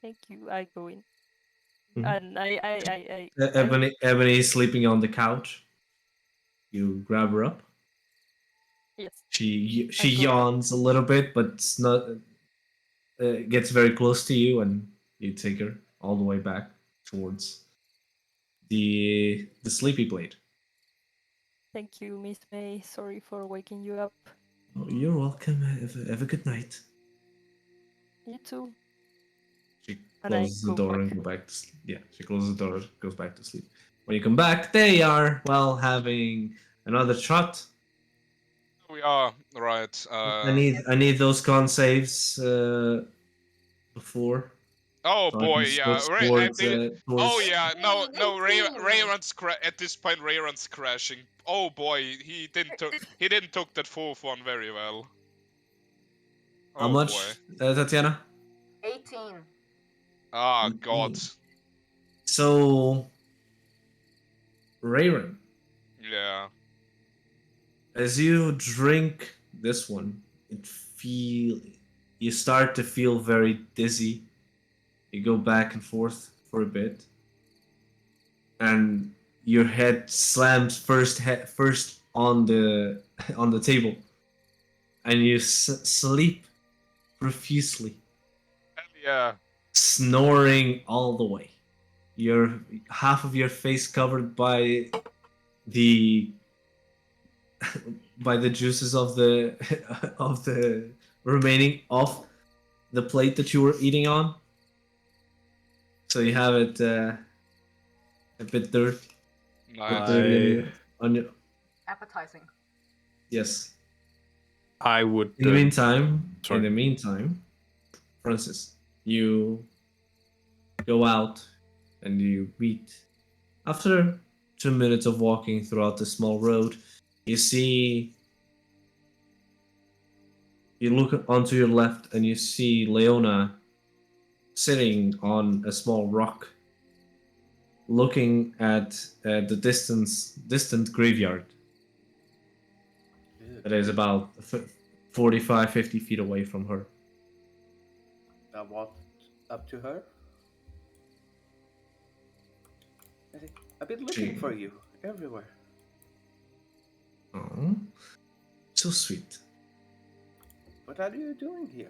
S4: Thank you. I go in.
S2: Mhm.
S4: And I
S2: Ebony is sleeping on the couch. You grab her up.
S4: yes.
S2: She
S4: I go.
S2: yawns a little bit, but it's not. Gets very close to you, and you take her all the way back towards the sleepy blade.
S4: Thank you, Miss May. Sorry for waking you up.
S2: Oh, you're welcome. Have a good night.
S4: You too.
S2: She
S4: And I
S2: closes the
S4: go
S2: door
S4: back.
S2: and go back to sleep. Yeah, she closes the door, goes back to sleep. When you come back, they are having another shot.
S3: We are right.
S2: I need those con saves before.
S3: Oh
S2: So I can
S3: boy, yeah.
S2: switch towards
S3: Oh
S2: towards.
S3: yeah, no,
S5: 18.
S3: Rayron's at this point Rayron's crashing. Oh boy, he didn't took that fourth one very well.
S2: How
S3: Oh boy.
S2: much, Tatiana?
S5: 18.
S3: Ah god.
S2: So, Rayron,
S3: Yeah.
S2: As you drink this one, you start to feel very dizzy. You go back and forth for a bit, and your head slams first on the on the table, and you sleep profusely,
S3: Hell yeah.
S2: snoring all the way. Your half of your face covered the by the juices of the of the remaining of the plate that you were eating on. So you have it a bit
S3: Nice.
S2: dirty
S1: I
S2: on your
S5: Appetizing.
S2: yes.
S1: I would.
S2: In
S1: Sorry.
S2: the meantime, Francis, you go out and you meet. After 2 minutes of walking throughout the small road, you see you look onto your left and you see Leona sitting on a small rock, looking at the distant graveyard
S6: Ew.
S2: that is about 45, 50 feet away from her.
S6: I walked up to her. I say, I've been looking
S2: She,
S6: for you everywhere.
S2: oh, so sweet.
S6: What are you doing here?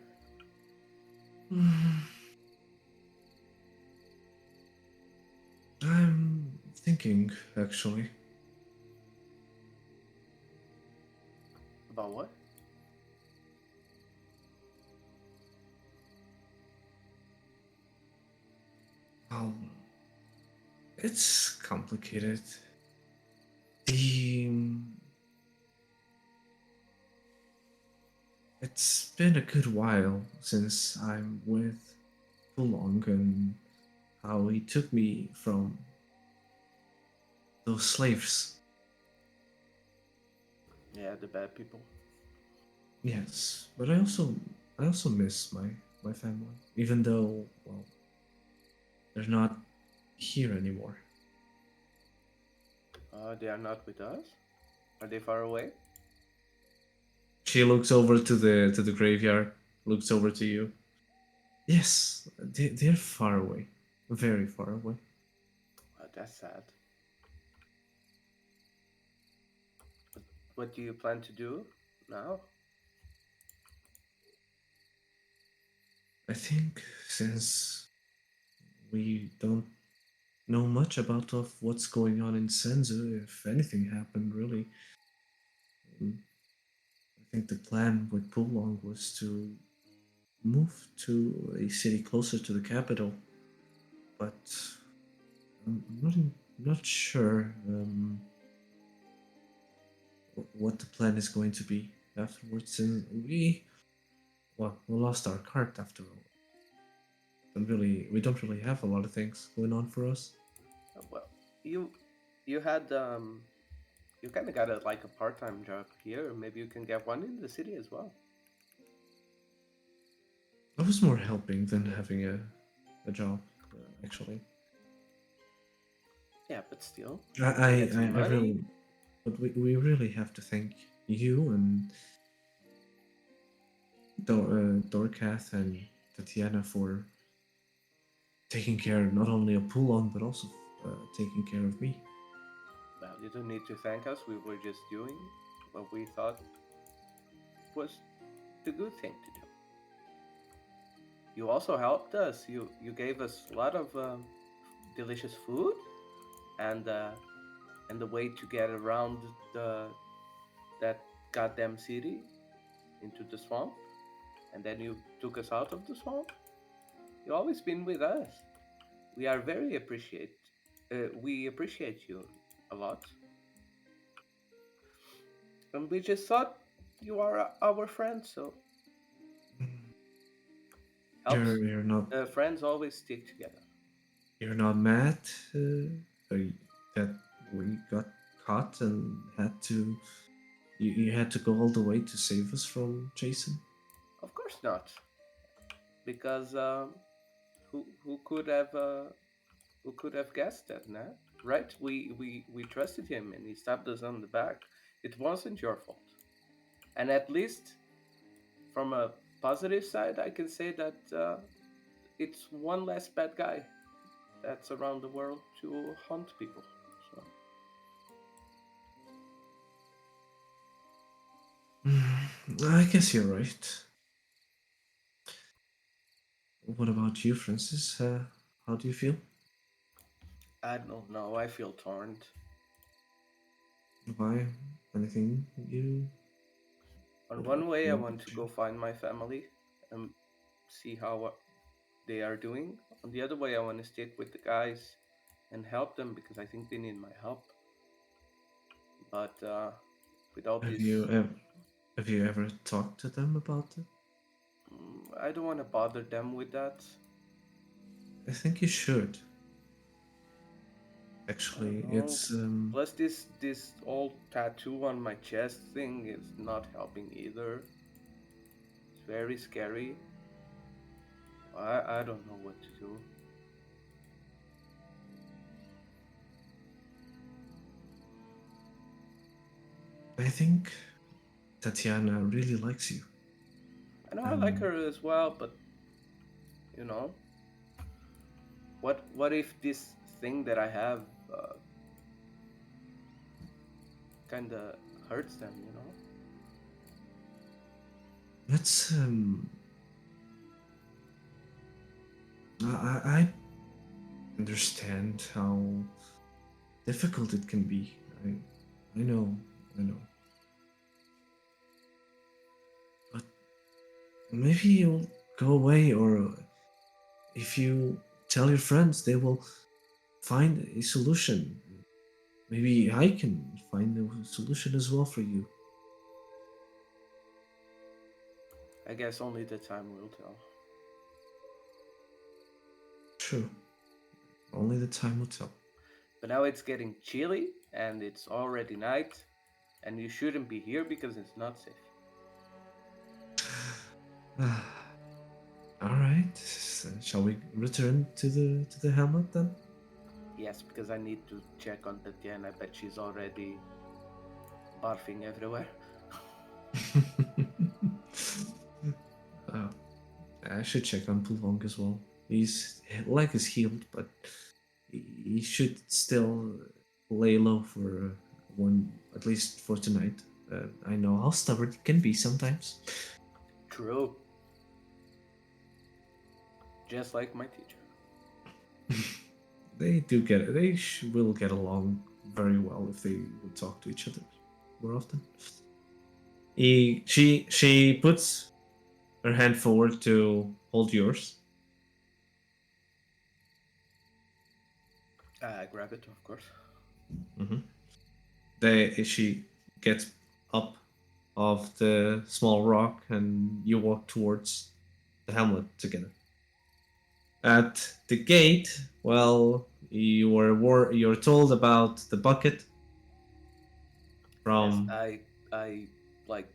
S2: I'm thinking, actually.
S6: About what?
S2: Well, it's complicated. The It's been a good while since I'm with Fulong and how he took me from those slaves.
S6: Yeah, the bad people.
S2: Yes, but I also miss my family, even though well they're not here anymore.
S6: They are not with us. Are they far away?
S2: She looks over to the graveyard, looks over to you. Yes, they're far away, very far away.
S6: That's sad. What do you plan to do now?
S2: I think since we don't know much about of what's going on in Senzu, if anything happened really, um, I think the plan with Pulong was to move to a city closer to the capital, but I'm not sure what the plan is going to be afterwards. And we lost our cart after all. We don't really have a lot of things going on for us.
S6: Well, you you had you kind of got like a part-time job here. Maybe you can get one in the city as well.
S2: I was more helping than having a job, actually.
S6: Yeah, but still,
S2: I,
S6: you can
S2: I,
S6: get
S2: I
S6: some
S2: I
S6: money.
S2: really, but we really have to thank you and Dorkath and Tatiana for taking care not only of Pulon but also taking care of me.
S6: Well, you don't need to thank us. We were just doing what we thought was the good thing to do. You also helped us. You gave us a lot of delicious food and the way to get around the that goddamn city into the swamp, and then you took us out of the swamp. You always been with us. We are very appreciate. We appreciate you a lot, and we just thought you are our friend. So helps.
S2: You're not
S6: Friends always stick together.
S2: you're not mad that we got caught and you had to go all the way to save us from Jason.
S6: Of course not, because who could have guessed that, nah? Right? We trusted him, and he stabbed us on the back. it wasn't your fault. And at least from a positive side, I can say that it's one less bad guy that's around the world to hunt people. So
S2: I guess you're right. What about you, Francis? How do you feel?
S6: I don't know. I feel torn.
S2: Why? Anything you?
S6: On one way, I
S2: want
S6: want to go find my family and see how they are doing. On the other way, I want to stick with the guys and help them because I think they need my help. But with all
S2: Have
S6: this,
S2: you ever? Have you ever talked to them about it?
S6: I don't want to bother them with that.
S2: I think you should.
S6: I
S2: Actually,
S6: don't know.
S2: it's
S6: Plus, this old tattoo on my chest thing is not helping either. It's very scary. I don't know what to do.
S2: I think Tatiana really likes you.
S6: I know I like her as well, but you know, what if this thing that I have kind of hurts them? You know.
S2: Let's I understand how difficult it can be. I know, I know. But maybe you'll go away, or if you tell your friends, they will find a solution. Maybe I can find a solution as well for you.
S6: I guess only the time will tell.
S2: True. Only the time will tell.
S6: But now it's getting chilly and it's already night, and you shouldn't be here because it's not safe.
S2: All right. Shall we return to the hamlet then?
S6: Yes, because I need to check on Tatiana. I bet she's already barfing everywhere.
S2: uh, I should check on Pulong as well. His leg is healed, but he should still lay low for one, at least for tonight. I know how stubborn it can be sometimes.
S6: True. Just like my teacher.
S2: They do get it. They will get along very well if they would talk to each other more often. She puts her hand forward to hold yours.
S6: I grab it, of course.
S2: She gets up of the small rock, and you walk towards the hamlet together. At the gate, well, you're told about the bucket from.
S6: Yes, I like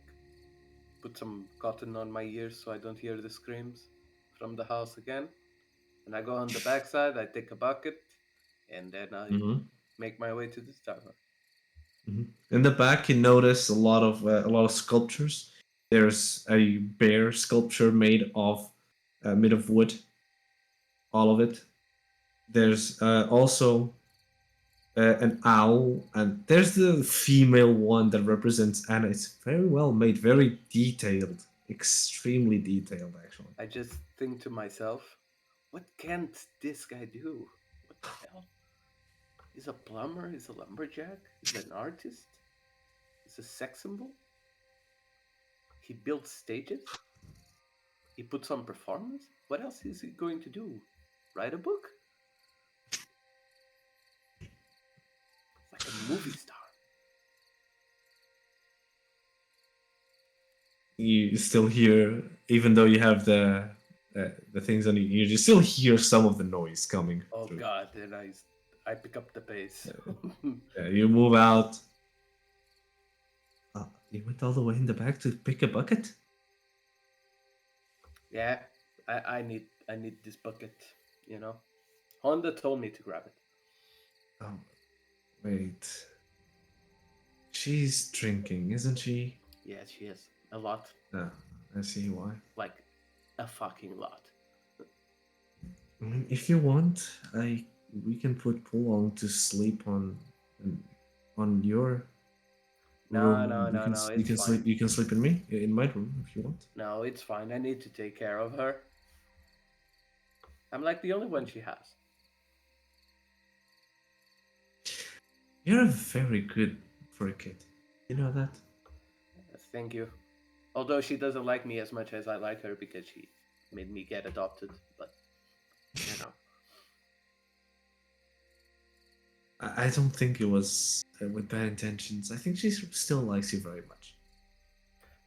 S6: put some cotton on my ears so I don't hear the screams from the house again. And I go on the backside. I take a bucket, and then I make my way to the tavern.
S2: In the back, you notice a lot of sculptures. There's a bear sculpture made of wood, all of it. There's also an owl, and there's the female one that represents Anna. It's very well made, very detailed, extremely detailed, actually.
S6: I just think to myself, what can't this guy do? What the hell? He's a plumber, he's a lumberjack, he's an artist, he's a sex symbol. He builds stages, he puts on performance. What else is he going to do? Write a book? It's like a movie star.
S2: You still hear, even though you have the things on your ears, you still hear some of the noise coming
S6: Oh
S2: through.
S6: god, then I pick up the pace.
S2: You move out. You went all the way in the back to pick a bucket?
S6: Yeah, I need this bucket, you know. Honda told me to grab it.
S2: Oh, wait. She's drinking, isn't she?
S6: Yeah, she is. A lot.
S2: Ah, I see why.
S6: Like, a fucking lot.
S2: If you want, we can put Pulong to sleep on your
S6: No,
S2: room.
S6: no, no, no, it's fine.
S2: You can sleep in me in my room if you want.
S6: No, it's fine. I need to take care of her. I'm like the only one she has.
S2: You're very good for a kid. You know that?
S6: Thank you. Although she doesn't like me as much as I like her because she made me get adopted, but you know.
S2: I don't think it was with bad intentions. I think she still likes you very much.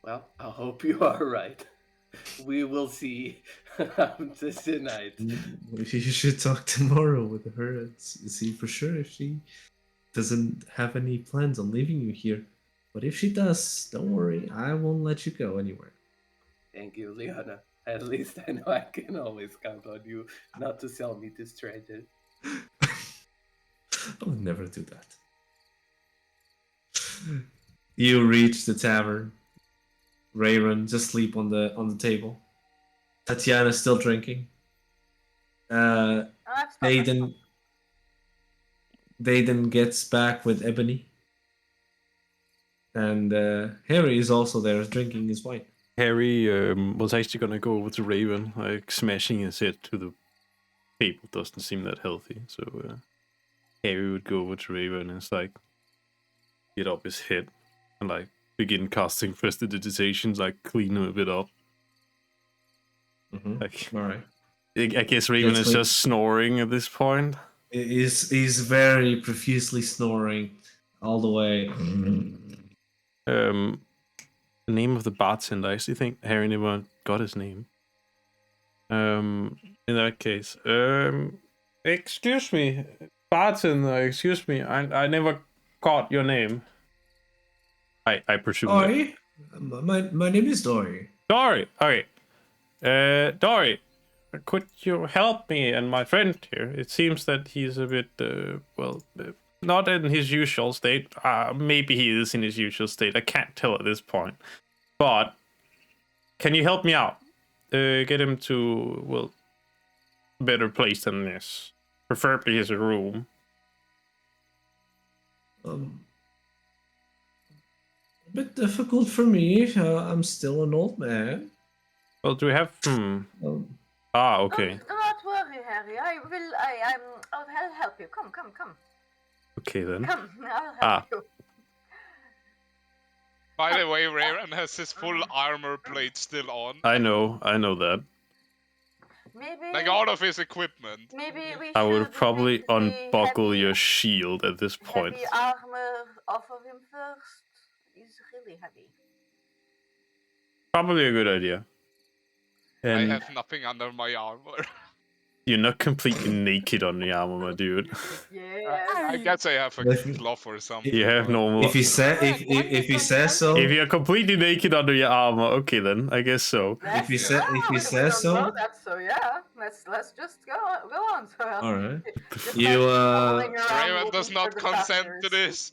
S6: Well, I hope you are right. We will see tonight.
S2: You should talk tomorrow with her and see for sure if she doesn't have any plans on leaving you here. But if she does, don't worry, I won't let you go anywhere.
S6: Thank you, Leona. At least I know I can always count on you not to sell me to strangers.
S2: I would never do that. You reach the tavern. Rayron asleep on the table. Tatiana still drinking. Aiden gets back with Ebony. And Harry is also there drinking his wine.
S1: Harry was actually gonna go over to Raven, like smashing his head to the table. Doesn't seem that healthy. So Harry would go over to Raven and like get up his head and like begin casting prestidigitations, like clean him a bit up.
S2: Mm-hmm.
S1: Like,
S2: all right.
S1: I guess Raven is just snoring at this point.
S2: He's very profusely snoring all the way.
S1: The name of the bartender, I actually think Harry never got his name. In that case, excuse me, bartender, excuse me, I never got your name. I presume.
S2: Dory? My name is Dory.
S1: Dory, okay. Dory, could you help me and my friend here? It seems that he's a bit, not in his usual state. Maybe he is in his usual state. I can't tell at this point. But can you help me out? Get him to, well, a better place than this. Preferably his room.
S2: A bit difficult for me. I'm still an old man.
S1: Well, do we have... okay.
S5: Don't worry, Harry. I'll help you. Come.
S1: Okay, then.
S5: Come, I'll help you.
S3: By the way, Rayron has his full armor plate still on.
S1: I know that.
S5: Maybe,
S3: like all of his equipment.
S5: Maybe we
S1: I would
S5: should
S1: probably
S5: take the
S1: unbuckle
S5: heavy-
S1: your shield at this point.
S5: Heavy armor off of him first. He's really heavy.
S1: Probably a good idea. And
S3: I have nothing under my armor.
S1: you're not completely naked on the armor, my dude.
S5: Yes.
S3: I guess I have a cloth or something.
S1: You have normal.
S2: If he says so.
S1: If you're completely naked under your armor, okay then, I guess so.
S2: If he says
S5: we
S2: so.
S5: don't know that, so yeah. Let's just go on. So,
S2: All right.
S5: just
S2: You
S5: rolling around
S3: Rayron
S5: looking
S3: does
S5: for
S3: not
S5: the
S3: consent to
S5: factors.
S3: this.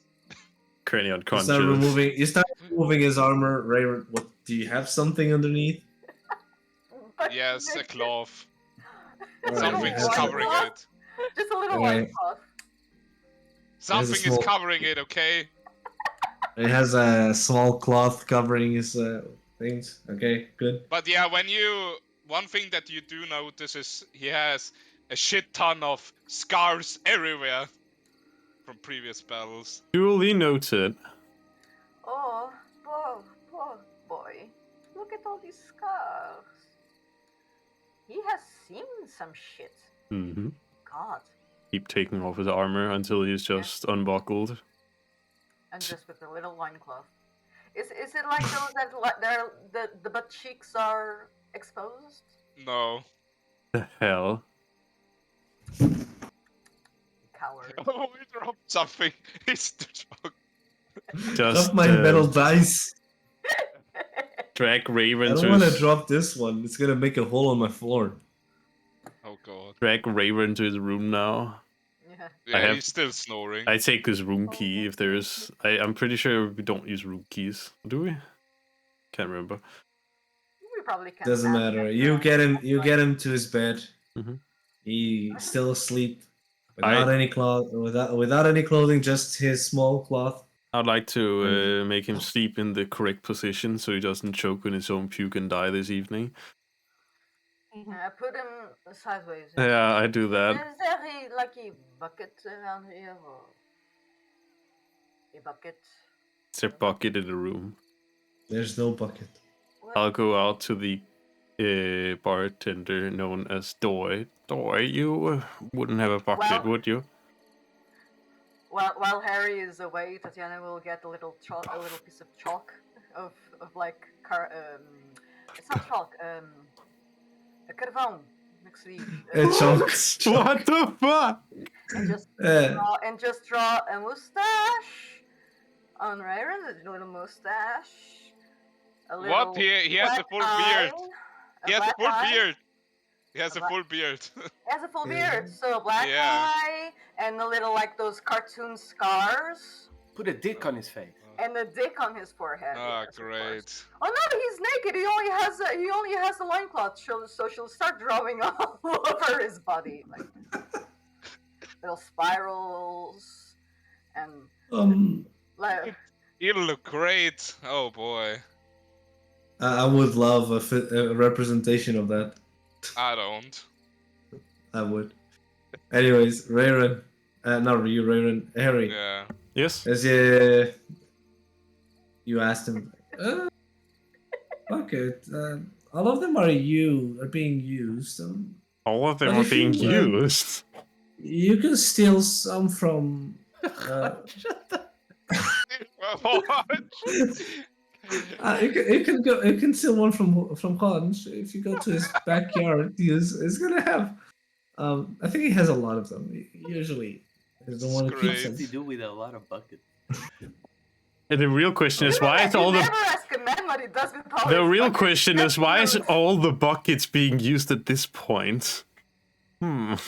S1: Currently
S2: You
S1: unconscious.
S2: start removing his armor. Rayron, what? Do you have something underneath?
S5: But
S3: Yes, a
S5: naked.
S3: cloth.
S2: All right,
S3: Something's
S2: has a-
S3: covering it.
S5: Just a little
S2: Alright.
S5: white cloth.
S3: Something
S2: small-
S3: is covering it, okay?
S2: It has a small cloth covering his things. Okay, good.
S3: But yeah, one thing that you do notice is he has a shit ton of scars everywhere from previous battles.
S1: Duly noted.
S5: Oh, poor boy. Look at all these scars. He has seen some shit.
S1: Mm-hmm.
S5: God.
S1: Keep taking off his armor until he's just unbuckled.
S5: And just with a little loincloth. Is it like those that the butt cheeks are exposed?
S3: No.
S1: The hell?
S5: Coward.
S3: Oh, we dropped something. It's the joke.
S1: Just
S2: Drop my metal dice.
S1: drag Raven
S2: I
S1: to
S2: don't want to
S1: his,
S2: drop this one. It's gonna make a hole on my floor.
S3: Oh god.
S1: drag Raven to his room now.
S5: Yeah.
S3: Yeah,
S1: have-
S3: he's still snoring.
S1: I take his room
S4: Oh,
S1: key if
S4: that's
S1: there
S4: so
S1: is. I'm pretty sure we don't use room keys, do we? Can't remember.
S5: We probably can.
S2: Doesn't
S5: ask
S2: matter.
S5: him,
S2: You get him.
S5: ask
S2: You
S5: him.
S2: get him to his bed.
S1: Mhm.
S2: He's still asleep,
S1: I-
S2: without any cloth, without any clothing, just his small cloth.
S1: I'd like to make him sleep in the correct position so he doesn't choke on his own puke and die this evening.
S5: Put him sideways.
S1: Yeah, I do that.
S5: Is there a bucket around here or a bucket?
S1: It's a bucket in the room.
S2: There's no bucket.
S5: What?
S1: I'll go out to the bartender known as Doy. Doy, you wouldn't have a bucket,
S5: Well-
S1: would you?
S5: While Harry is away, Tatiana will get a little piece of chalk of it's not chalk, a carvão,
S2: Chunks.
S1: What the fuck?
S5: and just draw a mustache on Rayron, a little mustache.
S3: What? He has a full beard. He has a full beard. He has a full beard.
S5: He has a full beard, so a black eye and a little those cartoon scars.
S6: Put a dick on his face.
S5: And a dick on his forehead.
S3: Ah,
S5: yes, of course.
S3: great.
S5: Oh no, he's naked. He only has a loincloth. So she'll start drawing all over his body, little spirals and
S3: He'll look great. Oh boy.
S2: I would love a representation of that.
S3: I don't.
S2: I would. Anyways, Rayron, not you, Rayron, Harry.
S3: Yeah.
S1: Yes?
S2: As you asked him, okay, all of them are being used.
S1: All of them
S2: But
S1: are
S2: if
S1: being
S2: you,
S1: used.
S2: You can steal some from.
S3: What?
S2: You can go. You can steal one from Hans if you go to his backyard. He's gonna have. I think he has a lot of them. Usually, he's the one who
S3: Great.
S6: What
S2: keeps
S6: does he
S2: them.
S6: do with a lot of buckets?
S1: And the real question is why is all
S5: You
S1: the
S5: never ask a man what he does with all
S1: the
S5: his
S1: real
S5: buckets.
S1: question is why is
S5: That's
S1: all the buckets being used at this point?
S6: I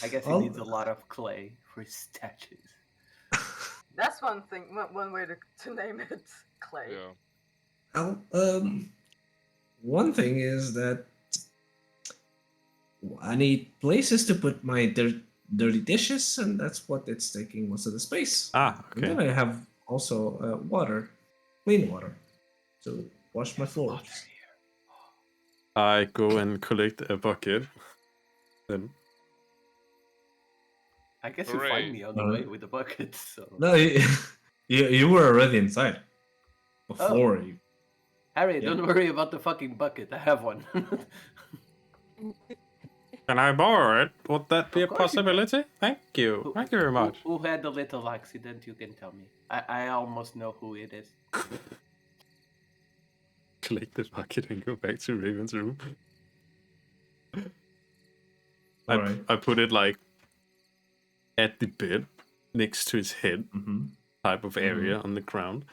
S6: guess he
S2: All-
S6: needs a lot of clay for his statues.
S5: That's one thing. One way to name it, clay.
S3: Yeah.
S2: One thing is that I need places to put my dirty dishes, and that's what it's taking most of the space.
S1: Ah,
S2: And then
S1: okay.
S2: I have also water, clean water, to wash my floors.
S1: I go and collect a bucket. Then
S6: I guess you'll
S3: Hooray.
S6: find me on the way with the buckets. So.
S2: No, you were already inside before you.
S6: Harry,
S2: Yeah.
S6: don't worry about the fucking bucket. I have one.
S1: can I borrow it? Would that be a
S6: Of course you can.
S1: possibility? Thank you. Thank you very much.
S6: Who had the little accident? You can tell me. I almost know who it is.
S1: Collect the bucket and go back to Raven's room.
S2: Alright.
S1: I put it at the bed next to his head
S2: Mm-hmm.
S1: type of area on the ground.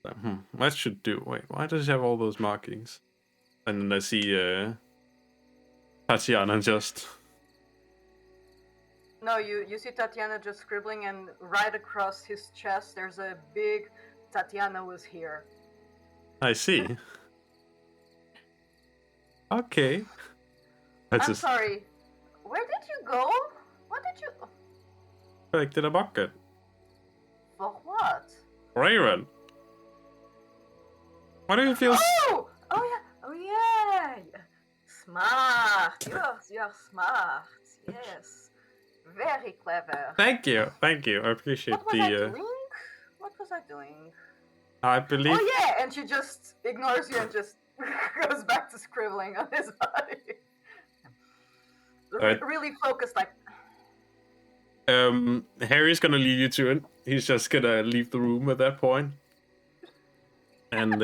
S1: Like, that should do. Wait, why does he have all those markings? And then I see Tatiana just.
S5: No, you see Tatiana just scribbling, and right across his chest there's a big Tatiana was here.
S1: I see. Okay. I
S5: I'm
S1: just
S5: sorry. Where did you go? What did you?
S1: collected a bucket.
S5: For what?
S1: Rayron. Why do you feel?
S5: Oh yeah. Smart. You are smart. Yes. Very clever.
S1: Thank you. I appreciate
S5: What was I
S1: the.
S5: doing? What was I doing?
S1: I believe.
S5: Oh yeah, and she just ignores you and just goes back to scribbling on his body.
S1: Alright.
S5: Really focused, like.
S1: Harry's gonna lead you to it. He's just gonna leave the room at that point. And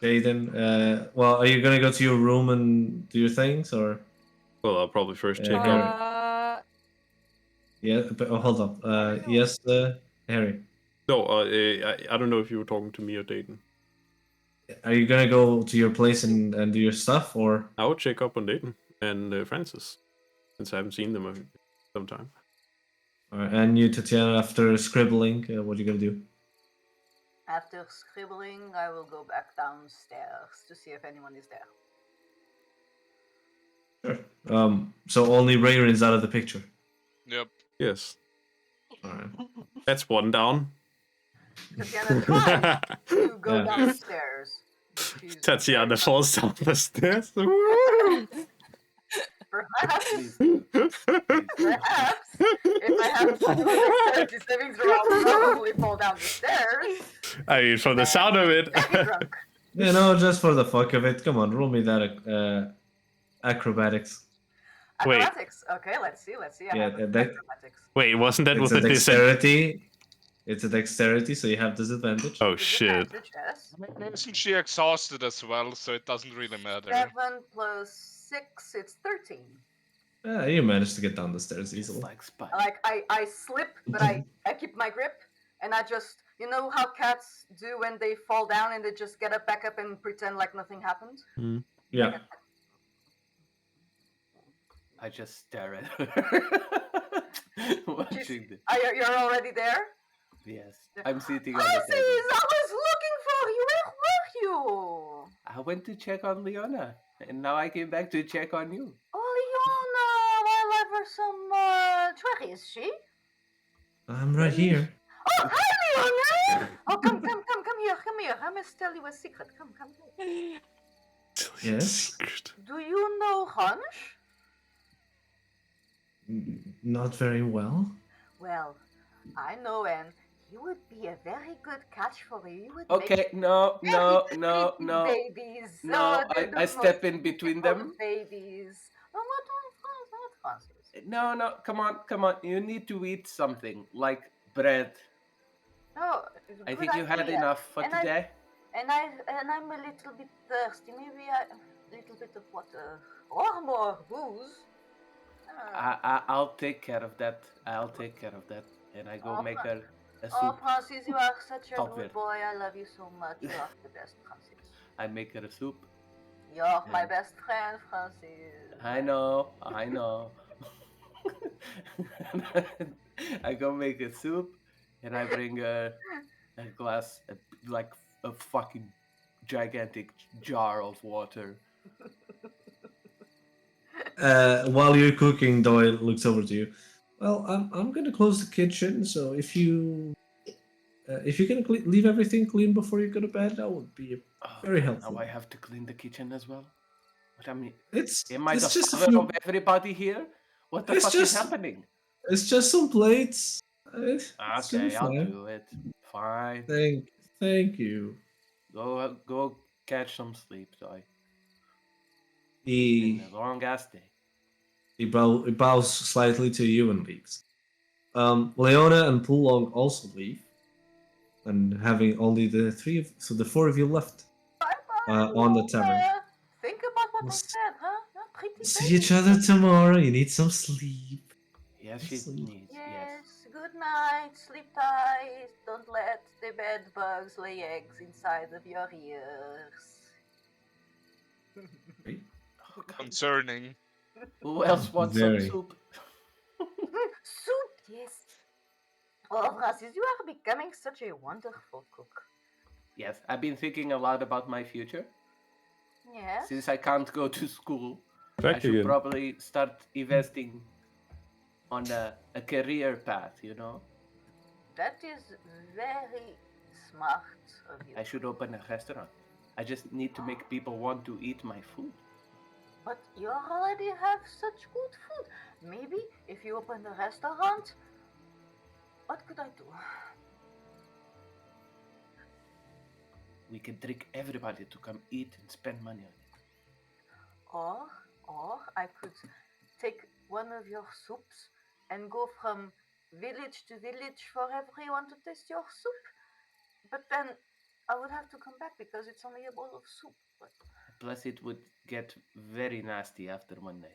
S2: Jaden, well, are you gonna go to your room and do your things, or?
S1: well, I'll probably first check
S2: Harry.
S1: out.
S2: Yeah, but hold up. Yes, Harry.
S1: No, I don't know if you were talking to me or Dayton.
S2: Are you gonna go to your place and do your stuff, or?
S1: I would check up on Dayton and Francis. since I haven't seen them in some time.
S2: All right, and you, Tatiana, after scribbling, what are you gonna do?
S5: After scribbling, I will go back downstairs to see if anyone is there.
S2: Sure. So only Rayrin's out of the picture.
S3: Yep.
S1: Yes,
S2: All right.
S1: that's one down.
S5: Tatiana tries to go
S2: Yeah.
S5: downstairs. She's
S1: Tatiana
S5: very
S1: falls down the stairs.
S5: Perhaps,
S6: Please do.
S5: perhaps, if I have to do a dexterity savings throw, I'll probably fall down the stairs.
S1: I mean, from the sound of it.
S5: Very drunk.
S2: You know, just for the fuck of it, come on, roll me that acrobatics.
S1: Wait.
S5: Acrobatics. Okay, let's see. I
S2: Yeah,
S5: have acrobatics.
S1: Wait, wasn't that
S2: It's
S1: with
S2: a
S1: the
S2: dexterity. It's a dexterity, so you have disadvantage.
S1: Oh shit!
S5: Disadvantage, yes.
S3: Isn't she exhausted as well, so it doesn't really matter.
S5: 7 plus 6, it's 13.
S2: Yeah, you managed to get down the stairs
S6: It's
S2: easily.
S6: like Spike.
S5: Like I slip, but I keep my grip, and I just, you know how cats do when they fall down and they just get up, back up, and pretend like nothing happened.
S2: Yeah.
S6: I just stare at her. Watching this.
S5: You're already there?
S6: Yes, I'm sitting on
S5: Francis,
S6: the table.
S5: I was looking for you. Where were you?
S6: I went to check on Leona, and now I came back to check on you.
S5: Oh, Leona, I love her so much. Where is she?
S2: I'm right here.
S5: Oh, hi, Leona. Oh, come here. I must tell you a secret. Come here.
S2: Yes?
S5: Do you know Hunch?
S2: Not very well.
S5: Well, I know, and he would be a very good catch for you. He would
S6: Okay,
S5: make
S6: no,
S5: very
S6: no,
S5: pretty
S6: no.
S5: babies.
S6: No,
S5: they're the
S6: I
S5: most
S6: step in between
S5: beautiful
S6: them.
S5: Babies. No, not Francis.
S6: No, come on. You need to eat something, like bread.
S5: No,
S6: I
S5: good
S6: think you had
S5: idea.
S6: enough for
S5: And
S6: today.
S5: And I'm a little bit thirsty. Maybe a little bit of water or more booze.
S6: I'll take care of that. And I go make her a
S5: Oh,
S6: soup.
S5: Francis, you are such a
S6: Stop
S5: good
S6: it.
S5: boy. I love you so much. You are the best, Francis.
S6: I make her a soup.
S5: You're my
S6: Yeah.
S5: best friend, Francis.
S6: I know. I go make a soup, and I bring a glass, like a fucking gigantic jar of water.
S2: While you're cooking, Doyle looks over to you. Well, I'm gonna close the kitchen, so if you can leave everything clean before you go to bed, that would be very helpful.
S6: Now I have to clean the kitchen as well. What I mean,
S2: Am
S6: I the
S2: just a
S6: father
S2: few.
S6: of everybody here? What the
S2: It's
S6: fuck is
S2: just-
S6: happening?
S2: It's just some plates. It's gonna be
S6: Okay, I'll
S2: fine.
S6: do it. Fine.
S2: Thank you.
S6: Go catch some sleep, Toy.
S2: He
S6: Been a long ass day.
S2: he bows slightly to you and leaves. Leona and Pulong also leave, and having only the four of you left
S5: Bye-bye,
S2: on the tavern.
S5: Leona. Think about what
S2: We'll
S5: I
S2: s-
S5: said, huh? You're pretty
S2: See each
S5: baby.
S2: other tomorrow. You need some sleep.
S6: Yes, she
S2: Sleep.
S6: needs. Yes.
S5: Yes, good night. Sleep tight. Don't let the bed bugs lay eggs inside of your ears.
S6: Oh, God.
S3: Concerning.
S6: Who else wants
S2: Very.
S6: some soup?
S5: Soup, yes. Oh, Francis, you are becoming such a wonderful cook.
S6: Yes, I've been thinking a lot about my future.
S5: Yes.
S6: Since I can't go to school, I
S1: Back
S6: should
S1: again.
S6: probably start investing on a career path, you know?
S5: That is very smart of you.
S6: I should open a restaurant. I just need to make people want to eat my food.
S5: But you already have such good food. Maybe if you open a restaurant, what could I do?
S6: We can trick everybody to come eat and spend money on it.
S5: Or I could take one of your soups and go from village to village for everyone to taste your soup. But then I would have to come back because it's only a bowl of soup. But
S6: Plus, it would get very nasty after one night.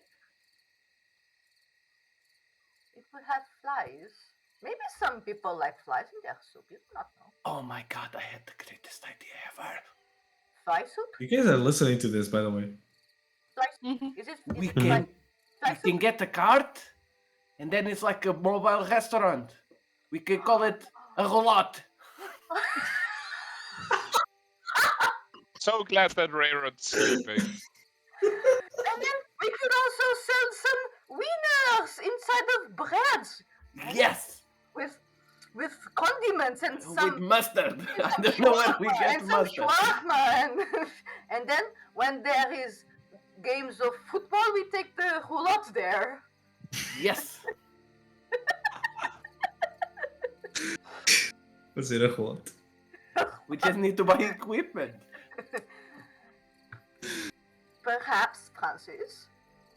S5: it would have flies. Maybe some people like flies in their soup. You do not know.
S6: Oh my god, I had the greatest idea ever.
S5: Fly soup?
S2: You guys are listening to this, by the way.
S5: Fly soup? Is it
S6: We
S5: like
S6: can We can get a cart, and then it's like a mobile restaurant. We can call it a roulette.
S3: So glad that Rayrot's sleeping.
S5: And then we could also sell some wieners inside of bread
S6: Yes,
S5: with condiments and
S6: with
S5: some
S6: mustard. I don't know where we
S5: shawarma
S6: get
S5: and some
S6: mustard.
S5: shawarma and then when there is games of football, we take the roulotte there.
S6: Yes.
S2: Was it a what?
S6: We just need to buy equipment.
S5: Perhaps, Francis.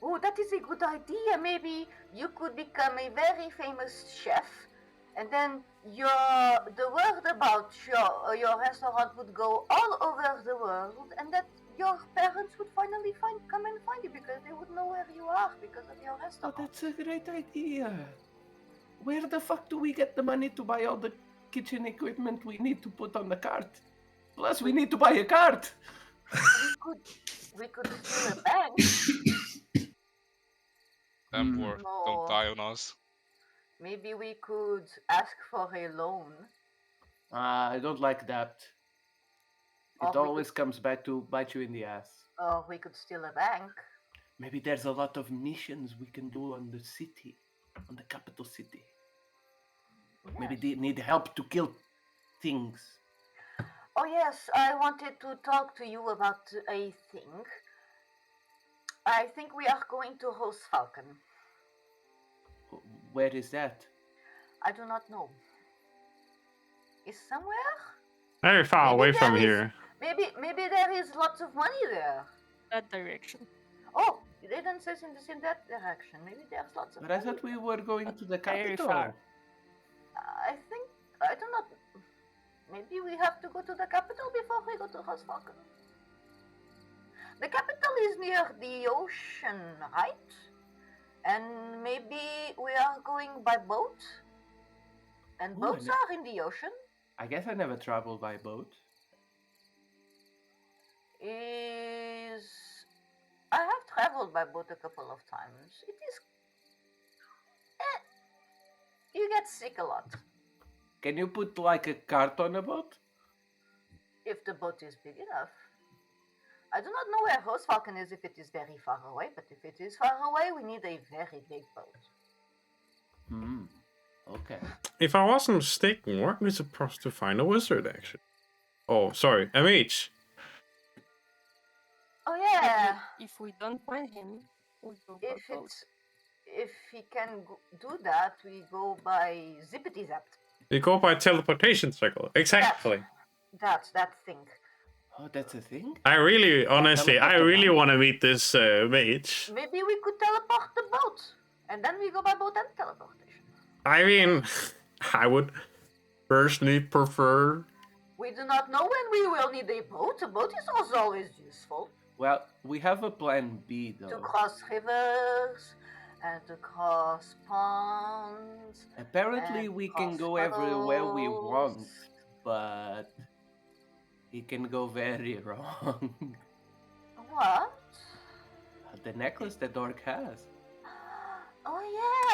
S5: Oh, that is a good idea. Maybe you could become a very famous chef, and then the word about your restaurant would go all over the world, and that your parents would finally come and find you because they would know where you are because of your
S6: Oh,
S5: restaurant.
S6: that's a great idea. Where the fuck do we get the money to buy all the kitchen equipment we need to put on the cart? Plus, we need to buy a cart.
S5: We could steal a bank.
S3: Damn war,
S5: No.
S3: don't die on us.
S5: Maybe we could ask for a loan.
S6: I don't like that.
S5: Or
S6: It
S5: we
S6: always comes back to bite you in the ass.
S5: Or we could steal a bank.
S6: Maybe there's a lot of missions we can do on the city, on the capital city.
S5: Yes.
S6: Maybe they need help to kill things.
S5: Oh yes, I wanted to talk to you about a thing. I think we are going to Falcon.
S6: Where is that?
S5: I do not know. Is somewhere?
S1: Very far
S5: Maybe
S1: away
S5: there
S1: from
S5: is-
S1: here.
S5: Maybe there is lots of money there.
S4: That direction.
S5: Oh, they didn't say in that direction. Maybe there's lots of
S6: But I
S5: money.
S6: thought we were going to the
S4: Very
S6: capital.
S4: far.
S5: I do not. Maybe we have to go to the capital before we go to Falcon. The capital is near the ocean, right? And maybe we are going by boat. And
S6: Ooh,
S5: boats
S6: and-
S5: are in the ocean.
S6: I guess I never traveled by boat.
S5: I have traveled by boat a couple of times. It is. You get sick a lot.
S6: Can you put like a cart on a boat?
S5: If the boat is big enough. I do not know where Falcon is if it is very far away, but if it is far away, we need a very big boat.
S6: Okay.
S1: If I wasn't mistaken, weren't we supposed to find a wizard, actually? Oh, sorry, MH.
S5: Oh yeah.
S4: If we don't find him, we go by boat.
S5: If he can do that, we go by zippity zap.
S1: We go by teleportation circle. Exactly.
S5: That thing.
S6: Oh, that's a thing?
S1: I really, honestly, I
S6: Teleport
S1: really
S6: around?
S1: want to meet this mage.
S5: Maybe we could teleport the boat, and then we go by boat and teleportation.
S1: I mean, I would personally prefer.
S5: We do not know when we will need a boat. A boat is also always useful
S6: Well, we have a plan B
S5: to
S6: though.
S5: cross rivers and to cross ponds.
S6: Apparently
S5: and
S6: we can
S5: cross
S6: go everywhere we want,
S5: puddles.
S6: but it can go very wrong.
S5: What?
S6: The necklace that Dork has.
S5: Oh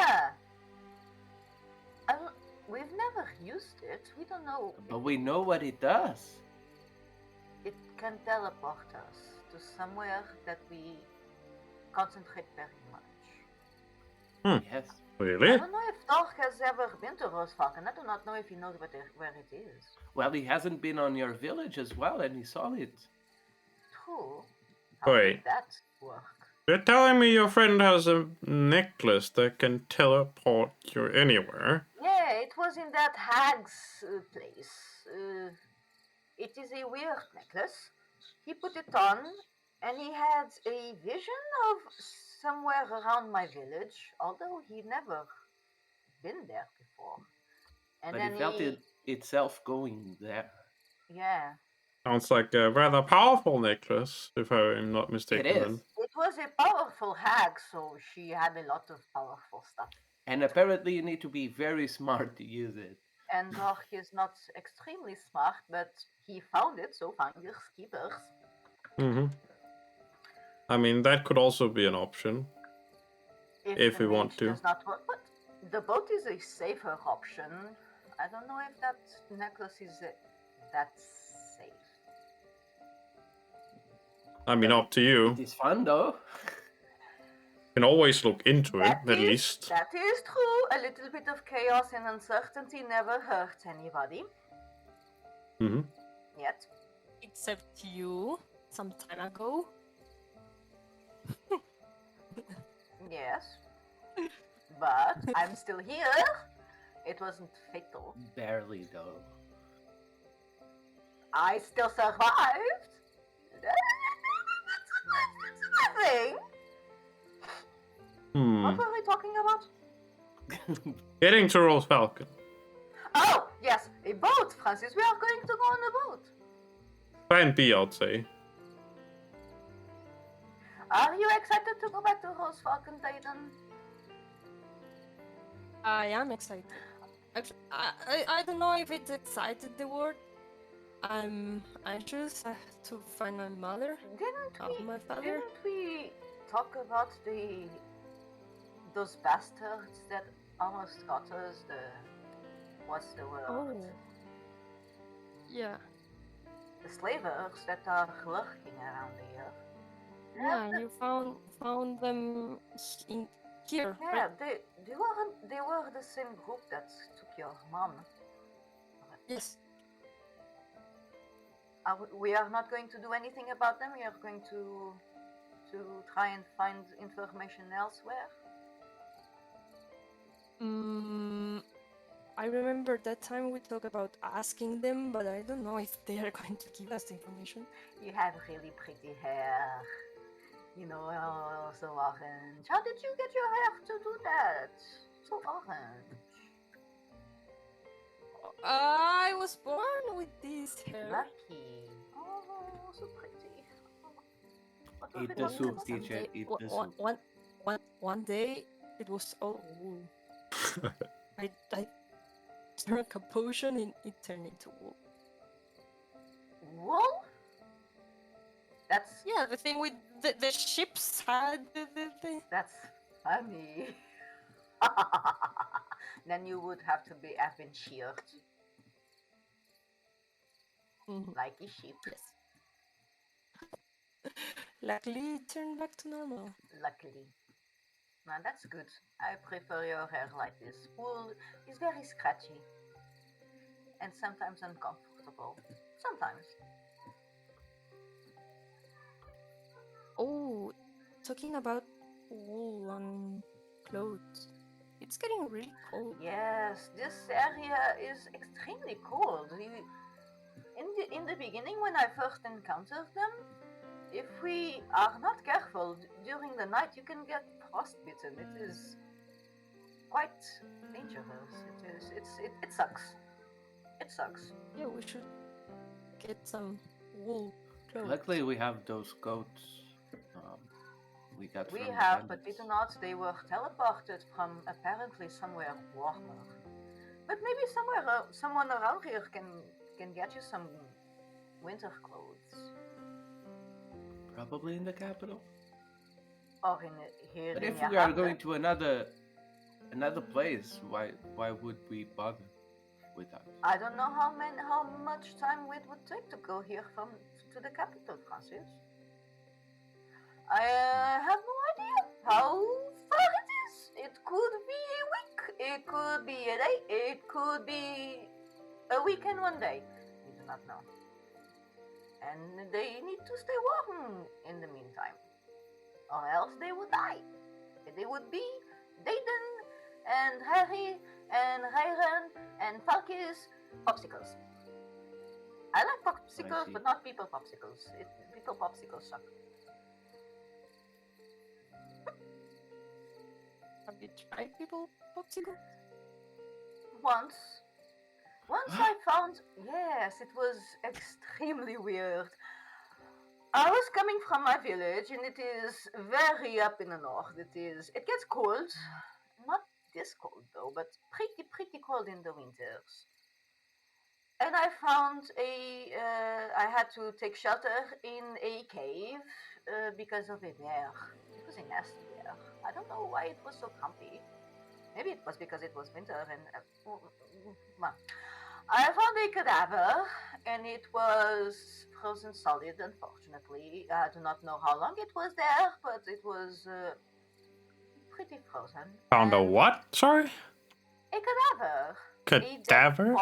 S5: yeah. We've never used it. We don't know.
S6: But we know what it does.
S5: It can teleport us to somewhere that we concentrate very much.
S6: Yes.
S5: I
S1: Really?
S5: don't know if Dork has ever been to Falcon. I do not know if he knows where it is.
S6: Well, he hasn't been on your village as well, and he saw it.
S5: True. How
S1: Wait.
S5: did that work?
S1: You're telling me your friend has a necklace that can teleport you anywhere?
S5: Yeah, it was in that hag's place. It is a weird necklace. He put it on, and he had a vision of somewhere around my village, although he never been there before. And
S6: But
S5: then
S6: he felt it itself going there.
S5: Yeah.
S1: Sounds like a rather powerful necklace, if I'm not mistaken.
S6: It is.
S1: Then.
S5: It was a powerful hag, so she had a lot of powerful stuff.
S6: And apparently you need to be very smart to use it.
S5: And Dork is not extremely smart, but he found it, so finders keepers.
S1: I mean, that could also be an option. if
S5: the
S1: we want
S5: mage
S1: to.
S5: does not work, but the boat is a safer option. I don't know if that necklace is that safe.
S1: I mean, up to you.
S6: It is fun though.
S1: Can always look into it, at least.
S5: That is true. A little bit of chaos and uncertainty never hurts anybody.
S1: Mm-hmm.
S5: Yet.
S4: Except you, some time ago.
S5: Yes. But I'm still here. It wasn't fatal.
S6: Barely though.
S5: I still survived. That's a good thing. What were we talking about?
S1: Getting to Roll Falcon.
S5: Oh, yes, a boat, Francis. We are going to go on a boat.
S1: Plan B, I'd say.
S5: Are you excited to go back to Rose Falcon, Titan?
S4: I am excited. Actually, I don't know if it's excited the word. I'm anxious to find my mother. My father.
S5: Didn't we talk about those bastards that almost got us? What's the word?
S4: Oh. Yeah.
S5: The slavers that are lurking around here.
S4: Yeah, you found them in here.
S5: Yeah,
S4: Right?
S5: they were the same group that took your mom.
S4: Yes.
S5: We are not going to do anything about them. We are going to try and find information elsewhere.
S4: I remember that time we talked about asking them, but I don't know if they are going to give us the information.
S5: You have really pretty hair. You know, so orange. How did you get your hair to do that? So orange.
S4: I was born with this hair.
S5: Lucky. Oh, so pretty. What
S6: Eat
S5: we
S6: the
S5: gonna
S6: soup,
S5: do
S6: teacher.
S5: someday?
S6: Eat the soup.
S4: One day it was all wool. I drank a potion and it turned into wool.
S5: Wool? That's
S4: Yeah, the thing with the ships had the thing.
S5: That's funny. Then you would have been sheared like a sheep.
S4: Yes. Luckily, it turned back to normal.
S5: Luckily. Now that's good. I prefer your hair like this. Wool is very scratchy and sometimes uncomfortable. Sometimes.
S4: Oh, talking about wool on clothes. It's getting really cold.
S5: Yes, this area is extremely cold. In the beginning, when I first encountered them, if we are not careful during the night, you can get frostbitten. It is quite dangerous. It sucks. It sucks.
S4: Yeah, we should get some wool clothes.
S6: Luckily, we have those coats. We got.
S5: We
S6: from
S5: have, but we
S6: bandits.
S5: do not. They were teleported from apparently somewhere warmer. But maybe someone around here can get you some winter clothes.
S6: Probably in the capital.
S5: Or here
S6: But
S5: in
S6: if we are
S5: Yahata.
S6: going to another place, why would we bother with that?
S5: I don't know how much time it would take to go here to the capital, Francis. I have no idea how far it is. It could be a week. It could be a day. It could be a weekend one day. We do not know. And they need to stay warm in the meantime, or else they would die. They would be Dayton and Harry and Rayron and Falkis popsicles. I like popsicles, but not people popsicles. People popsicles suck.
S4: Have you tried people popsicle?
S5: Once I found, yes, it was extremely weird. I was coming from my village, and it is very up in the north. It gets cold, not this cold though, but pretty cold in the winters. And I found I had to take shelter in a cave because of a bear. It was a nasty bear. I don't know why it was so comfy. Maybe it was because it was winter and. I found a cadaver, and it was frozen solid, unfortunately. I do not know how long it was there, but it was pretty frozen.
S1: Found a
S5: And
S1: what? Sorry?
S5: a cadaver.
S1: Cadaver?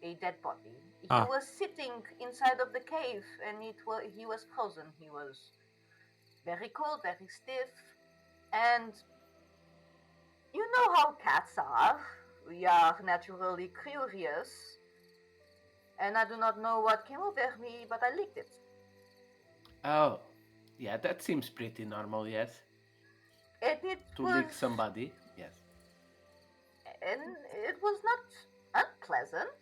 S5: A dead body. He
S1: Ah.
S5: was sitting inside of the cave, and he was frozen. He was very cold, very stiff, and you know how cats are. We are naturally curious, and I do not know what came over me, but I licked it.
S6: Oh, yeah, that seems pretty normal, yes.
S5: And it
S6: To
S5: was,
S6: lick somebody, yes.
S5: and it was not unpleasant,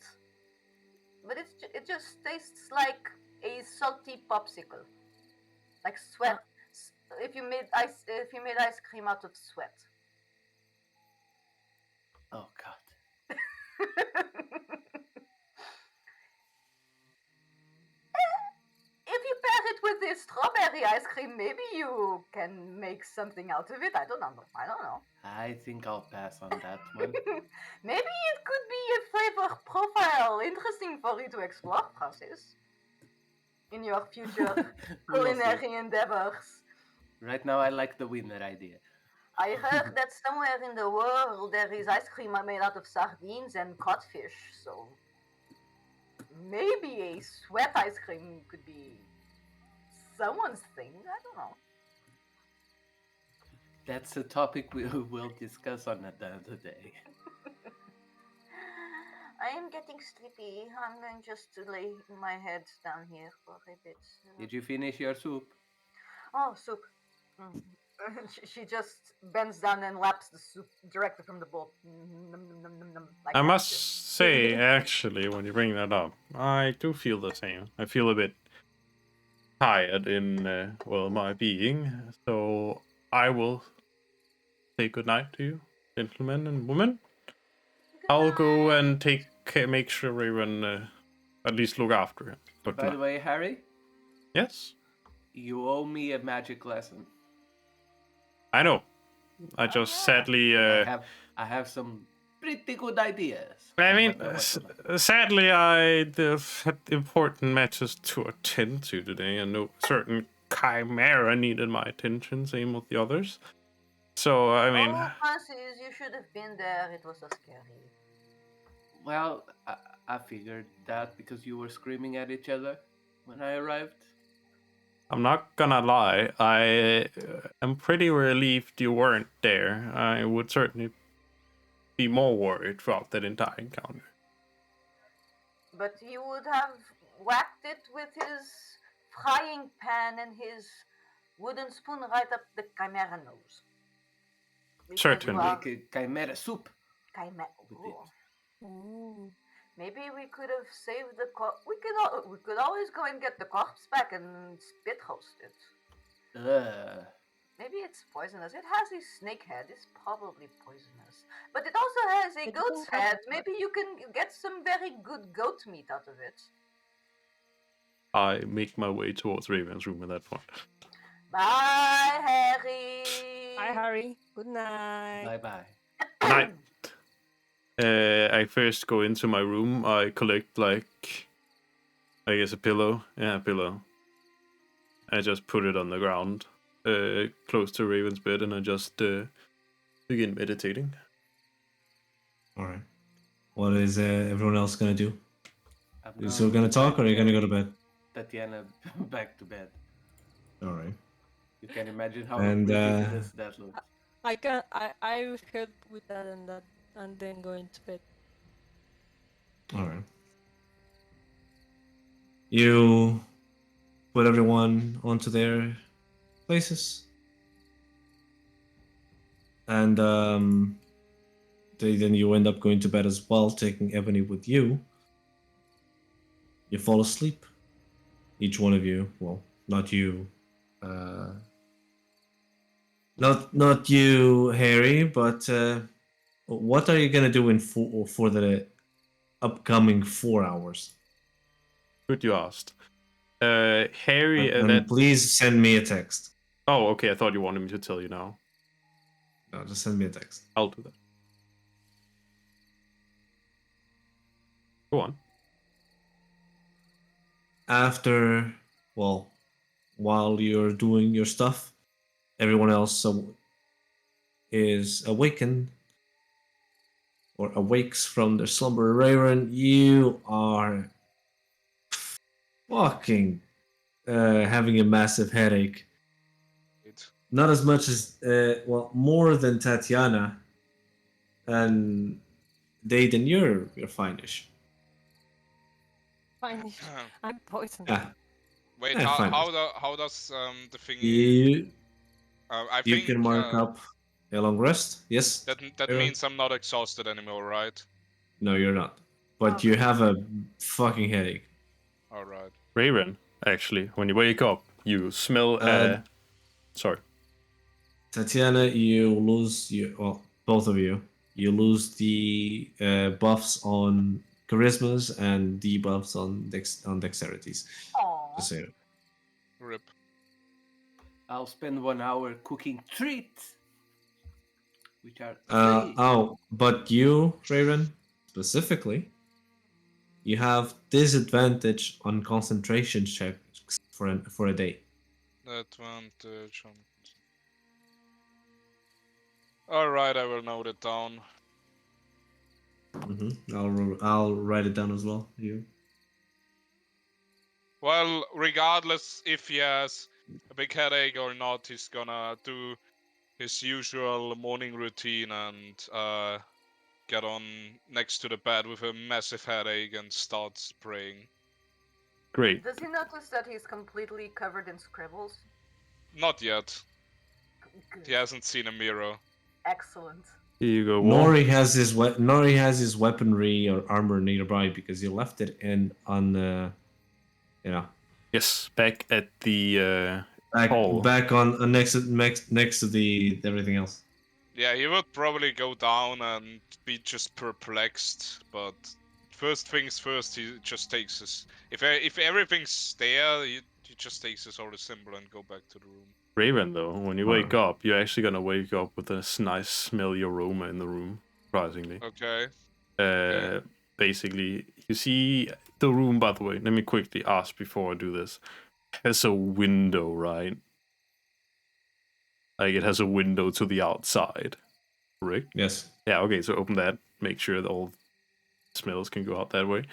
S5: but it just tastes like a salty popsicle, like sweat. If you made ice cream out of sweat.
S6: Oh, God.
S5: If you pair it with the strawberry ice cream, maybe you can make something out of it. I don't know.
S6: I think I'll pass on that one.
S5: Maybe it could be a flavor profile interesting for you to explore, Francis, in your future
S6: We'll see.
S5: culinary endeavors.
S6: Right now, I like the winner idea.
S5: I heard that somewhere in the world there is ice cream made out of sardines and codfish, so maybe a sweat ice cream could be someone's thing. I don't know.
S6: That's a topic we will discuss on another day.
S5: I am getting sleepy. I'm going just to lay my head down here for a bit.
S6: Did you finish your soup?
S5: Oh, soup. She just bends down and laps the soup directly from the bowl. Like
S1: I
S5: that.
S1: must say, actually, when you bring that up, I do feel the same. I feel a bit tired in, well, my being. So I will say goodnight to you, gentlemen and women. I'll go and make sure Raven at least look after him. But
S6: By the way, Harry,
S1: yes,
S6: you owe me a magic lesson.
S1: I know. I just sadly.
S6: I have some pretty good ideas.
S1: I mean,
S6: But no,
S1: sadly, I had important matters to attend to today, and no certain chimera needed my attention, same with the others. So, I mean,
S5: Oh, Francis, you should have been there. It was so scary.
S6: Well, I figured that because you were screaming at each other when I arrived.
S1: I'm not gonna lie, I am pretty relieved you weren't there. I would certainly be more worried throughout that entire encounter.
S5: But he would have whacked it with his frying pan and his wooden spoon right up the chimera nose. Because
S1: Certainly.
S5: you are
S6: Make a chimera soup.
S5: chimera.
S6: with it.
S4: Ooh.
S5: Maybe we could have saved the corpse. We could always go and get the corpse back and spit roast it. Maybe it's poisonous. It has a snake head. It's probably poisonous. But it also has a
S4: It
S5: goat's
S4: doesn't have
S5: head. Maybe you can get some very good goat meat out of it.
S1: I make my way towards Raven's room at that point.
S5: Bye, Harry.
S4: Hi, Harry. Good night.
S6: Bye-bye.
S1: Night. I first go into my room. I collect, like, I guess a pillow. Yeah, a pillow. I just put it on the ground, close to Raven's bed, and I just begin meditating.
S2: Alright. What is everyone else gonna do?
S6: I'm
S2: Are you still gonna talk or are you gonna go to bed?
S6: Tatiana back to bed.
S2: Alright.
S6: You can imagine how
S2: And,
S6: ridiculous that looks.
S4: I will help with that and then go into bed.
S2: Alright. You put everyone onto their places. And then you end up going to bed as well, taking Ebony with you. You fall asleep. Each one of you, well, not you. Not you, Harry, but what are you gonna do for the upcoming 4 hours?
S1: Good you asked. Harry,
S2: And
S1: that.
S2: please send me a text.
S1: Oh, okay. I thought you wanted me to tell you now.
S2: No, just send me a text.
S1: I'll do that. Go on.
S2: After, well, while you're doing your stuff, everyone else is awakened or awakes from their slumber. Rayron, you are fucking having a massive headache. Not as much as, well, more than Tatiana. And Dayden, you're fine-ish.
S4: Fine. I'm poisoned.
S2: Yeah,
S3: Wait,
S2: yeah, fine-ish.
S3: how does the thingy?
S2: You
S3: I
S2: you
S3: think
S2: can mark up a long rest. Yes.
S3: that
S2: Rayron?
S3: means I'm not exhausted anymore, right?
S2: No, you're not. But you
S5: Okay.
S2: have a fucking headache.
S3: All right.
S1: Raven, actually, when you wake up, you smell. Sorry.
S2: Tatiana, you lose well, both of you. You lose the buffs on charismas and debuffs on dexterities.
S5: Aww.
S2: Just say it.
S3: Rip.
S6: I'll spend 1 hour cooking treats, which are free.
S2: But you, Raven, specifically, you have disadvantage on concentration checks for a day.
S3: Advantage on. All right, I will note it down.
S2: I'll write it down as well. You.
S3: Well, regardless if he has a big headache or not, he's gonna do his usual morning routine and get on next to the bed with a massive headache and starts praying.
S1: Great.
S5: Does he notice that he's completely covered in scribbles?
S3: Not yet.
S5: Good.
S3: He hasn't seen a mirror.
S5: Excellent.
S1: Here you go.
S2: Nori has his weaponry or armor nearby because you left it on the,
S1: Yes, back at the hall.
S2: back on next to the everything else.
S3: Yeah, he would probably go down and be just perplexed, but first things first, he just takes his. If everything's there, he just takes his order symbol and go back to the room.
S1: Raven, though, when you wake up, you're actually gonna wake up with this nice smelly aroma in the room, surprisingly.
S3: Okay.
S1: Basically, you see the room, by the way, let me quickly ask before I do this, has a window, right? Like, it has a window to the outside, correct?
S2: Yes.
S1: Yeah, okay, so open that, make sure that all smells can go out that way.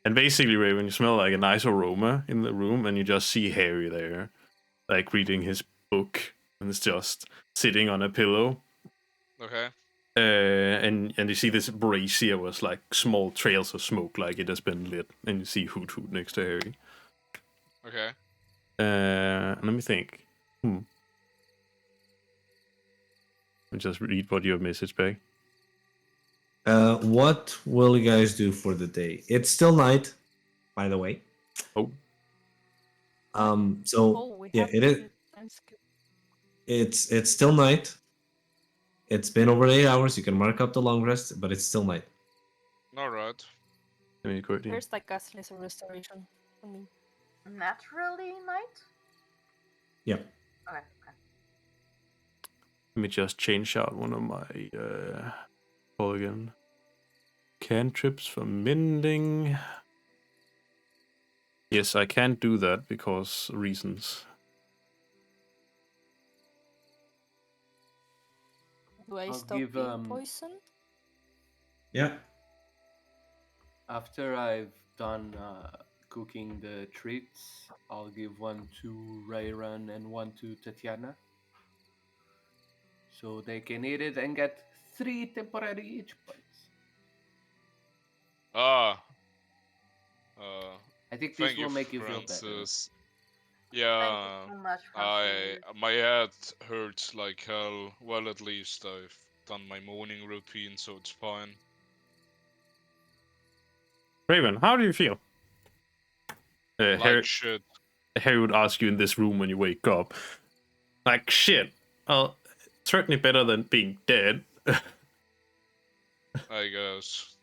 S1: And basically, Raven, you smell like a nice aroma in the room, and you just see Harry there, like reading his book, and it's just sitting on a pillow.
S3: Okay.
S1: And you see this brazier was like small trails of smoke, like it has been lit, and you see Hoot Hoot next to Harry.
S3: Okay.
S1: Let me think. Let me just read what your message back.
S2: What will you guys do for the day? It's still night, by the way.
S1: Oh.
S2: So yeah, it is. It's still night. It's been over 8 hours. You can mark up the long rest, but it's still night.
S3: All right.
S1: Let me quickly.
S4: There's like a lesser restoration for me.
S5: Naturally night?
S2: Yeah.
S5: Okay.
S1: Let me just change out one of my call again. Cantrips for mending. Yes, I can't do that because reasons.
S4: Do I
S6: I'll
S4: stop
S6: give,
S4: being poisoned?
S2: Yeah.
S6: After I've done cooking the treats, I'll give one to Rayran and one to Tatiana. So they can eat it and get 3 temporary itch points. I think this will make you feel better.
S3: Francis.
S5: Thank
S3: Yeah,
S5: you so much, Francis.
S3: my head hurts like hell. Well, at least I've done my morning routine, so it's fine.
S1: Raven, how do you feel?
S3: Like shit.
S1: Harry would ask you in this room when you wake up. Like shit. Well, certainly better than being dead.
S3: I guess.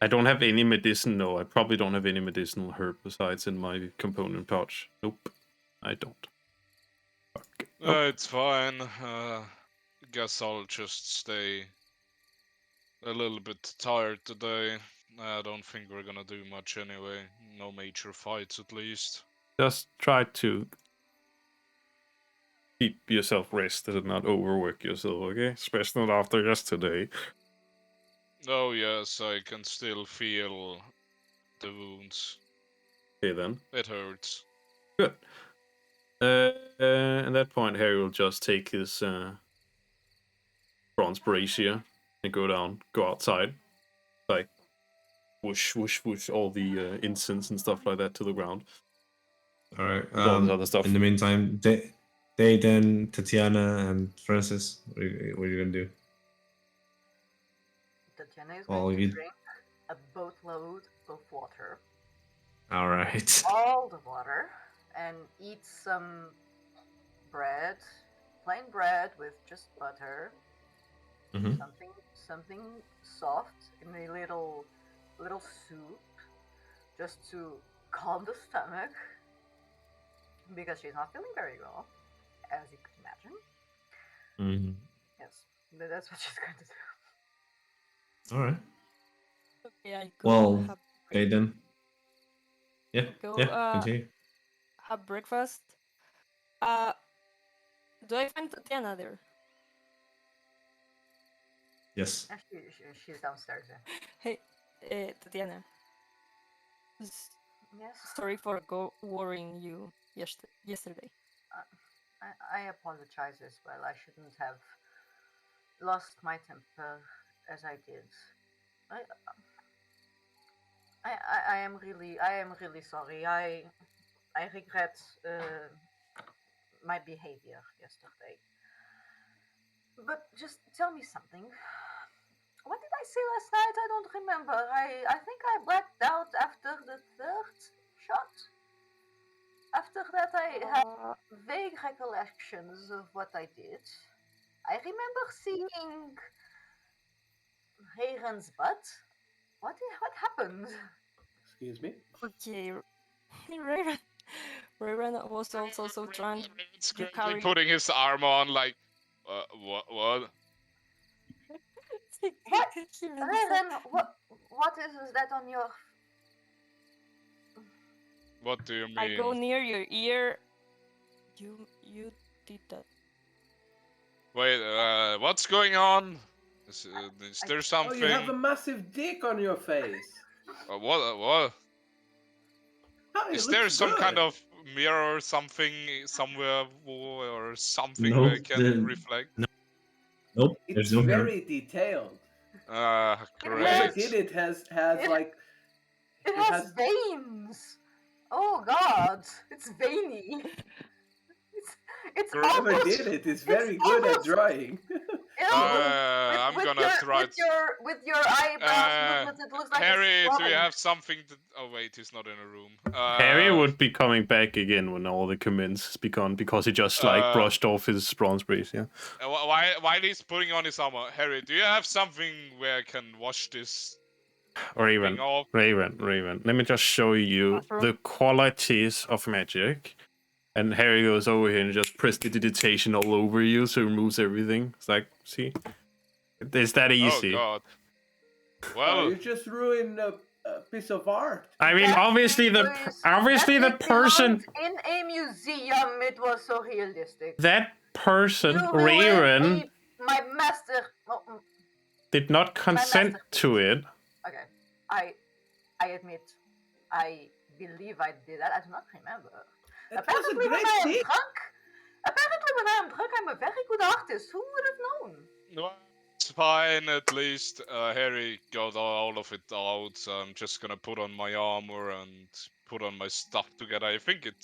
S1: I don't have any medicine. No, I probably don't have any medicinal herbicides in my component pouch. Nope, I don't. Fuck. Oh,
S3: It's fine. Guess I'll just stay a little bit tired today. I don't think we're gonna do much anyway. No major fights, at least.
S1: just try to keep yourself rested and not overwork yourself, okay? Especially not after yesterday.
S3: Oh yes, I can still feel the wounds.
S1: Okay then.
S3: It hurts.
S1: Good. At that point, Harry will just take his bronze brazier and go outside, like whoosh, whoosh, whoosh, all the incense and stuff like that to the ground.
S2: All right.
S1: All this other stuff.
S2: In the meantime, then Tatiana and Francis, what are you gonna do?
S5: Tatiana is
S2: Well,
S5: going to
S2: you-
S5: drink a boatload of water,
S2: All right.
S5: all the water, and eat some bread, plain bread with just butter,
S2: Mhm.
S5: something soft in a little soup, just to calm the stomach, because she's not feeling very well, as you could imagine.
S2: Mhm.
S5: Yes, that's what she's going to do.
S2: All right.
S4: Okay, I go
S2: Well,
S4: have,
S2: okay then. Yeah.
S4: go
S2: Yeah. Continue.
S4: have breakfast. Do I find Tatiana there?
S2: Yes.
S5: She's downstairs. Yeah.
S4: Hey, Tatiana. S-
S5: Yes.
S4: Sorry for worrying you yesterday.
S5: I apologize as well. I shouldn't have lost my temper as I did. I am really sorry. I regret my behavior yesterday. But just tell me something. What did I say last night? I don't remember. I think I blacked out after the third shot. After that, I had vague recollections of what I did. I remember seeing Hayren's butt. What happened?
S6: Excuse me?
S4: Okay, Rayran was also so drunk.
S3: It's
S4: You
S3: currently
S4: carry-
S3: putting his arm on, like, what?
S5: What?
S4: He really said-
S5: Hayren, what is that on your?
S3: What do you mean?
S4: I go near your ear. You did that.
S3: Wait, what's going on? Is there
S6: Oh,
S3: something?
S6: you have a massive dick on your face.
S3: What?
S6: Oh, it
S3: Is there
S6: looks
S3: some kind
S6: good.
S3: of mirror or something somewhere or something
S2: Nope,
S3: where I can
S2: the-
S3: reflect?
S2: Nope.
S6: It's
S2: There's no mirror.
S6: very detailed.
S3: Great.
S6: Whoever did it has
S5: It-
S6: like
S5: It has veins. Oh God, it's veiny. It's
S3: Whoever
S6: whoever
S5: almost.
S6: did it is very good at
S5: almost-
S6: drawing.
S5: Yeah,
S3: I'm gonna try.
S5: with your eyebrows movement, it looks like
S3: Harry,
S5: a
S3: do you
S5: slug.
S3: have something to... Oh wait, he's not in a room.
S1: Harry would be coming back again when all the commence has begun because he just like brushed off his bronze brazier.
S3: While he's putting on his armor, Harry, do you have something where I can wash this
S1: Raven,
S3: thing off?
S1: Raven. Let me just show you
S4: Bathroom.
S1: the qualities of magic. And Harry goes over here and just prestidigitation all over you, so he removes everything. It's like, see? It's that easy.
S3: Oh God.
S6: Oh,
S3: Well,
S6: you just ruined a piece of art.
S1: I mean,
S5: That
S1: obviously the
S5: it
S1: person...
S5: belonged in a museum. It was so realistic.
S1: That person,
S5: You ruined
S1: Raven,
S5: my master.
S1: did not consent to it.
S5: Okay, I admit, I believe I did that. I do not remember.
S6: That was a great
S5: When I am
S6: thing.
S5: drunk, I'm a very good artist. Who would have known?
S3: no, it's fine. At least Harry got all of it out. So I'm just gonna put on my armor and put on my stuff together. I think it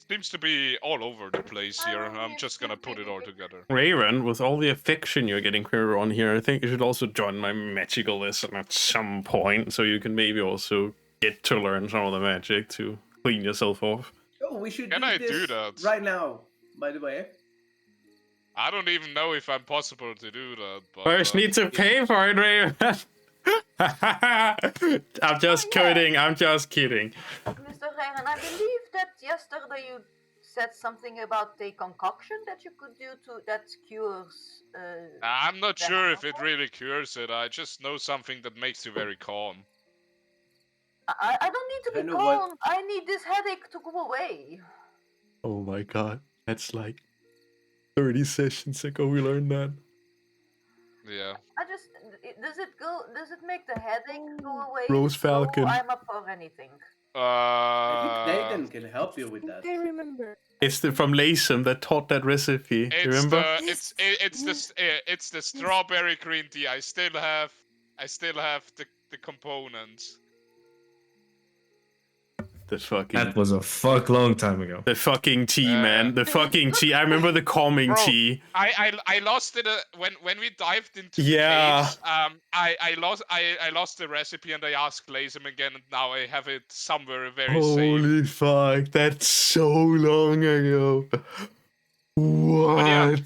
S3: seems to be all over the place here. I'm just gonna put it all together.
S1: Raven, with all the affection you're getting on here, I think you should also join my magical lesson at some point, so you can maybe also get to learn some of the magic to clean yourself off.
S6: Oh, we should
S3: Can
S6: do
S3: I
S6: this
S3: do that?
S6: right now, by the way.
S3: I don't even know if I'm possible to do that, but
S1: First, need to pay for it, Raven. I'm just kidding. I'm just kidding.
S5: Mr. Regen, I believe that yesterday you said something about a concoction that you could do that cures.
S3: I'm not
S5: the
S3: sure if it
S5: hangover?
S3: really cures it. I just know something that makes you very calm.
S5: I don't need to
S6: I
S5: be
S6: know what-
S5: calm. I need this headache to go away.
S1: Oh my god. That's like 30 sessions ago we learned that.
S3: Yeah.
S5: Does it make the headache go away?
S1: Rose Falcon.
S5: I'm up for anything.
S6: I think Nathan can help you with
S4: I
S6: that.
S4: think I remember.
S1: It's from Lasem that taught that recipe.
S3: It's
S1: Remember?
S3: the
S4: Yes,
S3: it's the strawberry green tea. I still have the components.
S1: The fucking
S2: That was a fuck long time ago.
S1: the fucking tea, man. The fucking tea. I remember the calming
S3: Bro,
S1: tea.
S3: I lost it when we dived into
S1: Yeah.
S3: the caves. I lost the recipe and I asked Lazem again, and now I have it somewhere very safe.
S1: Holy fuck, that's so long ago. What?
S3: yeah.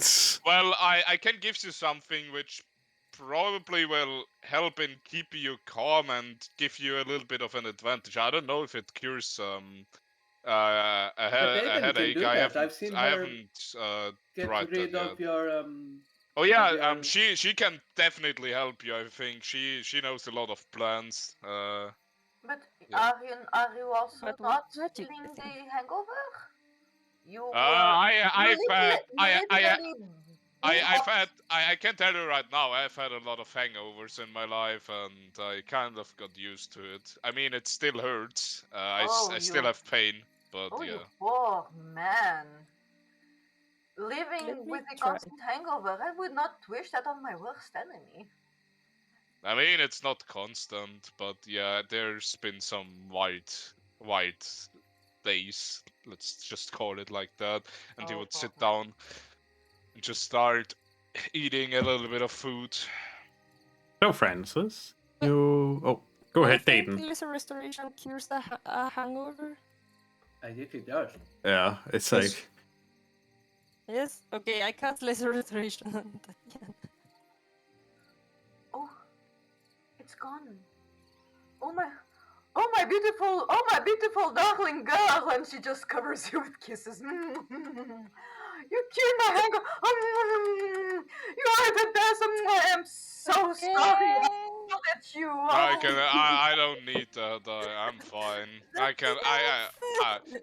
S3: Well, I can give you something which probably will help in keeping you calm and give you a little bit of an advantage. I don't know if it cures a
S6: Nathan can
S3: headache.
S6: do that. I've seen
S3: I
S6: her
S3: haven't
S6: Get
S3: tried
S6: rid
S3: that
S6: of
S3: yet.
S6: your
S3: Oh yeah,
S6: your-
S3: she can definitely help you. I think she knows a lot of plans.
S5: But
S3: Yeah.
S5: are you also
S4: But
S5: not
S4: magic,
S5: feeling
S4: I
S5: the
S4: think.
S5: hangover? You
S3: I can tell you right now, I've had a lot of hangovers in my life, and I kind of got used to it. I mean, it still hurts. I still have pain, but
S5: Oh,
S3: yeah.
S5: you poor man.
S4: Let
S5: Living
S4: me
S5: with a
S4: try.
S5: constant hangover, I would not wish that on my worst enemy.
S3: I mean, it's not constant, but yeah, there's been some white days. Let's just call it like that. And you
S5: Oh,
S3: would
S5: poor
S3: sit
S5: man.
S3: down and just start eating a little bit of food.
S1: So, Francis, you. Oh, go
S4: Do you
S1: ahead,
S4: think
S1: Dayton.
S4: laser restoration cures a hangover?
S6: I think it does.
S1: Yeah, it's
S2: Yes.
S1: like.
S4: Yes. Okay, I cast laser restoration on Tatiana.
S5: Oh, it's gone. Oh my beautiful darling girl, and she just covers you with kisses. You cured my hangover. You are the best. I am so sorry. I yelled at you.
S3: I don't need that. I'm fine.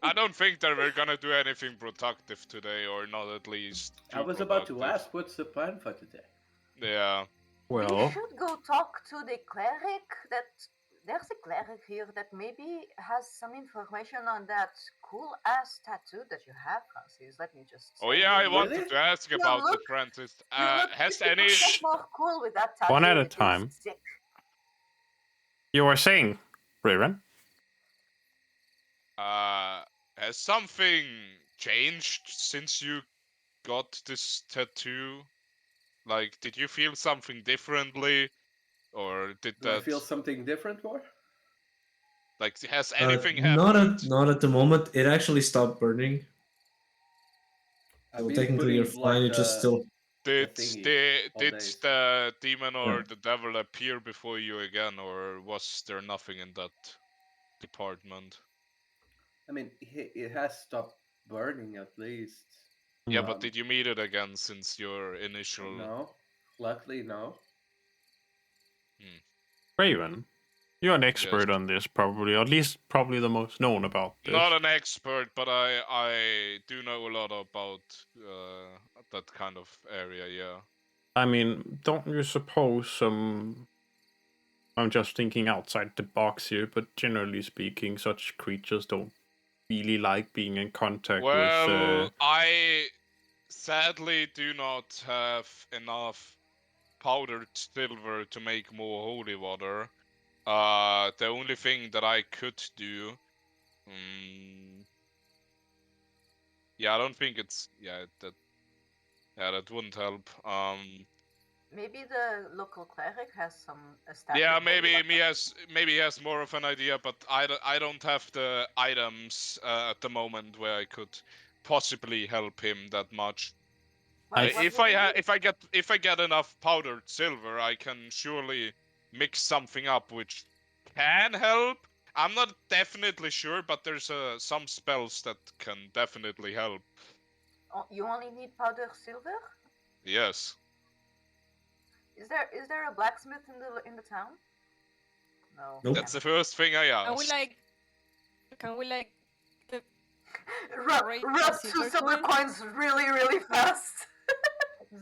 S3: I don't think that we're gonna do anything productive today, or not at least.
S6: I was about to ask, what's the plan for today?
S3: Yeah.
S5: We
S1: Well,
S5: should go talk to the cleric. There's a cleric here that maybe has some information on that cool ass tattoo that you have, Francis. Let me just.
S3: Oh yeah, I
S6: Really?
S3: wanted to ask
S5: You
S3: about the
S5: look-
S3: Francis.
S5: You look
S3: Has
S5: 50%
S3: any?
S5: more cool with that tattoo.
S1: One at a
S5: It is
S1: time.
S5: sick.
S1: you were saying, Raven?
S3: Has something changed since you got this tattoo? Like, did you feel something differently, or did
S6: Do I
S3: that?
S6: feel something different more?
S3: Like, has anything
S2: not
S3: happened?
S2: not at the moment. It actually stopped burning.
S6: I've
S2: So
S6: been
S2: technically you're
S6: putting
S2: fine. It's just still.
S3: Did
S6: thingy all
S3: did
S6: day, so-
S3: the demon or
S2: Yeah.
S3: the devil appear before you again, or was there nothing in that department?
S6: I mean, it has stopped burning at least.
S3: Yeah, but did you meet it again since your initial?
S6: No, luckily no.
S1: Raven, you're an expert
S3: Yes.
S1: on this, probably. Or at least, probably the most known about this.
S3: Not an expert, but I do know a lot about that kind of area. Yeah.
S1: I mean, don't you suppose I'm just thinking outside the box here, but generally speaking, such creatures don't really like being in contact
S3: Well,
S1: with.
S3: I sadly do not have enough powdered silver to make more holy water. The only thing that I could do, yeah, I don't think it's that wouldn't help.
S5: Maybe the local cleric has some established.
S3: Yeah, maybe he has more of an idea, but I don't have the items at the moment where I could possibly help him that much.
S5: What
S3: If
S5: would
S3: I
S5: you
S3: ha-
S5: do?
S3: if I get enough powdered silver, I can surely mix something up which can help. I'm not definitely sure, but there's some spells that can definitely help.
S5: Oh, you only need powder silver?
S3: Yes.
S5: Is there a blacksmith in the town? No.
S2: Nope.
S3: That's the first thing I
S4: Can we
S3: asked.
S4: like? Can we like? Rate
S5: Rub
S4: the
S5: 2
S4: silver
S5: silver
S4: coin?
S5: coins really, really fast.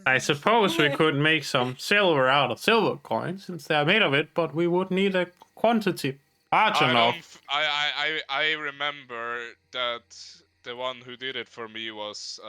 S1: I suppose we could make some silver out of silver coins since they're made of it, but we would need a quantity large enough.
S3: I remember that the one who did it for me was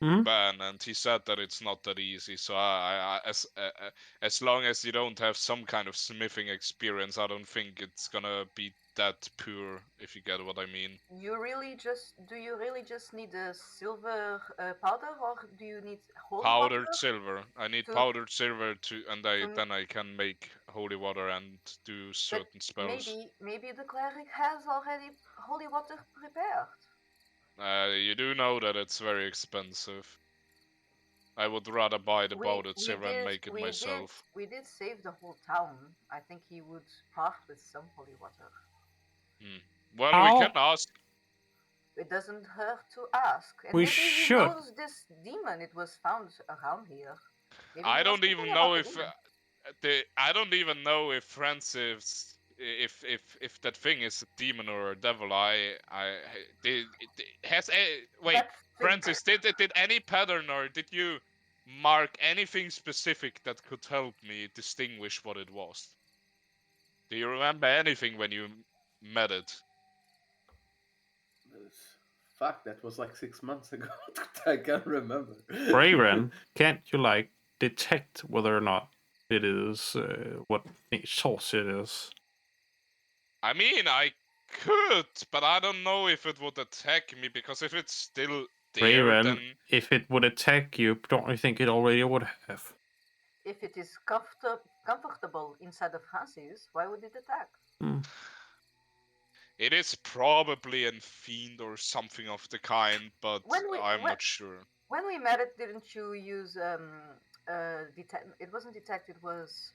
S1: Mhm.
S3: Ben, and he said that it's not that easy. So as long as you don't have some kind of smithing experience, I don't think it's gonna be that poor. If you get what I mean.
S5: Do you really just need a silver powder, or do you need holy
S3: Powdered
S5: water?
S3: silver. I need
S5: to-
S3: powdered silver to, and
S5: to-
S3: then I can make holy water and do certain spells.
S5: Maybe the cleric has already holy water prepared.
S3: You do know that it's very expensive. I would rather buy the powdered silver and make it myself.
S5: We did save the whole town. I think he would part with some holy water.
S3: Well, we can ask.
S5: It doesn't hurt to ask. And
S1: We
S5: maybe he
S1: should.
S5: knows this demon. It was found around here. Maybe
S3: I
S5: he was
S3: don't
S5: thinking
S3: even
S5: about
S3: know
S5: the
S3: if
S5: demon.
S3: I don't even know if Francis, if that thing is a demon or a devil. Wait,
S5: Let's think.
S3: Francis, did any pattern or did you mark anything specific that could help me distinguish what it was? Do you remember anything when you met it?
S6: Fuck, that was like 6 months ago. I can't remember.
S1: Raven, can't you like detect whether or not it is what source it is?
S3: I mean, I could, but I don't know if it would attack me, because if it's still there,
S1: Raven,
S3: then
S1: if it would attack you, don't you think it already would have?
S5: If it is comfortable inside of Francis, why would it attack?
S3: it is probably a fiend or something of the kind, but I'm not sure.
S5: When we met it, didn't you use detect? It wasn't detect. It was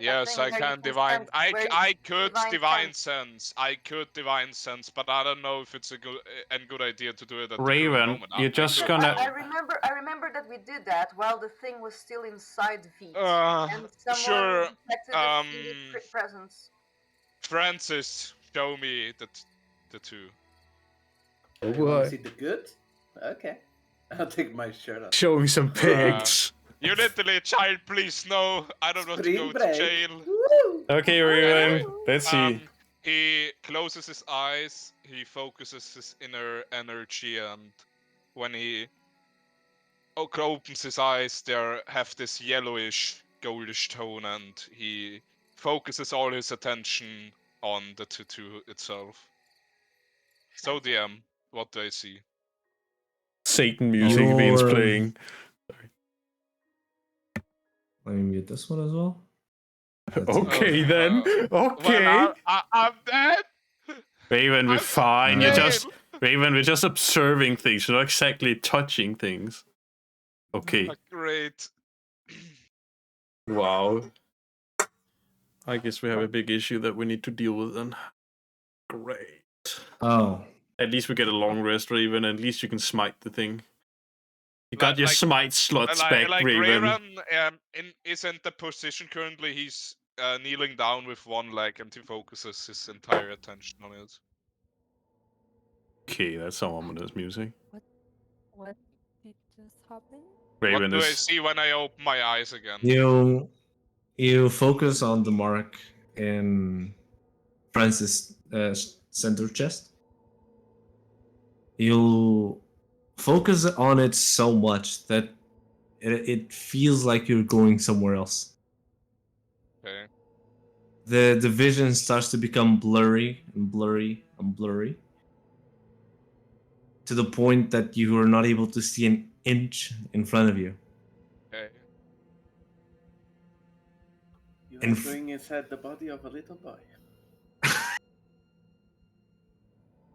S3: Yes, I can divine. I could divine sense. I could divine sense, but I don't know if it's a good idea to do it at the current
S1: Raven,
S3: moment.
S1: you're just gonna.
S5: I remember that we did that while the thing was still inside feet, and someone
S3: Sure.
S5: detected the fiend presence.
S3: Francis, show me the two.
S6: Oh, you want to see the good? Okay. I'll take my shirt off.
S1: Show me some pigs.
S3: You literally, child, please, no. I don't want to go to jail.
S6: Woo!
S1: Okay, Raven, let's see.
S3: He closes his eyes, he focuses his inner energy, and when he opens his eyes, they have this yellowish, goldish tone, and he focuses all his attention on the tattoo itself. So, DM, what do I see?
S1: Satan music means playing.
S2: Let me mute this one as well.
S1: Okay then. Okay.
S3: Well, I'm dead.
S1: Raven, we're fine.
S3: dead.
S1: Raven, we're just observing things. You're not exactly touching things. Okay.
S3: Great.
S1: Wow. I guess we have a big issue that we need to deal with then. Great.
S2: Oh.
S1: At least we get a long rest, Raven. At least you can smite the thing. You got your smite slots back, Raven.
S3: Raven isn't the position currently. He's kneeling down with one leg, and he focuses his entire attention on it.
S1: Okay, that's some ominous music.
S4: What did just happen?
S1: Raven,
S3: what do I see when I open my eyes again?
S2: You focus on the mark in Francis' center chest. You focus on it so much that it feels like you're going somewhere else.
S3: Okay.
S2: The vision starts to become blurry and blurry and blurry, to the point that you are not able to see an inch in front of you.
S3: Okay.
S6: You are going inside the body of a little boy.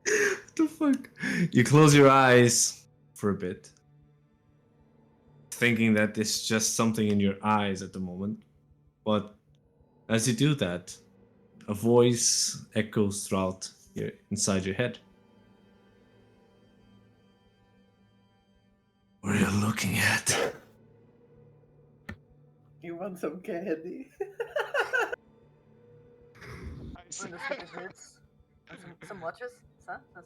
S2: What the fuck? You close your eyes for a bit, thinking that it's just something in your eyes at the moment. But as you do that, a voice echoes throughout inside your head. What are you looking at?
S6: You want some candy?
S5: When the sleepy hits. Some watches?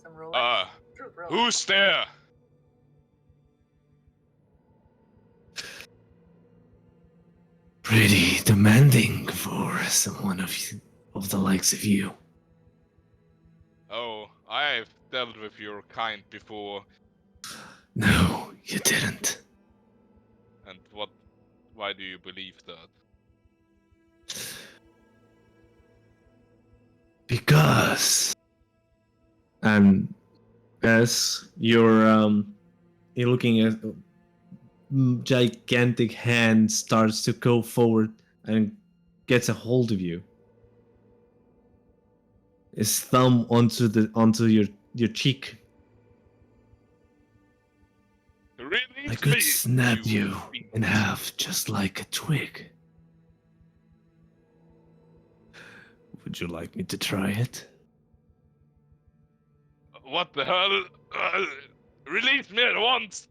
S5: Some Rolex?
S3: Uh,
S5: Truth Rolex.
S3: who's there?
S2: Pretty demanding for someone of the likes of you.
S3: Oh, I've dealt with your kind before.
S2: No, you didn't.
S3: And what? Why do you believe that?
S2: Because. And as you're looking at gigantic hand starts to go forward and gets a hold of you. His thumb onto your cheek.
S3: Release
S2: I could
S3: me,
S2: snap you
S3: fiend.
S2: in half just like a twig. Would you like me to try it?
S3: What the hell? Release me at once!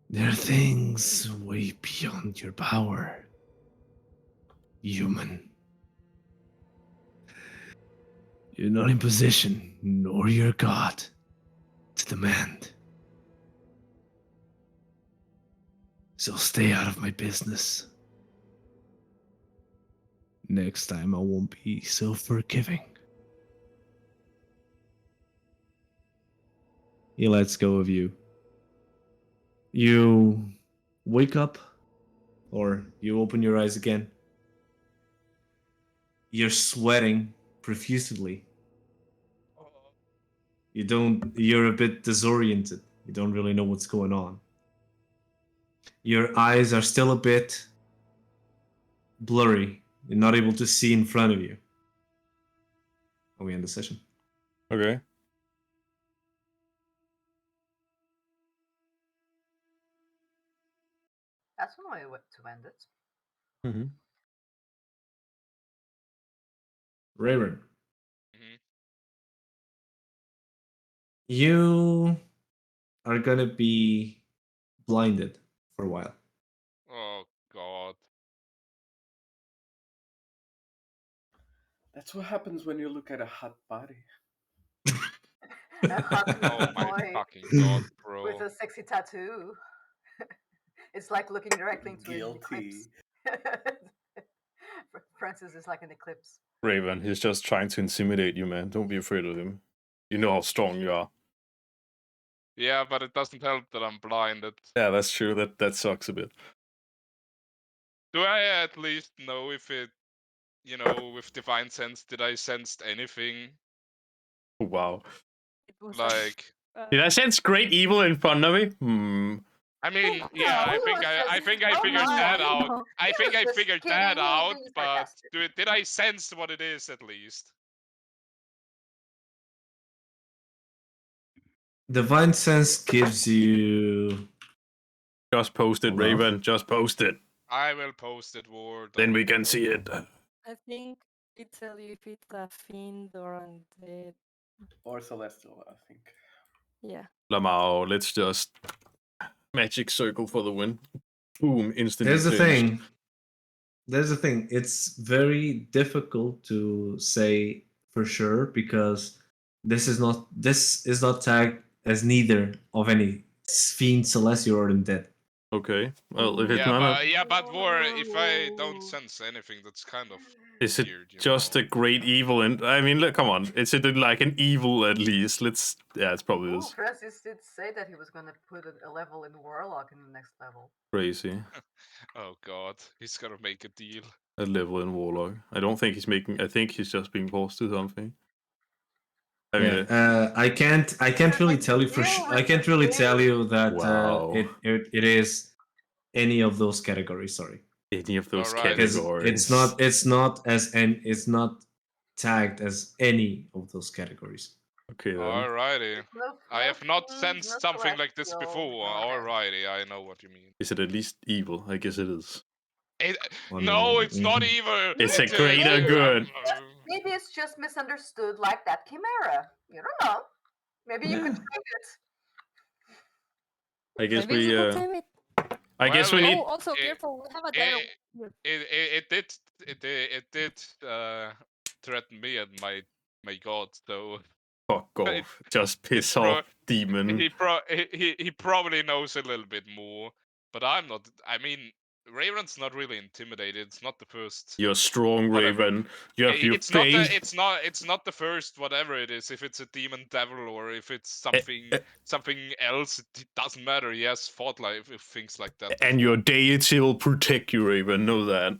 S2: There are things way beyond your power, human. You're not in position, nor your god, to demand. So stay out of my business. Next time I won't be so forgiving. He lets go of you. You wake up, or you open your eyes again. You're sweating profusely. You're a bit disoriented. You don't really know what's going on. Your eyes are still a bit blurry. You're not able to see in front of you. And we end the session.
S1: Okay.
S5: That's one way to end it.
S1: Mm-hmm.
S2: Raven,
S3: Mhm.
S2: you are gonna be blinded for a while.
S3: Oh god.
S6: That's what happens when you look at a hot body.
S5: A hot
S3: Oh my
S5: boy
S3: fucking god,
S5: with
S3: bro.
S5: a sexy tattoo. It's like looking directly into an eclipse.
S6: Guilty.
S5: Francis is like an eclipse.
S1: Raven, he's just trying to intimidate you, man. Don't be afraid of him. You know how strong you are.
S3: Yeah, but it doesn't help that I'm blinded.
S1: Yeah, that's true. That sucks a bit.
S3: Do I at least know if it, with divine sense, did I sensed anything?
S1: Wow.
S4: It was
S3: Like,
S1: Did I sense great evil in front of me?
S3: I mean,
S5: No,
S3: yeah, I
S5: he
S3: think
S5: was
S3: I
S5: just-
S3: think I
S5: oh
S3: figured
S5: my,
S3: that out.
S4: no.
S3: I
S5: he
S3: think
S5: was
S3: I
S5: just
S3: figured
S5: kidding,
S3: that
S5: he was
S3: out,
S5: being
S3: but
S5: sarcastic.
S3: did I sense what it is at least?
S2: Divine Sense gives you.
S1: Just post it,
S2: Hold on.
S1: Raven. Just post it.
S3: I will post it, Ward.
S1: Then we can see it.
S4: I think it tell you if it's a fiend or undead.
S6: Or celestial, I think.
S4: Yeah.
S1: Lamau, let's just magic circle for the win. Boom, instantly
S2: There's the
S1: changed.
S2: thing. There's the thing. It's very difficult to say for sure because this is not tagged as neither of any fiend, celestial, or undead.
S1: Okay. Well, if it's
S3: Yeah,
S1: none of...
S3: but War, if I don't sense anything, that's kind of
S1: Is it
S3: weird,
S1: just a great evil? And I mean, look, come on. Is it like an evil at least? Let's... Yeah, it's probably
S5: Ooh,
S1: this.
S5: Francis did say that he was going to put a level in Warlock in the next level.
S1: Crazy.
S3: Oh god, he's gonna make a deal.
S1: A level in Warlock. I don't think he's making... I think he's just being forced to something. I mean,
S2: I can't really tell you for sure. I can't really tell you that
S1: Wow.
S2: it is any of those categories. Sorry,
S1: any of those
S3: Alright.
S2: because
S1: categories.
S2: it's not tagged as any of those categories.
S1: Okay then.
S3: Alrighty.
S5: No,
S3: I
S5: no
S3: have not
S5: fiends,
S3: sensed
S5: no
S3: something like this
S5: celestial,
S3: before.
S5: no that.
S3: Alrighty, I know what you mean.
S1: Is it at least evil? I guess it is.
S3: It,
S2: I
S3: no,
S2: mean,
S3: it's not evil.
S1: It's a
S3: It
S1: greater
S3: is.
S1: good.
S5: Maybe it's just misunderstood like that chimera. You don't know. Maybe you could
S2: Yeah.
S5: try it.
S1: I guess
S4: Maybe you
S1: we.
S4: could tame it.
S1: I guess we
S3: Well,
S1: need.
S4: Oh, also
S3: it-
S4: careful. We have a dire.
S3: it did threaten me and my god. So
S1: Fuck
S3: it,
S1: off. Just piss
S3: pro-
S1: off, demon.
S3: he probably knows a little bit more, but I'm not. I mean, Raven's not really intimidated. It's not the first.
S1: You're strong,
S3: Whatever.
S1: Raven. You have your
S3: It's not the
S1: faith.
S3: it's not the first whatever it is. If it's a demon devil or if it's something
S1: eh.
S3: something else, it doesn't matter. He has fought like things like that.
S1: And your deity will protect you, Raven. Know that.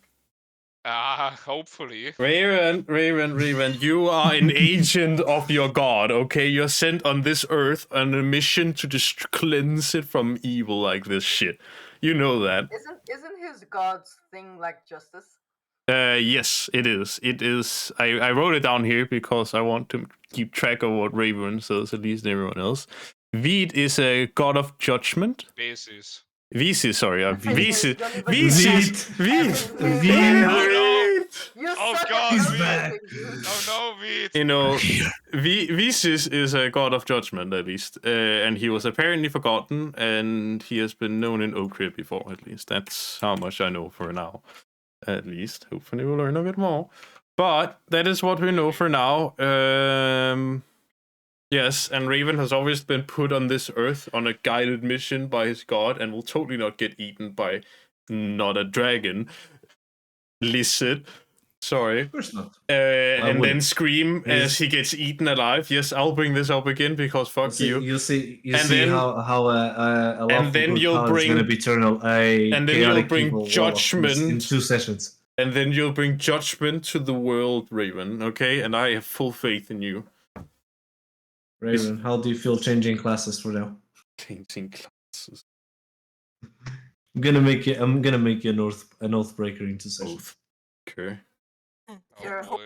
S3: Hopefully.
S1: Raven, you are an agent of your god, okay? You're sent on this earth on a mission to just cleanse it from evil like this shit. You know that.
S5: Isn't his god's thing like justice?
S1: Yes, it is. It is. I wrote it down here because I want to keep track of what Raven says, at least everyone else. Veed is a god of judgment.
S3: Basis.
S1: Visis, sorry. Visis.
S5: Don't even
S1: Visis.
S5: Veed.
S1: Veed.
S5: You
S3: Oh
S5: suck
S3: god,
S5: at
S3: Veed.
S5: everything, dude.
S3: Oh no, Veed.
S1: You know, Visis is a god of judgment, at least. And he was apparently forgotten, and he has been known in Oakria before, at least. That's how much I know for now. At least. Hopefully we'll learn a bit more. But that is what we know for now. Yes, and Raven has always been put on this earth on a guided mission by his god and will totally not get eaten by not a dragon. Lizard. Sorry.
S2: Of course not.
S1: And
S2: would.
S1: then scream as he gets eaten alive. Yes, I'll bring this up again because fuck you.
S2: You see
S1: And then-
S2: how a lawful
S1: then
S2: good
S1: you'll
S2: paladin is
S1: bring-
S2: going to be turned a
S1: and then you'll
S2: chaotic
S1: bring
S2: evil warlock
S1: judgment.
S2: in 2 sessions.
S1: And then you'll bring judgment to the world, Raven, okay? And I have full faith in you.
S2: Raven, how do you feel changing classes for now?
S1: Changing classes.
S2: I'm gonna make you an oathbreaker in 2 sessions.
S1: Both. Okay.
S5: You're
S3: Oh, boy.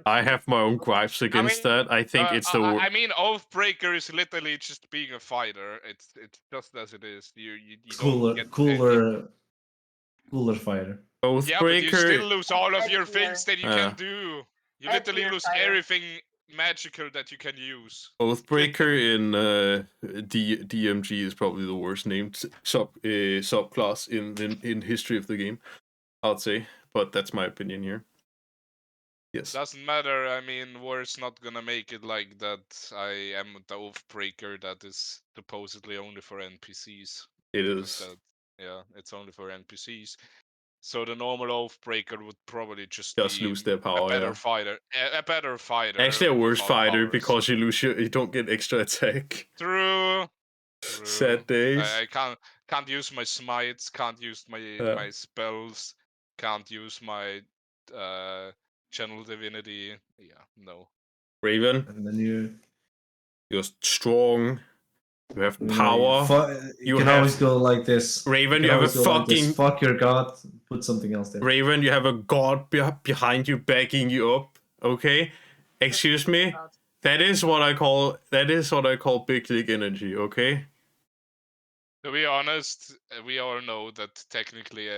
S1: I have my own gripes against that. I think it's the
S3: I mean, Oathbreaker is literally just being a fighter. It's just as it is. You don't get
S2: cooler fighter.
S1: Oathbreaker.
S3: Yeah, but you still lose all of your things that you
S1: Yeah.
S3: can do. You
S5: Edgier
S3: literally lose
S5: fighter.
S3: everything magical that you can use.
S1: Oathbreaker in DMG is probably the worst named subclass in history of the game, I'd say. But that's my opinion here. Yes.
S3: Doesn't matter. I mean, war's not gonna make it like that. I am the Oathbreaker that is supposedly only for NPCs.
S1: It
S3: Because
S1: is.
S3: yeah, it's only for NPCs. So the normal Oathbreaker would probably just be
S1: lose their
S3: a
S1: power.
S3: better
S1: Yeah.
S3: fighter. A better fighter.
S1: Actually, a worse
S3: without
S1: fighter
S3: powers.
S1: because you don't get extra attack.
S3: True.
S1: Sad days.
S3: I can't use my smites. Can't use my my spells. Can't use my channel divinity. Yeah, no.
S1: Raven,
S2: And then
S1: you're strong. You have
S2: you know,
S1: power.
S2: you
S1: You
S2: can
S1: have-
S2: always go like this.
S1: Raven,
S2: can
S1: you have a
S2: always go like this,
S1: fucking
S2: fuck your god. Put something else there.
S1: Raven. You have a god behind you, backing you up. Okay, excuse me. That is what I call big dick energy. Okay.
S3: To be honest, we all know that technically